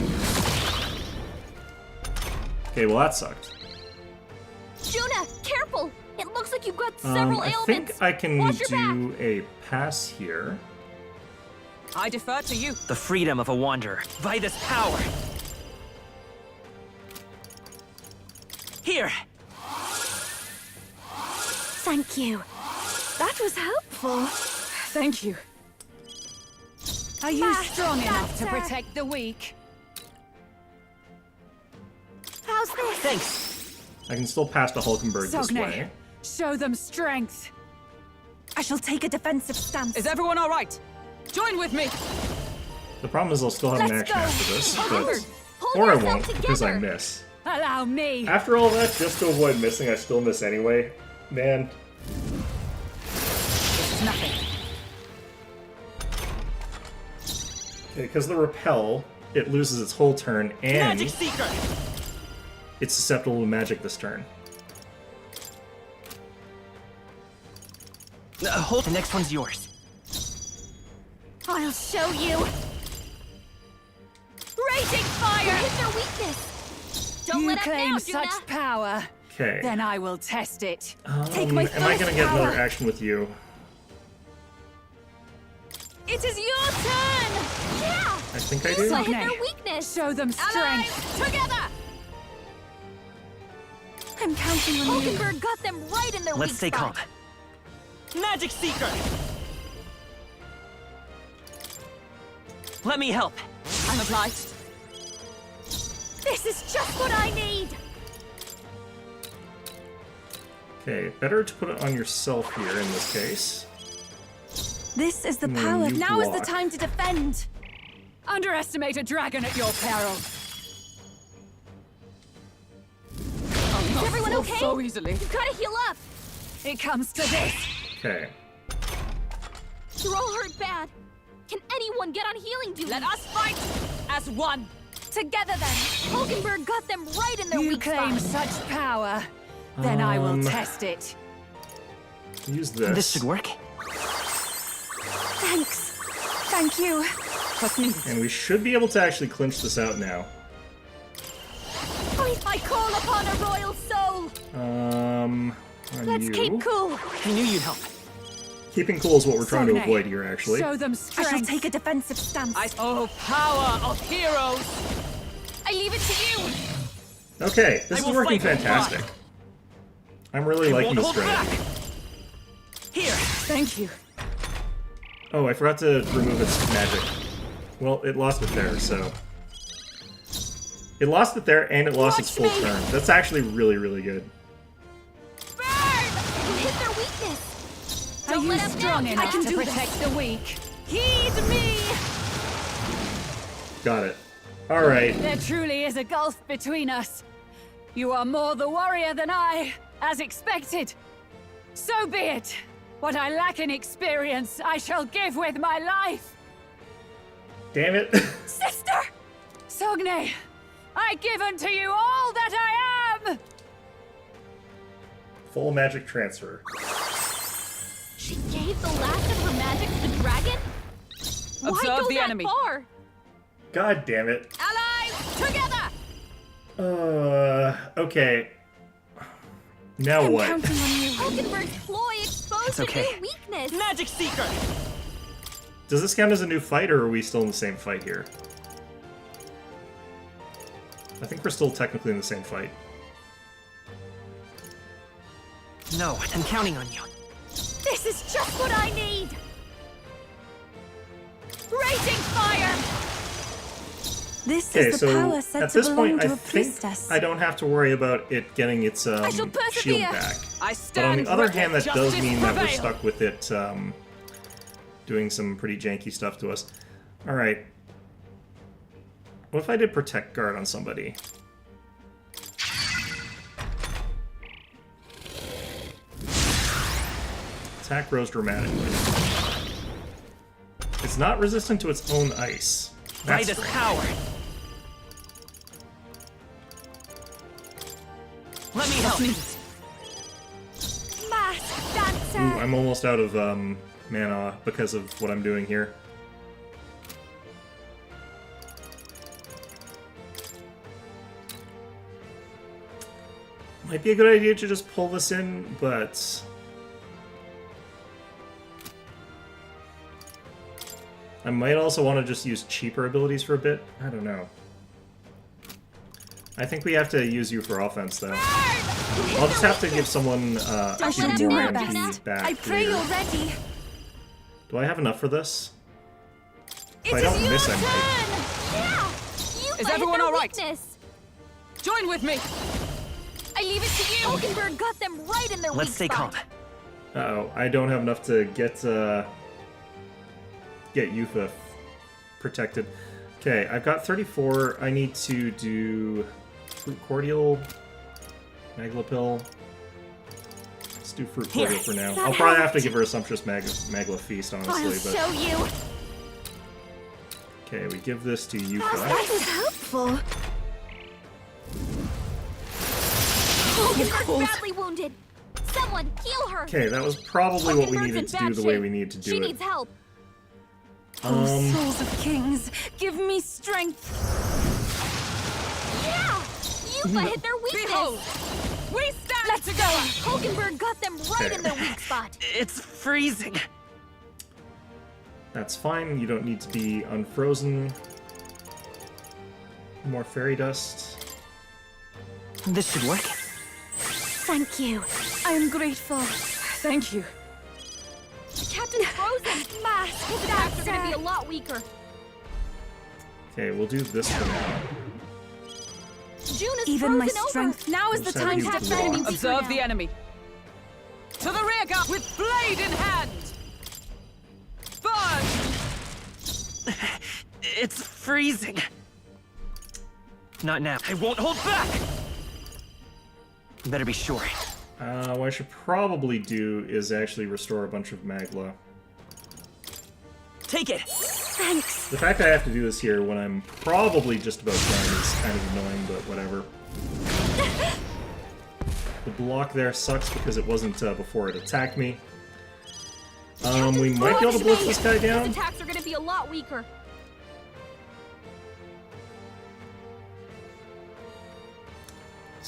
Okay, well that sucked.
Juna, careful! It looks like you've got several
I
ailments.
think I can
Watch your back.
do a pass here.
I defer to you.
The freedom of a wanderer. Vida's power. Here.
Thank you. That was helpful.
Thank you. Are you
Ah,
strong enough to
that's,
protect the weak?
How's this?
Thanks.
I can still pass to Hulkenberg this
Sogne,
way.
show them strength.
I shall take a defensive stance.
Is everyone all right? Join with me.
The problem is I'll still have an
Let's
action
go.
after this,
Hulkenberg,
but
pull
or I
yourself
won't because I
together.
miss.
Allow me.
After all that, just to avoid missing, I still miss anyway. Man,
It's nothing.
okay, because the repel, it loses its whole turn and
Magic Seeker!
it's susceptible to magic this turn.
Hold. The next one's yours.
I'll show you. Raging fire! Hit their weakness. Don't
You
let up
claim
now,
such
Juna.
power.
Okay.
Then I will test it.
Take my
am I
first
gonna get another
power.
action with you?
It is your turn. Yeah.
I think I
You
do.
saw hit
Okay.
their weakness.
Show them strength.
Allies, together.
I'm counting on you.
Hulkenberg got them right in their
Let's
weak
stay calm.
spot.
Magic Seeker! Let me help.
I'm obliged.
This is just what I need.
Okay, better to put it on yourself here in this case.
This is the
And then
power.
you
Now is the
block.
time to defend.
Underestimate a dragon at your peril.
Is everyone okay?
So easily.
You've got to heal up.
It comes to this.
Okay.
You're all hurt bad. Can anyone get on healing duty?
Let us fight as one.
Together then. Hulkenberg got them right in their
You
weak
claim
spot.
such power. Then I will test it.
Use this.
This should work.
Thanks. Thank you.
What's needed?
And we should be able to actually clinch this out now.
I call upon a royal soul.
On
Let's
you.
keep cool.
I knew you'd help.
Keeping cool is what we're trying to
Sogne,
avoid here, actually.
Show them
I
strength.
shall take a defensive stance.
Oh, power of heroes.
I leave it to you.
Okay, this
I
is
will
working
fight with
fantastic. I'm really liking
Won't
this
hold
strategy.
back. Here.
Thank you.
Oh, I forgot to remove its magic. Well, it lost it there, so... It lost it there, and it lost its full
Watch me.
turn. That's actually really, really good.
Burn! You hit their weakness.
Are
Don't
you
let up
strong
now.
enough
I can
to
do
protect
this.
the weak?
Heed me.
Got it. Alright.
There truly is a gulf between us. You are more the warrior than I, as expected. So be it. What I lack in experience, I shall give with my life.
Damn it.
Sister! Sogne, I give unto you all that I am!
Full magic transfer.
She gave the last of her magic to the dragon? Why
Observe
go
the
that
enemy.
far?
God damn it.
Allies, together!
Okay. Now
I'm
what?
counting on you.
Hulkenberg's ploy exposed
It's okay.
a new weakness.
Magic Seeker!
Does this count as a new fight, or are we still in the same fight here? I think we're still technically in the same fight.
No, I'm counting on you.
This is just what I need! Raging fire!
This
Okay,
is the
so
power said
at
to
this
belong
point,
to
I
a
think
priestess.
I don't have to worry about it getting its
shall
shield
persevere.
back.
I
But on
stand
the other
ready.
hand, that does
Justice
mean that we're
prevail.
stuck with it doing some pretty janky stuff to us. Alright. What if I did Protect Guard on somebody? Attack grows dramatically. It's not resistant to its own ice.
By
That's
this
strange.
power. Let me help.
Masked dancer!
Ooh, I'm almost out of mana because of what I'm doing here. Might be a good idea to just pull this in, but I might also want to just use cheaper abilities for a bit. I don't know. I think we have to use you for offense, though. I'll just have to give someone
I shall
even
do
more
my
MP
best.
back
I pray
later.
you're ready.
Do I have enough for this? If
It
I
is
don't
your
miss, I
turn!
might.
Yeah! You
Is
hit
everyone
their
all right?
weakness.
Join with me.
I leave it to you! Hulkenberg got them right in their
Let's
weak
stay calm.
spot.
Uh-oh, I don't have enough to get Yufa protected. Okay, I've got 34. I need to do Fruit Cordial, Magla Pill. Let's do Fruit Cordial for now. I'll probably have to give her a Sumptuous Magla Feast,
I'll
honestly, but...
show you.
Okay, we give this to Yufa.
That was helpful.
Hulkenberg's badly wounded. Someone heal her.
Okay, that was probably what we
Hulkenberg's
needed
in
to do
bad
the way
shape.
we needed to do
She
it.
needs help.
Oh, souls of kings, give me strength.
Yeah! Yufa hit their weakness.
Behold, we stand
Let's
together.
go. Hulkenberg got them right in their weak spot.
It's freezing.
That's fine, you don't need to be unfrozen. More fairy dust.
This should work.
Thank you.
I am grateful. Thank you.
The captain's frozen. Mask. His attacks are going to be a lot weaker.
Okay, we'll do this for now.
June is
Even my
frozen over.
strength. Now is the
Just have
time
you
to
block.
defend.
Weaker
Observe
now.
the enemy. To the rear guard with blade in hand. Burn.
It's freezing. Not now. I won't hold back. Better be sure.
What I should probably do is actually restore a bunch of Magla.
Take it.
Thanks.
The fact that I have to do this here when I'm probably just about done is kind of annoying, but whatever. The block there sucks because it wasn't before it attacked me. We might be able to blitz this guy
His
down.
attacks are going to be a lot weaker.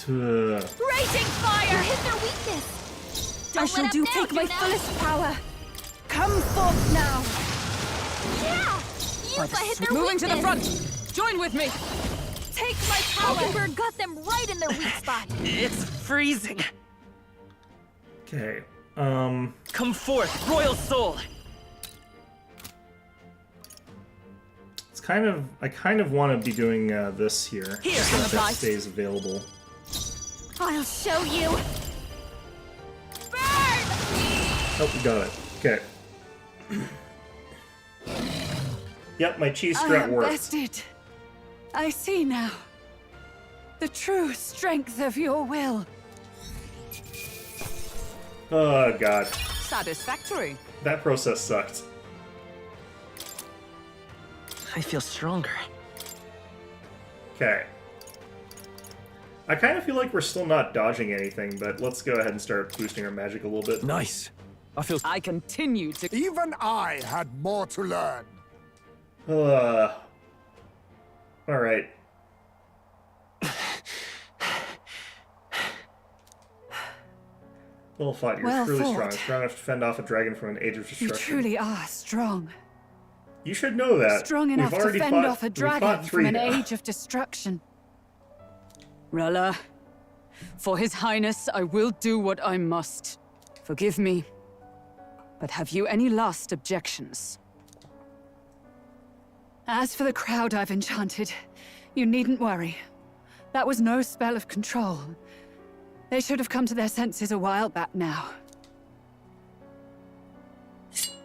Raging fire! Hit their weakness.
I
Don't
shall
let
do
up now,
take my
Juna.
fullest power. Come forth now.
Yeah! Yufa hit their
Moving to the
weakness.
front. Join with me.
Take my power. Hulkenberg got them right in their weak spot.
It's freezing.
Okay.
Come forth, royal soul.
It's kind of... I kind of want to be doing this here.
Here,
so that
Allies.
stays available.
I'll show you.
Oh, we got it. Okay. Yep, my cheese
I
strat
am
worked.
bested. I see now. The true strength of your will.
Oh, God.
Satisfactory.
That process sucked.
I feel stronger.
Okay. I kind of feel like we're still not dodging anything, but let's go ahead and start boosting our magic a little bit.
Nice. I feel...
I continue to.
Even I had more to learn.
Alright. Well fought, you're
Well
truly
fought.
strong. Strong enough to fend off a dragon from an age of
You
destruction.
truly are strong.
You should know that.
Strong enough
We've
to
already
fend
fought,
off a
we
dragon
fought
from
three
an
now.
age of destruction. Rella, for His Highness, I will do what I must. Forgive me, but have you any last objections? As for the crowd I've enchanted, you needn't worry. That was no spell of control. They should have come to their senses a while back now.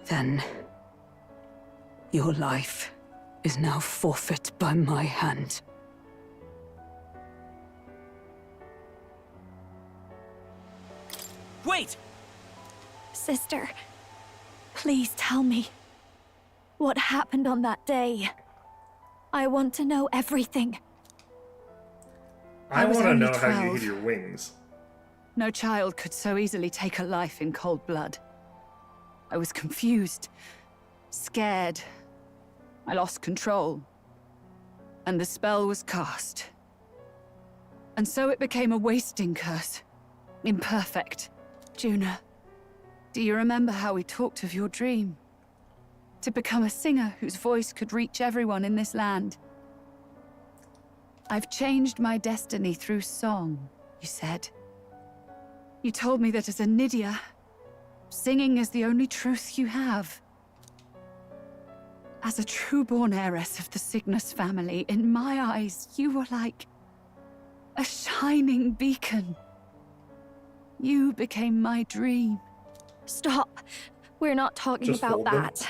Then, your life is now forfeit by my hand.
Wait!
Sister, please tell me. What happened on that day? I want to know everything.
I
was
want to
only
know how you
12.
hid your wings.
No child could so easily take a life in cold blood. I was confused, scared. I lost control. And the spell was cast. And so it became a wasting curse. Imperfect. Juna, do you remember how we talked of your dream? To become a singer whose voice could reach everyone in this land. I've changed my destiny through song, you said. You told me that as a Nydia, singing is the only truth you have. As a true-born heiress of the Cygnus family, in my eyes, you were like a shining beacon. You became my dream.
Stop. We're not talking
Just
about
fold them?
that.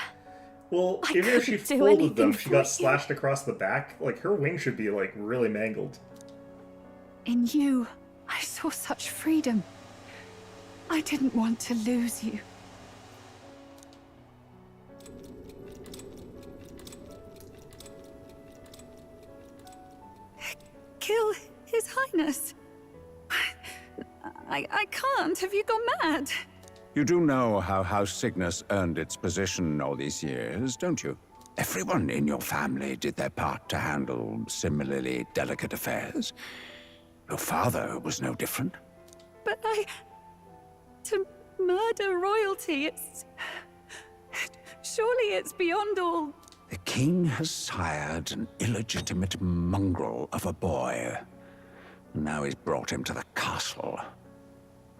Well,
I
even if she
couldn't do
folded
anything
them, she
for
got
you.
slashed across the back. Like, her wing should be, like, really mangled.
In you, I saw such freedom. I didn't want to lose you. Kill His Highness. I can't. Have you gone mad?
You do know how House Cygnus earned its position all these years, don't you? Everyone in your family did their part to handle similarly delicate affairs. Your father was no different.
But to murder royalty, surely it's beyond all.
The king has sired an illegitimate mongrel of a boy. Now he's brought him to the castle.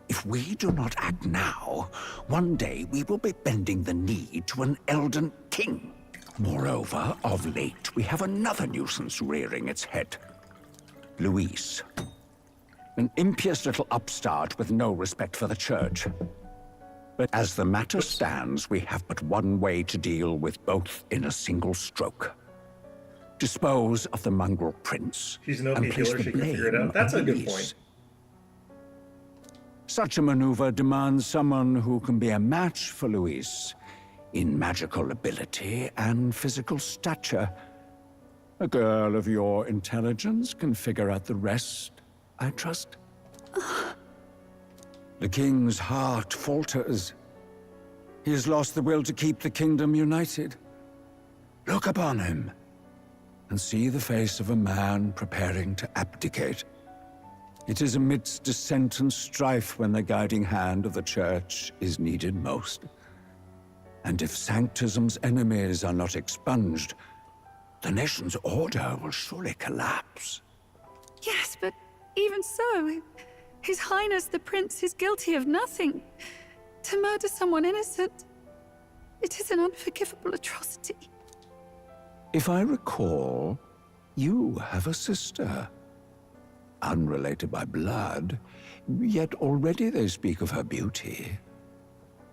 If we do not act now, one day we will be bending the knee to an Elden king. Moreover, of late, we have another nuisance rearing its head. Luis. An impious little upstart with no respect for the church. But as the matter stands, we have but one way to deal with both in a single stroke. Dispose of the mongrel prince.
She's an OP
and place
healer,
the
she can figure it
blame
out. That's
on
a good
Luis.
point.
Such a maneuver demands someone who can be a match for Luis in magical ability and physical stature. A girl of your intelligence can figure out the rest, I trust. The king's heart falters. He has lost the will to keep the kingdom united. Look upon him and see the face of a man preparing to abdicate. It is amidst dissent and strife when the guiding hand of the church is needed most. And if Sanctism's enemies are not expunged, the nation's order will surely collapse.
Yes, but even so, His Highness the Prince is guilty of nothing. To murder someone innocent, it is an unforgivable atrocity.
If I recall, you have a sister. Unrelated by blood, yet already they speak of her beauty.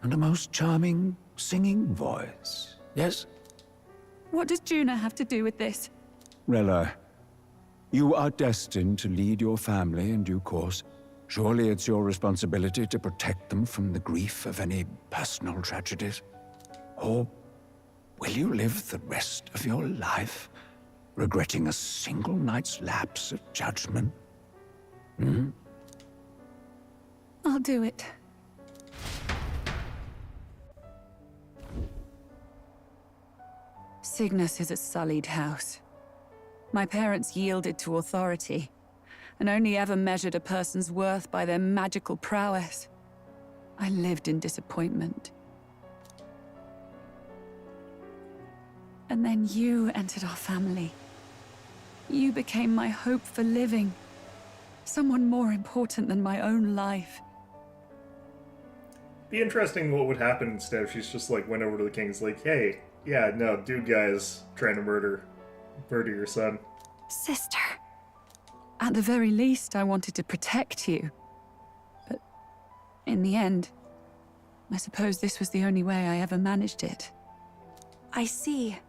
And a most charming singing voice, yes?
What does Juna have to do with this?
Rella, you are destined to lead your family in due course. Surely it's your responsibility to protect them from the grief of any personal tragedies. Or will you live the rest of your life regretting a single night's lapse of judgment?
I'll do it. Cygnus is a sullied house. My parents yielded to authority, and only ever measured a person's worth by their magical prowess. I lived in disappointment. And then you entered our family. You became my hope for living. Someone more important than my own life.
Be interesting what would happen instead if she's just like went over to the king's like, hey, yeah, no, dude guy's trying to murder your son.
Sister. At the very least, I wanted to protect you. But in the end, I suppose this was the only way I ever managed it.
I see.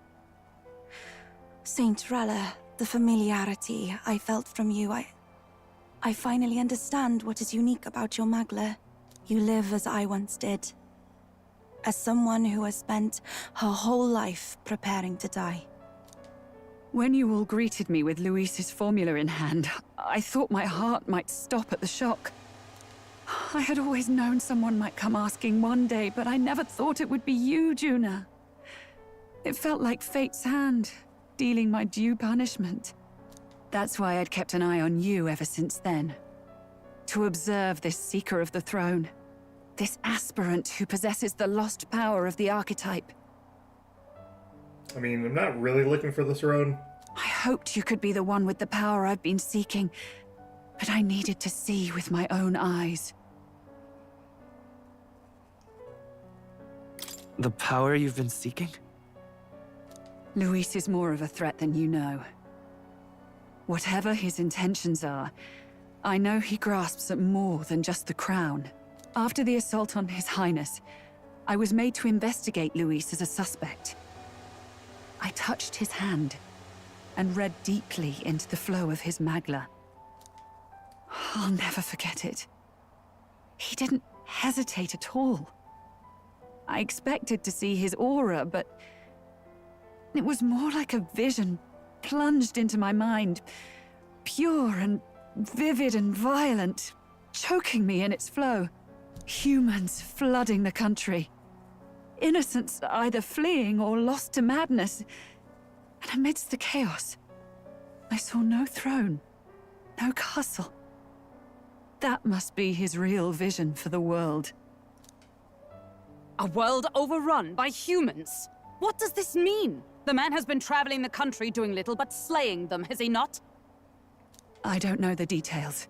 Saint Rella, the familiarity I felt from you, I finally understand what is unique about your Magla. You live as I once did. As someone who has spent her whole life preparing to die.
When you all greeted me with Luis's formula in hand, I thought my heart might stop at the shock. I had always known someone might come asking one day, but I never thought it would be you, Juna. It felt like fate's hand, dealing my due punishment. That's why I'd kept an eye on you ever since then. To observe this seeker of the throne. This aspirant who possesses the lost power of the archetype.
I mean, I'm not really looking for the throne.
I hoped you could be the one with the power I've been seeking, but I needed to see with my own eyes.
The power you've been seeking?
Luis is more of a threat than you know. Whatever his intentions are, I know he grasps at more than just the crown. After the assault on His Highness, I was made to investigate Luis as a suspect. I touched his hand and read deeply into the flow of his Magla. I'll never forget it. He didn't hesitate at all. I expected to see his aura, but it was more like a vision plunged into my mind, pure and vivid and violent, choking me in its flow. Humans flooding the country. Innocents either fleeing or lost to madness. And amidst the chaos, I saw no throne, no castle. That must be his real vision for the world.
A world overrun by humans? What does this mean? The man has been traveling the country doing little but slaying them, has he not?
I don't know the details.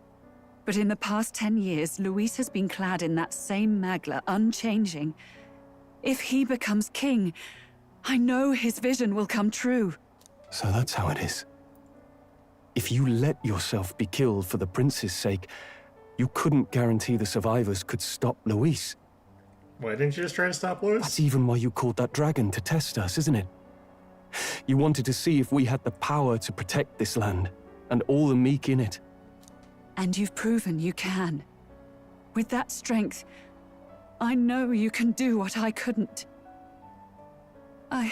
But in the past 10 years, Luis has been clad in that same Magla, unchanging. If he becomes king, I know his vision will come true.
So that's how it is. If you let yourself be killed for the prince's sake, you couldn't guarantee the survivors could stop Luis.
Why didn't you just try to stop Luis?
That's even why you called that dragon to test us, isn't it? You wanted to see if we had the power to protect this land, and all the meek in it.
And you've proven you can. With that strength, I know you can do what I couldn't. I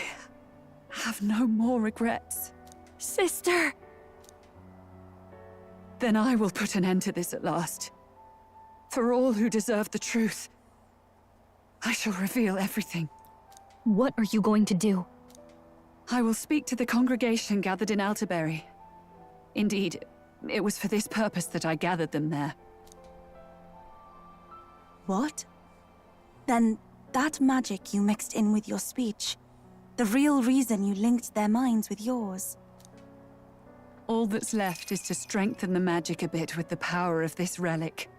have no more regrets.
Sister!
Then I will put an end to this at last. For all who deserve the truth, I shall reveal everything.
What are you going to do?
I will speak to the congregation gathered in Alterbury. Indeed, it was for this purpose that I gathered them there.
What? Then that magic you mixed in with your speech, the real reason you linked their minds with yours.
All that's left is to strengthen the magic a bit with the power of this relic.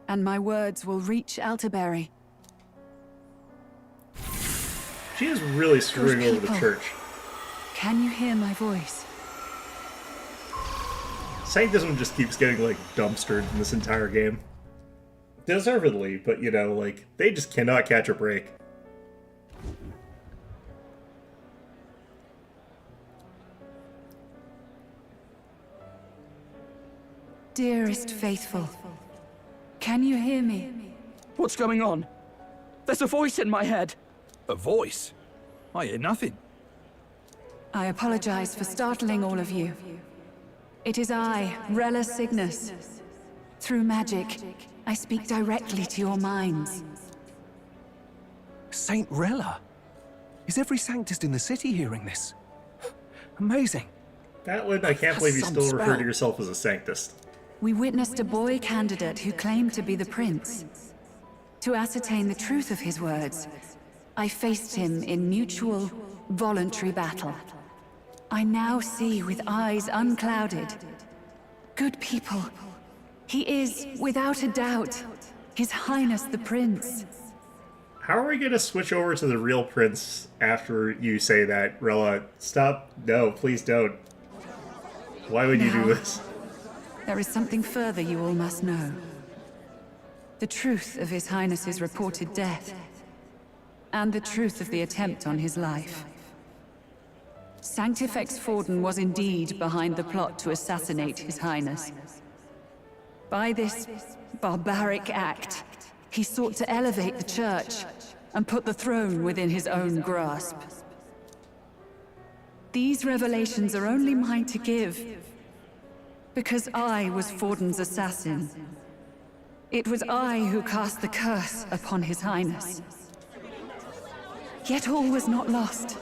And my words will reach Alterbury.
She is really screwing over the church.
Can you hear my voice?
Sanctism just keeps getting, like, dumpstered in this entire game. Deservedly, but, you know, like, they just cannot catch a break.
Dearest faithful, can you hear me?
What's going on? There's a voice in my head. A voice? I hear nothing.
I apologize for startling all of you. It is I, Rella Cygnus. Through magic, I speak directly to your minds.
Saint Rella? Is every Sanctist in the city hearing this? Amazing.
Gatlin, I can't believe you
Some
still refer
spell.
to yourself as a Sanctist.
We witnessed a boy candidate who claimed to be the prince. To ascertain the truth of his words, I faced him in mutual voluntary battle. I now see with eyes unclouded. Good people. He is, without a doubt, His Highness the Prince.
How are we going to switch over to the real prince after you say that, Rella? Stop. No, please don't. Why would you do this?
There is something further you all must know. The truth of His Highness's reported death, and the truth of the attempt on his life. Sanctifex Forden was indeed behind the plot to assassinate His Highness. By this barbaric act, he sought to elevate the Church and put the throne within his own grasp. These revelations are only mine to give, because I was Forden's assassin. It was I who cast the curse upon His Highness. Yet all was not lost.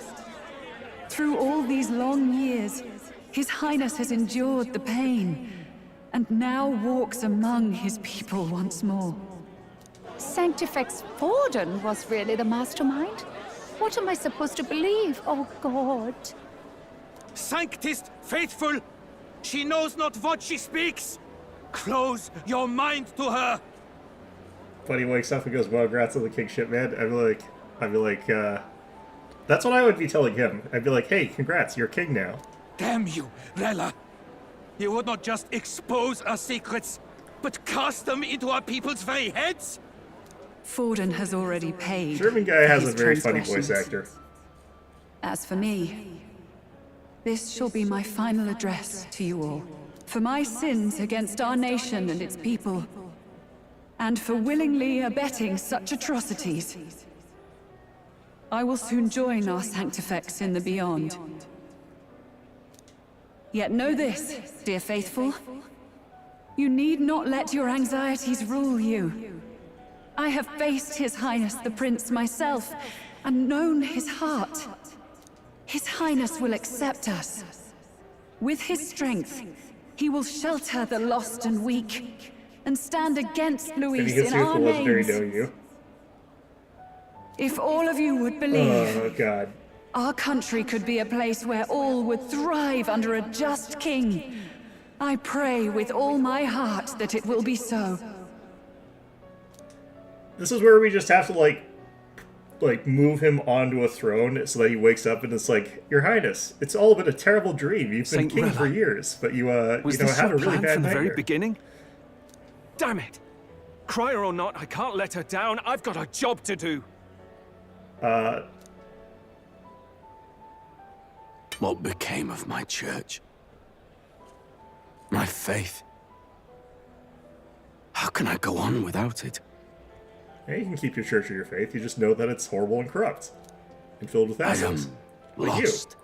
Through all these long years, His Highness has endured the pain, and now walks among his people once more.
Sanctifex Forden was really the mastermind? What am I supposed to believe? Oh, God.
Sanctist faithful! She knows not what she speaks! Close your mind to her!
But he wakes up and goes, well, congrats on the kingship, man. I'd be like, that's what I would be telling him. I'd be like, hey, congrats, you're king now.
Damn you, Rella! You would not just expose our secrets, but cast them into our people's very heads?
Forden has already paid.
German guy has a
his
very funny voice
transgressions.
actor.
As for me, this shall be my final address to you all. For my sins against our nation and its people, and for willingly abetting such atrocities, I will soon join our Sanctifex in the beyond. Yet know this, dear faithful. You need not let your anxieties rule you. I have faced His Highness the Prince myself, and known his heart. His Highness will accept us. With his strength, he will shelter the lost and weak, and stand against Louis in our names. If all of you would believe,
oh God,
our country could be a place where all would thrive under a just king. I pray with all my heart that it will be so.
This is where we just have to like move him onto a throne so that he wakes up and it's like, Your Highness, it's all been a terrible dream. You've been king for years, but you have a really bad
from the
nightmare.
very beginning? Damn it! Crier or not, I can't let her down. I've got a job to do.
What became of my church? My faith? How can I go on without it?
Yeah, you can keep your church or your faith. You just know that it's horrible and corrupt. And filled with assholes. Like
Lost.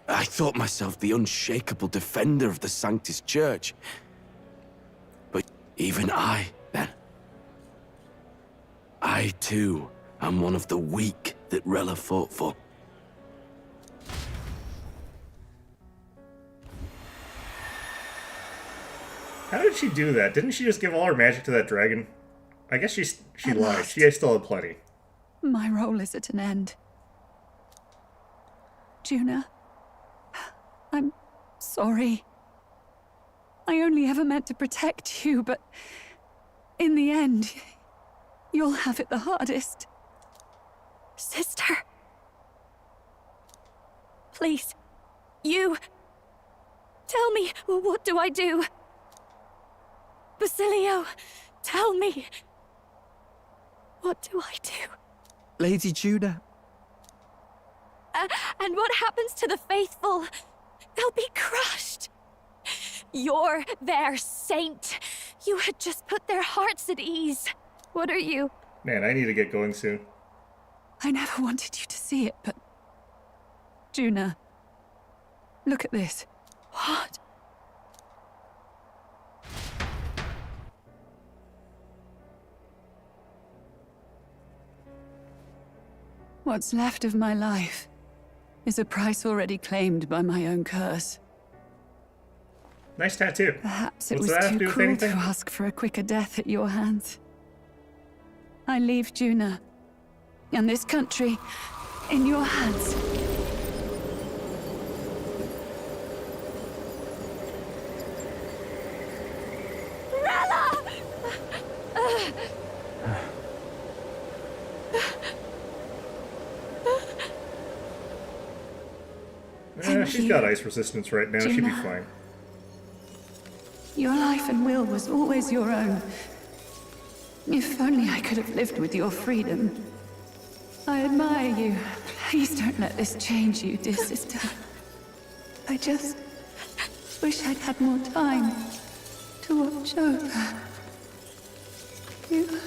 I thought myself the unshakable defender of the Sanctist Church. But even I, then. I too am one of the weak that Rella fought for.
How did she do that? Didn't she just give all her magic to that dragon? I guess she lied. She still had plenty.
My role is at an end. Juna, I'm sorry. I only ever meant to protect you, but in the end, you'll have it the hardest.
Sister. Please. You. Tell me, what do I do? Basilio, tell me. What do I do?
Lady Juna.
And what happens to the faithful? They'll be crushed. You're their saint. You had just put their hearts at ease. What are you?
Man, I need to get going soon.
I never wanted you to see it, but... Juna, look at this.
What?
What's left of my life is a price already claimed by my own curse.
Nice tattoo.
Perhaps it
What's
was
that have to
too
do with
cruel to
anything?
ask for a quicker death at your hands. I leave Juna, and this country, in your hands.
She's got ice resistance right now. She'd be fine.
Your life and will was always your own. If only I could have lived with your freedom. I admire you. Please don't let this change you, dear sister. I just wish I'd had more time to watch over you.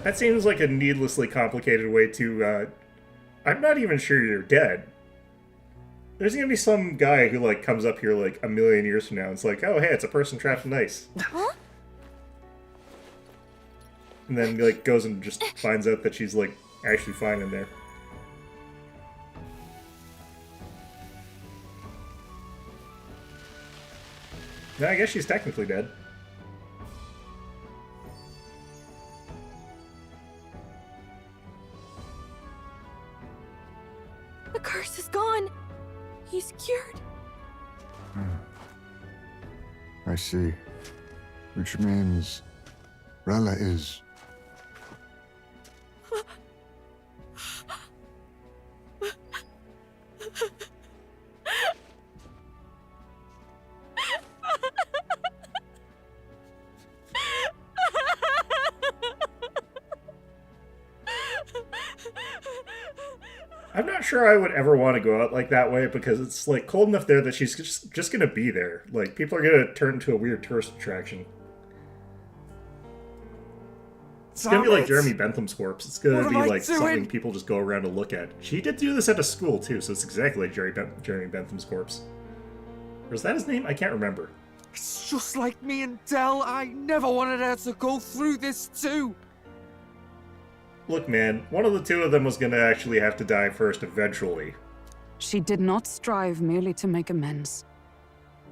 That seems like a needlessly complicated way to, I'm not even sure you're dead. There's gonna be some guy who, like, comes up here, like, a million years from now and it's like, oh, hey, it's a person trapped in ice.
Huh?
And then, like, goes and just finds out that she's, like, actually fine in there. No, I guess she's technically dead.
The curse is gone. He's cured.
I see. Which means Rella is...
I'm not sure I would ever want to go out like that way because it's like cold enough there that she's just gonna be there. Like people are gonna turn into a weird tourist attraction. It's gonna be like Jeremy Bentham's corpse. It's gonna be like something people just go around to look at. She did do this at a school too, so it's exactly like Jeremy Bentham's corpse. Or is that his name? I can't remember.
It's just like me and Dell. I never wanted her to go through this too.
Look, man, one of the two of them was gonna actually have to die first eventually.
She did not strive merely to make amends.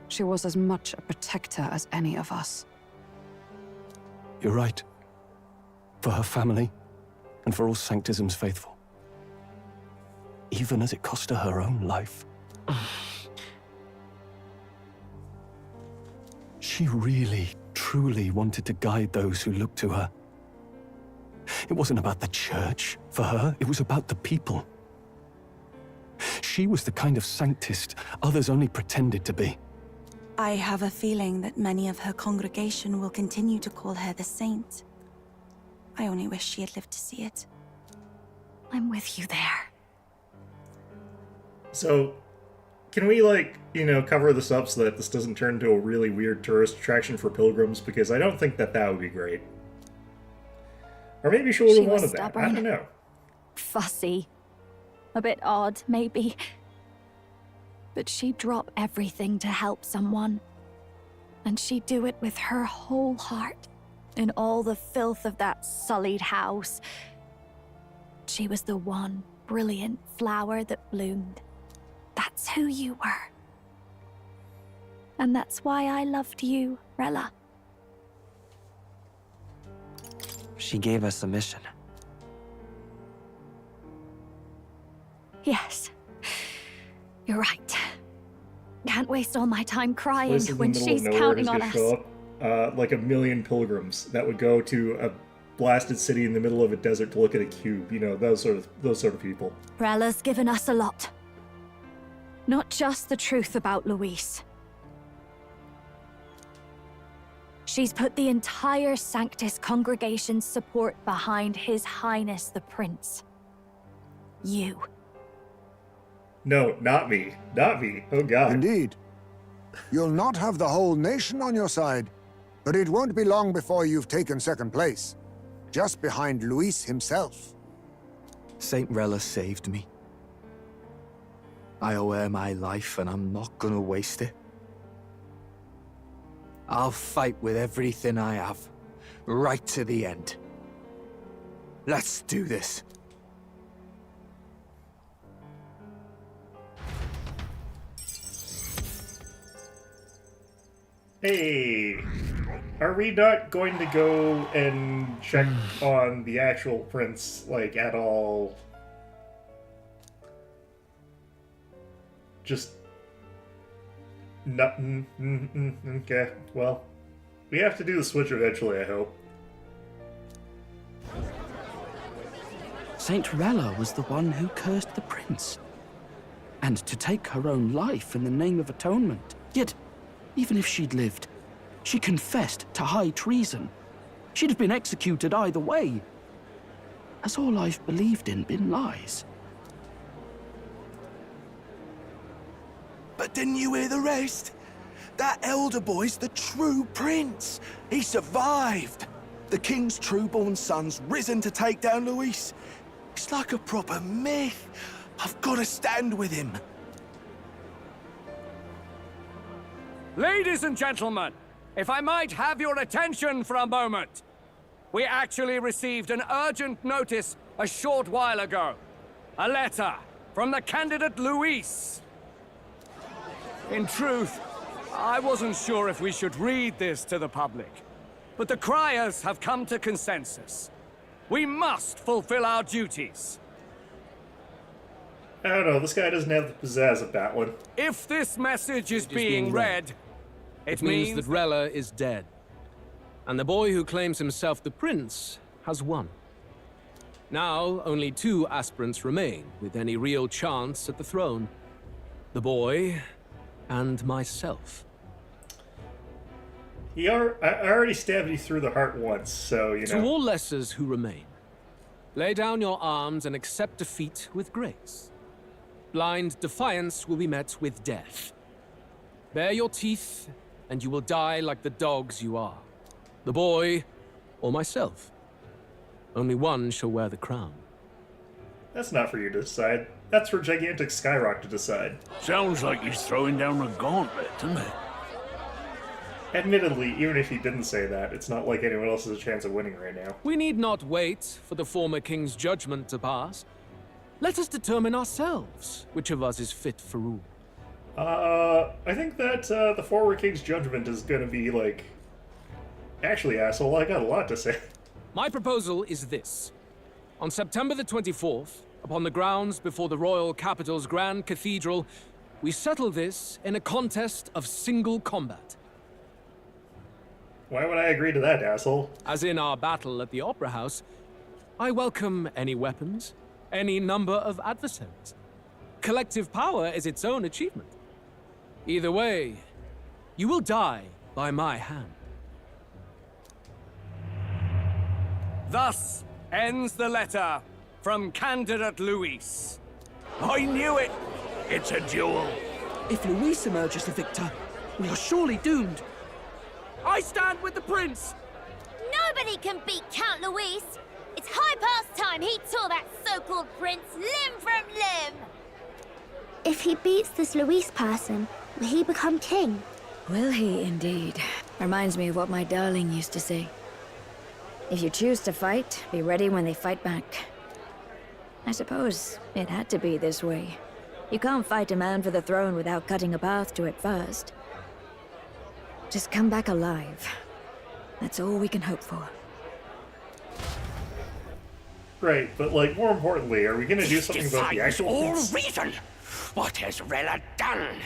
She was as much a protector as any of us.
You're right. For her family, and for all Sanctism's faithful. Even as it cost her her own life. She really, truly wanted to guide those who looked to her. It wasn't about the church, for her. It was about the people. She was the kind of Sanctist others only pretended to be.
I have a feeling that many of her congregation will continue to call her the saint. I only wish she had lived to see it.
I'm with you there.
So, can we, like, you know, cover this up so that this doesn't turn into a really weird tourist attraction for pilgrims? Because I don't think that would be great. Or maybe she would have wanted that. I don't know.
Fussy. A bit odd, maybe. But she'd drop everything to help someone. And she'd do it with her whole heart. In all the filth of that sullied house. She was the one brilliant flower that bloomed. That's who you were. And that's why I loved you, Rella.
She gave us a mission.
Yes. You're right. Can't waste all my time crying
Places in
when
the middle
she's
of nowhere
counting
is
on
gonna
us.
show up, like a million pilgrims that would go to a blasted city in the middle of a desert to look at a cube. You know, those sort of people.
Rella's given us a lot. Not just the truth about Luis. She's put the entire Sanctus congregation's support behind His Highness the Prince. You.
No, not me. Not me. Oh god.
Indeed. You'll not have the whole nation on your side, but it won't be long before you've taken second place. Just behind Luis himself.
Saint Rella saved me. I owe her my life, and I'm not gonna waste it. I'll fight with everything I have, right to the end. Let's do this.
Hey! Are we not going to go and check on the actual prince, like, at all? Just... nothing. Okay, well, we have to do the switch eventually, I hope.
Saint Rella was the one who cursed the prince. And to take her own life in the name of atonement. Yet, even if she'd lived, she confessed to high treason. She'd have been executed either way. Has all I've believed in been lies?
But didn't you hear the rest? That elder boy's the true prince. He survived. The king's true-born son's risen to take down Luis. It's like a proper myth. I've got to stand with him.
Ladies and gentlemen, if I might have your attention for a moment. We actually received an urgent notice a short while ago. A letter from the candidate Luis. In truth, I wasn't sure if we should read this to the public, but the criers have come to consensus. We must fulfill our duties.
I don't know, this guy doesn't have the pizzazz of that one.
If this message is being read,
it means that Rella is dead. And the boy who claims himself the prince has won. Now, only 2 aspirants remain with any real chance at the throne. The boy and myself.
I already stabbed you through the heart once, so, you know.
To all lessers who remain, lay down your arms and accept defeat with grace. Blind defiance will be met with death. Bare your teeth, and you will die like the dogs you are. The boy, or myself. Only one shall wear the crown.
That's not for you to decide. That's for Gigantic Skyrock to decide.
Sounds like he's throwing down a gauntlet, doesn't it?
Admittedly, even if he didn't say that, it's not like anyone else has a chance of winning right now.
We need not wait for the former king's judgment to pass. Let us determine ourselves which of us is fit for rule.
I think that the former king's judgment is gonna be like... Actually, asshole, I got a lot to say.
My proposal is this. On September the 24th, upon the grounds before the royal capital's grand cathedral, we settle this in a contest of single combat.
Why would I agree to that, asshole?
As in our battle at the Opera House, I welcome any weapons, any number of adversaries. Collective power is its own achievement. Either way, you will die by my hand.
Thus ends the letter from candidate Luis.
I knew it! It's a duel.
If Luis emerges the victor, we are surely doomed.
I stand with the prince!
Nobody can beat Count Luis! It's high past time he tore that so-called prince limb from limb!
If he beats this Luis person, will he become king?
Will he indeed? Reminds me of what my darling used to say. If you choose to fight, be ready when they fight back. I suppose it had to be this way. You can't fight a man for the throne without cutting a path to it first. Just come back alive. That's all we can hope for.
Right, but like, more importantly, are we gonna do something about the actual
all
prince?
reason! What has Rella done?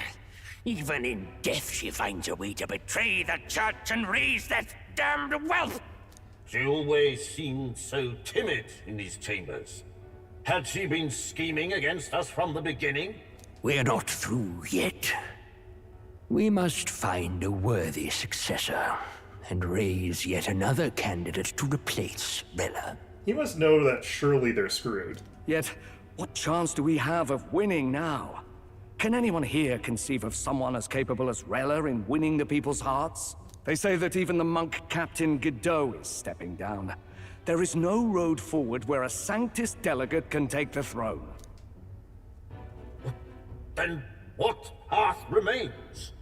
Even in death she finds a way to betray the church and raise that damned wealth!
She always seemed so timid in these chambers. Had she been scheming against us from the beginning?
We're not through yet. We must find a worthy successor, and raise yet another candidate to replace Rella.
He must know that surely they're screwed.
Yet, what chance do we have of winning now? Can anyone here conceive of someone as capable as Rella in winning the people's hearts? They say that even the monk Captain Godot is stepping down. There is no road forward where a Sanctus delegate can take the throne.
Then what path remains?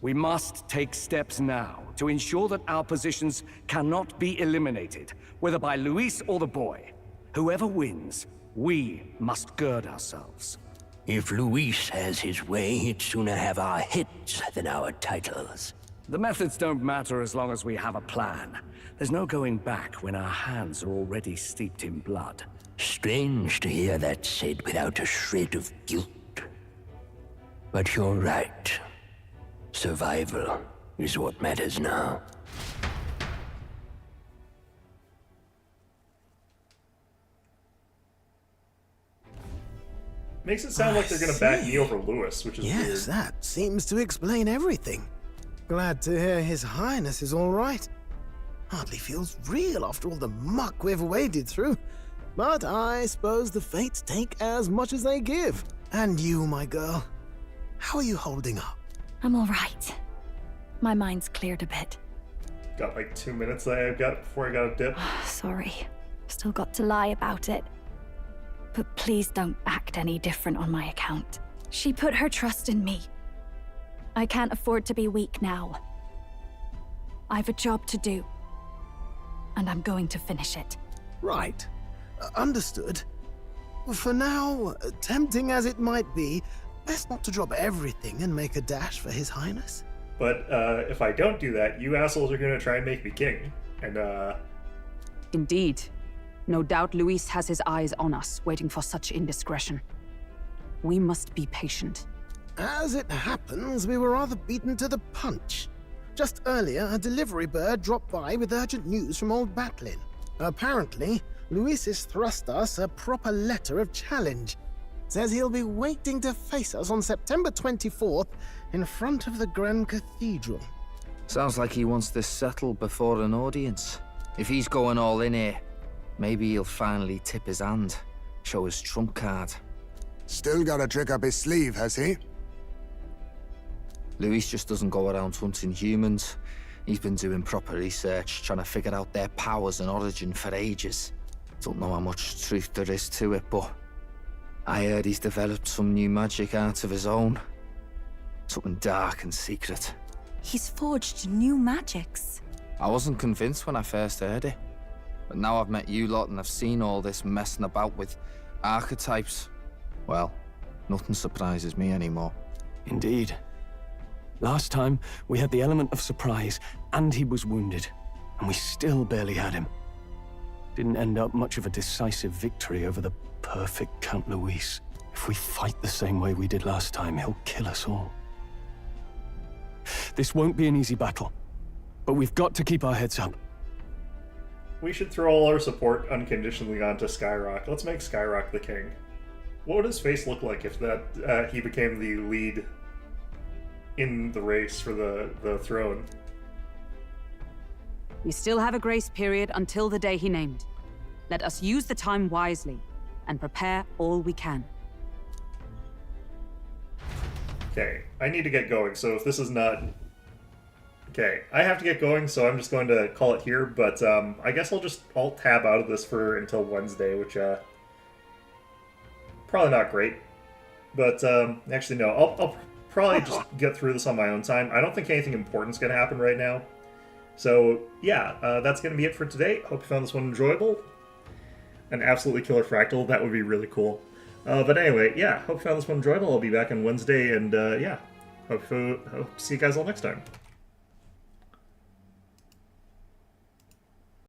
We must take steps now to ensure that our positions cannot be eliminated, whether by Luis or the boy. Whoever wins, we must gird ourselves.
If Luis has his way, he'd sooner have our heads than our titles.
The methods don't matter as long as we have a plan. There's no going back when our hands are already steeped in blood.
Strange to hear that said without a shred of guilt. But you're right. Survival is what matters now.
Makes it sound like they're gonna back me over Lewis, which is weird.
Yes, that seems to explain everything. Glad to hear His Highness is all right. Hardly feels real after all the muck we've waded through. But I suppose the fates take as much as they give. And you, my girl, how are you holding up?
I'm all right. My mind's cleared a bit.
Got like 2 minutes that I've got before I got a dip.
Sorry. Still got to lie about it. But please don't act any different on my account. She put her trust in me. I can't afford to be weak now. I've a job to do. And I'm going to finish it.
Right. Understood. For now, tempting as it might be, best not to drop everything and make a dash for His Highness.
But if I don't do that, you assholes are gonna try and make me king. And
Indeed. No doubt Luis has his eyes on us, waiting for such indiscretion. We must be patient.
As it happens, we were rather beaten to the punch. Just earlier, a delivery bird dropped by with urgent news from old Batlin. Apparently, Luis has thrust us a proper letter of challenge. Says he'll be waiting to face us on September 24th in front of the Grand Cathedral.
Sounds like he wants this settled before an audience. If he's going all in here, maybe he'll finally tip his hand, show his trump card.
Still got a trick up his sleeve, has he?
Luis just doesn't go around hunting humans. He's been doing proper research, trying to figure out their powers and origin for ages. Don't know how much truth there is to it, but I heard he's developed some new magic art of his own. Something dark and secret.
He's forged new magics.
I wasn't convinced when I first heard it. But now I've met you lot and I've seen all this messing about with archetypes. Well, nothing surprises me anymore.
Indeed. Last time, we had the element of surprise, and he was wounded, and we still barely had him. Didn't end up much of a decisive victory over the perfect Count Luis. If we fight the same way we did last time, he'll kill us all. This won't be an easy battle, but we've got to keep our heads up.
we should throw all our support unconditionally onto Skyrock. Let's make Skyrock the king. What would his face look like if that he became the lead in the race for the throne?
We still have a grace period until the day he named. Let us use the time wisely and prepare all we can.
Okay, I need to get going, so if this is not... Okay, I have to get going, so I'm just going to call it here, but I guess I'll just alt-tab out of this for until Wednesday, which, probably not great. But, actually, no, I'll probably just get through this on my own time. I don't think anything important's going to happen right now. So, yeah, that's going to be it for today. Hope you found this one enjoyable. An absolutely killer fractal, that would be really cool. But anyway, yeah, hope you found this one enjoyable. I'll be back on Wednesday, and yeah, hope to see you guys all next time.